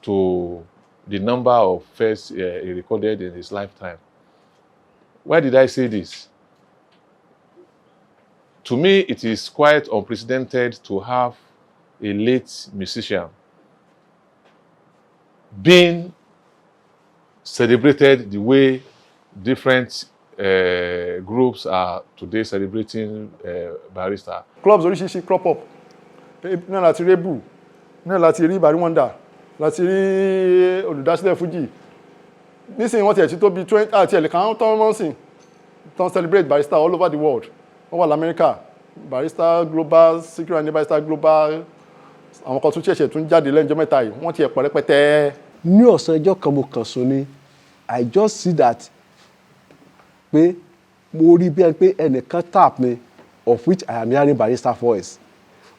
to the number of firsts he recorded in his lifetime. Why did I say this? To me, it is quite unprecedented to have a late musician being celebrated the way different groups are today celebrating Barrister. Clubs oríṣiríṣi crop up náà láti rí Ebu náà láti rí Bari Wonder láti rí olùdásílẹ̀ Fuji nísìnyí wọ́n ti ẹ̀tí tó bí 20 àti ẹ̀lẹ̀ kan tó wọ́n sìn tó celebrate Barrister all over the world wọ́n wà l'Amẹ́ríkà Barrister Global Sikiru Ayinde Barrister Global àwọn kan tún ṣẹ̀ṣẹ̀ tún jáde lẹ́njọ́ mẹ́ta yìí wọ́n ti ẹ̀pọ̀ rẹpẹtẹ. Ní ọ̀sán ẹjọ́ kan mo kàn sùn ni I just see that pé mo rí bí ẹni pé ẹnìkan tap mi of which I am hearing Barrister voice.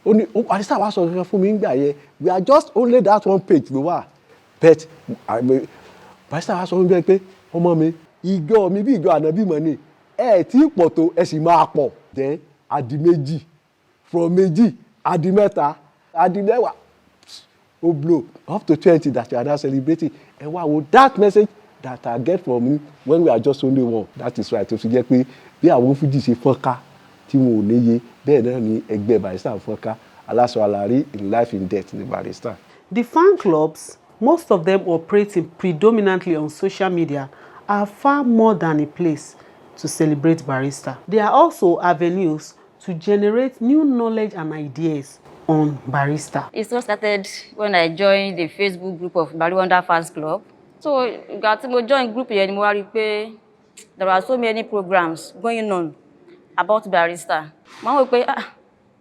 Ó ní Barrister wá sọ kankan fún mi nígbà yẹn we are just only that one page ló wà but Barrister wá sọ fún mi pé ọmọ mi ìjọ mi bí ìjọ ànábì mọ̀ ni ẹ tí pọ̀ tó ẹ sì máa pọ̀ then adi méjì from méjì adi mẹ́ta adi mẹ́wàá ó blow up to 20 that you are now celebrating ẹ wá wo that message that I get from you when we are just only one that is why tó fi jẹ́ pé bí àwọn Fuji ṣe fọ́nká tí wọn ò níye bẹ́ẹ̀ náà ni ẹgbẹ́ Barrister fọ́nká aláṣọ àlàrí in life in death ní Barrister. The fan clubs, most of them operating predominantly on social media, are far more than a place to celebrate Barrister. They are also avenues to generate new knowledge and ideas on Barrister. It all started when I joined the Facebook group of Barry Wonder Fans Club. So, ìgbà tí mo join group yẹn ni mo wá rí pé there are so many programs going on about Barrister. Mo wá wò pé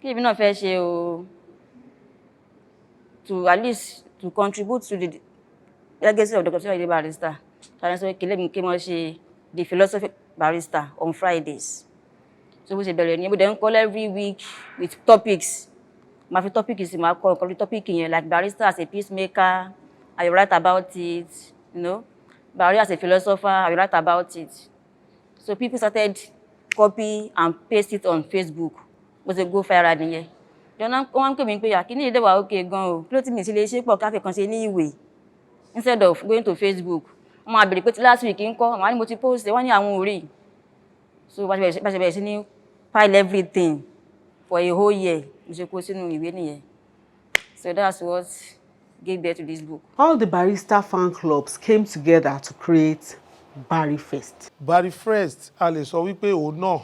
kí èmi náà fẹ́ ṣe o to at least to contribute to the legacy of Dr. Sikiru Ayinde Barrister. So I let me came and ṣe the philosophy Barrister on Fridays. So we say bẹ̀rẹ̀ ni mo then call every week with topics. My topic is my topic in like Barrister as a peacemaker, I write about it, you know. Barrister as a philosopher, I write about it. So people started copy and paste it on Facebook. Was a go viral nìyẹn. Then one came in pé kíni ide wa okay gan o. Kí ló ti mi sì lè ṣe pọ̀ ká fi kan ṣe ní ìwé instead of going to Facebook. Mo máa bèrè pé last week ńkọ́, àwọn ni mo ti post wọ́n ní àwọn ò rí. So bá ṣe bẹ̀rẹ̀ sí ní pile everything for a whole year. So that's what gave birth to this book. All the Barrister fan clubs came together to create Barry Fest. Barry Fest, a lè sọ wípé òun náà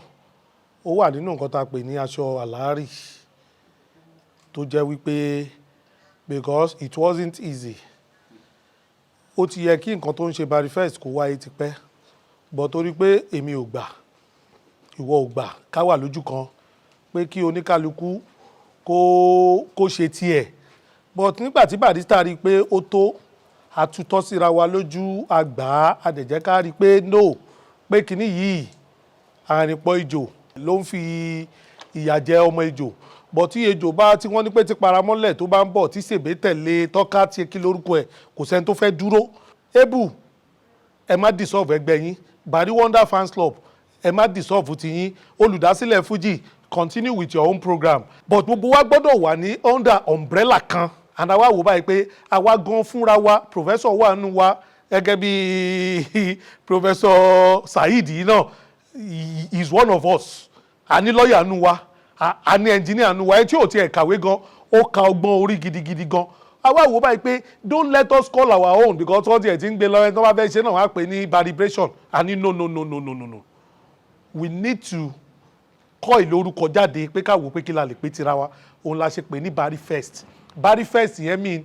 ó wà nínú nǹkan tá a pè ní aṣọ àlàárì tó jẹ́ wípé because it wasn't easy. Ó ti yẹ kí nǹkan tó ń ṣe Barry Fest kó wáyé tipẹ́ but torí pé èmi ò gbà ìwọ ò gbà ká wà lójú kan pé kí oníkálukú kó ṣe tiẹ̀ but nígbà tí Barrister rí i pé ó tó àtútọ́ síra wa lójú àgbà àdẹ̀jẹ́ ká rí i pé no pé kíní yìí àrìnpọ̀ ejò ló ń fi ìyà jẹ ọmọ ejò but tí ejò bá tí wọ́n ní pé ti paramọ́lẹ̀ tó bá ń bọ̀ tí sèbé tẹ̀lé tọ́ka tí kí lórúkọ ẹ̀ kò sẹ́ni tó fẹ́ dúró ebu ẹ má dissolve ẹgbẹ́ yín Barry Wonder Fans Club ẹ má dissolve ti yín olùdásílẹ̀ Fuji continue with your own program but gbogbo wa gbọ́dọ̀ wà ní under umbrella kan and àwa wò báyìí pé àwa gan fúnra wa professor wà nù wa gẹ́gẹ́ bí professor Saheed yìí náà is one of us a ní lọ́ọ̀yà nù wa a ní engineer nù wa ẹ tí ò tiẹ̀ kàwé gan ó ka ọgbọ́n orí gidigidi gan àwa wò báyìí pé don't let us call our own because wọ́n tiẹ̀ ti ń gbé lọ́wọ́ ẹni tó bá fẹ́ ṣe náà wọ́n á pè ní baribration a ní no we need to kọ́ ìlórúkọ jáde pé káwò pé kí la lè pé tira wa òun la ṣe pè ní Barry Fest. Barry Fest yẹn mean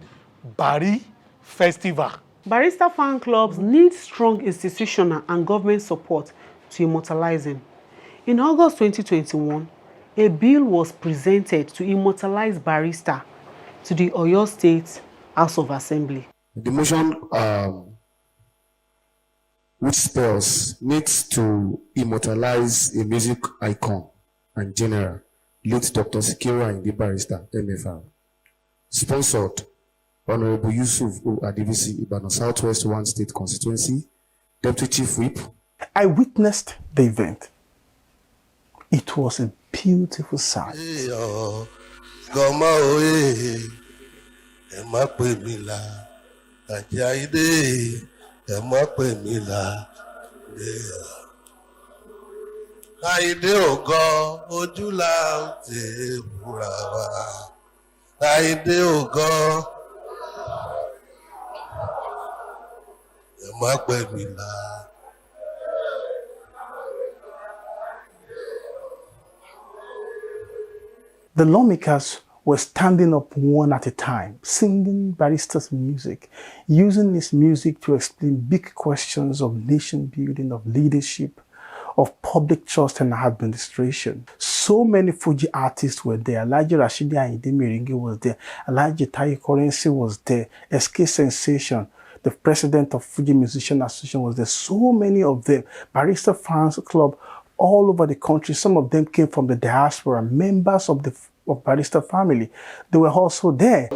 Barry Festival. Barrister fan clubs need strong institutional and government support to immortalize him. In August 2021, a bill was presented to immortalize Barrister to the Oyo State House of Assembly. The motion which spells needs to immortalize a music icon and general, late Dr. Sikiru Ayinde Barrister, MFR. Sponsored, Honorable Yusuf O. Adivisi, Ibadan Southwest 1 State Constituency, Deputy Chief Whip. I witnessed the event. It was a beautiful sight. Ayinde ògo ojú la ti búra wa. Ayinde ògo ẹ má pè mí là. The lawmakers were standing up one at a time, singing Barrister's music, using his music to explain big questions of nation building, of leadership, of public trust and administration. So many Fuji artists were there. Alhaji Rashidi Ayinde Meringe was there. Alhaji Taye Currency was there. SK Sensation, the president of Fuji Musician Association was there. So many of them. Barrister Fans Club all over the country. Some of them came from the diaspora, members of the Barrister family. They were also there.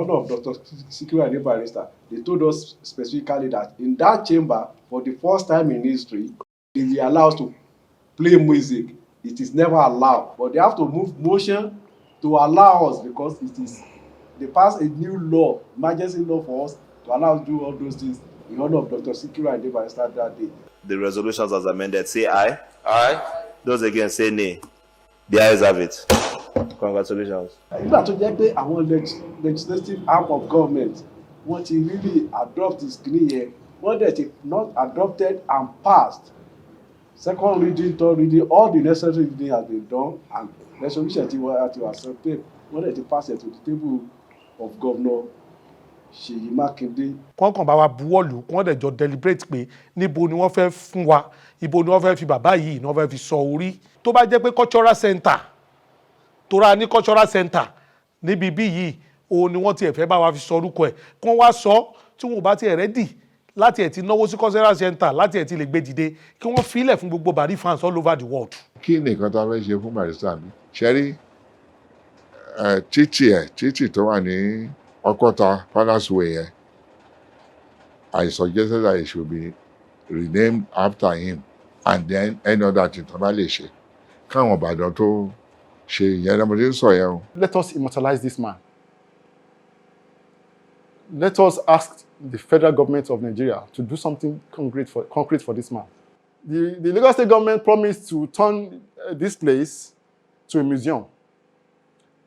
honor of Dr. Sikiru Ayinde Barrister, they told us specifically that in that chamber, for the first time in history, they will allow us to play music. It is never allowed, but they have to move motion to allow us because they passed a new law, emergency law for us to allow us to do all those things in honor of Dr. Sikiru Ayinde Barrister that day. The resolutions as amended, say aye. Aye. Those against say nay. The ayes have it. Congratulations. Nígbà tó jẹ́ pé àwọn legislative arm of government wọ́n ti really adopt this kìíní yẹn wọ́n dẹ̀ ti not adopted and passed. Second reading, third reading, all the necessary reading has been done and resolution ti were accepted. Wọ́n dẹ̀ ti pass it to the table of Governor Ṣèyí Mákindé. Kọ́ńkàn bá wa buwọ́lù kí wọ́n dẹ̀ jọ deliberate pé níbo ni wọ́n fẹ́ fún wa ibo ni wọ́n fẹ́ fi bàbá yìí ni wọ́n fẹ́ fi sọ orí. Tó bá jẹ́ pé cultural center tora ní cultural center níbi bí yìí òun ni wọ́n tiẹ̀ fẹ́ bá wa fi sọ orúkọ ẹ̀ kí wọ́n wá sọ tí wọ́n bá tiẹ̀ ready láti ẹ̀ ti náwó sí cultural center láti ẹ̀ ti lè gbé dìde kí wọ́n filẹ̀ fún gbogbo Bari fans all over the world. Kí ni nǹkan tá a fẹ́ ṣe fún Barrister mi ṣe rí títì tó wà ní Ọkọ́ta Palace Way yẹn I suggested that it should be renamed after him and then any other thing tó bá lè ṣe káwọn Ìbàdàn tó ṣe ìyẹn lọ́mọdé ń sọ yẹn o. Let us immortalize this man. Let us ask the federal government of Nigeria to do something concrete for this man. The Lagos State government promised to turn this place to a museum.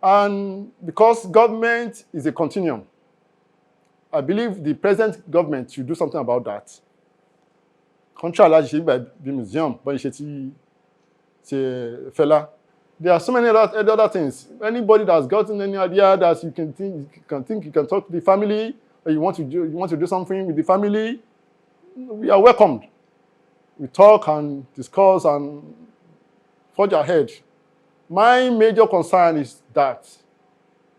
And because government is a continuum, I believe the present government should do something about that. Contrary to the museum, but there are so many other things. Anybody that's gotten any idea that you can talk to the family, or you want to do something with the family, we are welcomed. We talk and discuss and forge ahead. My major concern is that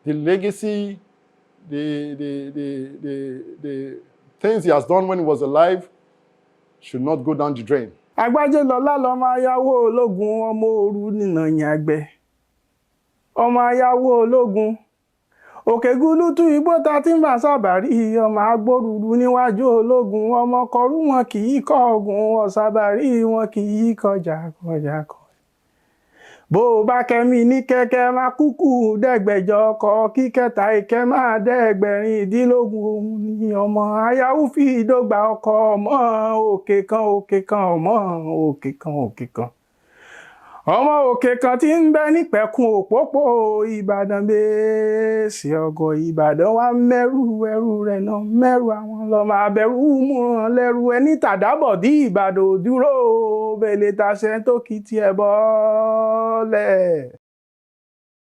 the legacy, the things he has done when he was alive should not go down the drain. Agbájé lọ́lá lọ́mọ ayáwó ológun ọmọ òru nínà yàgbẹ́ ọmọ ayáwó ológun òkè gúlútú igbó ta tí ń bà sábàrí ọmọ agbórùrù níwájú ológun ọmọ kọrú wọn kì í kọ ogun ọ̀sábàrí wọn kì í kọjá. Bó o bá kẹ́mi ní kẹ́kẹ́ máa kúkú dẹ́gbẹ̀jọ ọkọ̀ kí kẹta ìkẹ́ máa dẹ́gbẹ̀rin ìdínlógún òun ni ọmọ ayáwó fi ìdógba ọkọ̀ ọmọ òkè kan ọmọ òkè kan. Ọmọ òkè kan tí ń bẹ nípẹ̀kun òpópó Ìbàdàn bèèsì ọgọ̀ Ìbàdàn wá mẹ́rù ẹrù rẹ̀ náà mẹ́rù àwọn lọ́mọ abẹ́rù múràn lẹ́rù ẹni tàdábọ̀dí Ìbàdàn dúró bẹ̀lẹ̀ tàṣẹ tó kì í tiẹ̀ bọ́lẹ̀.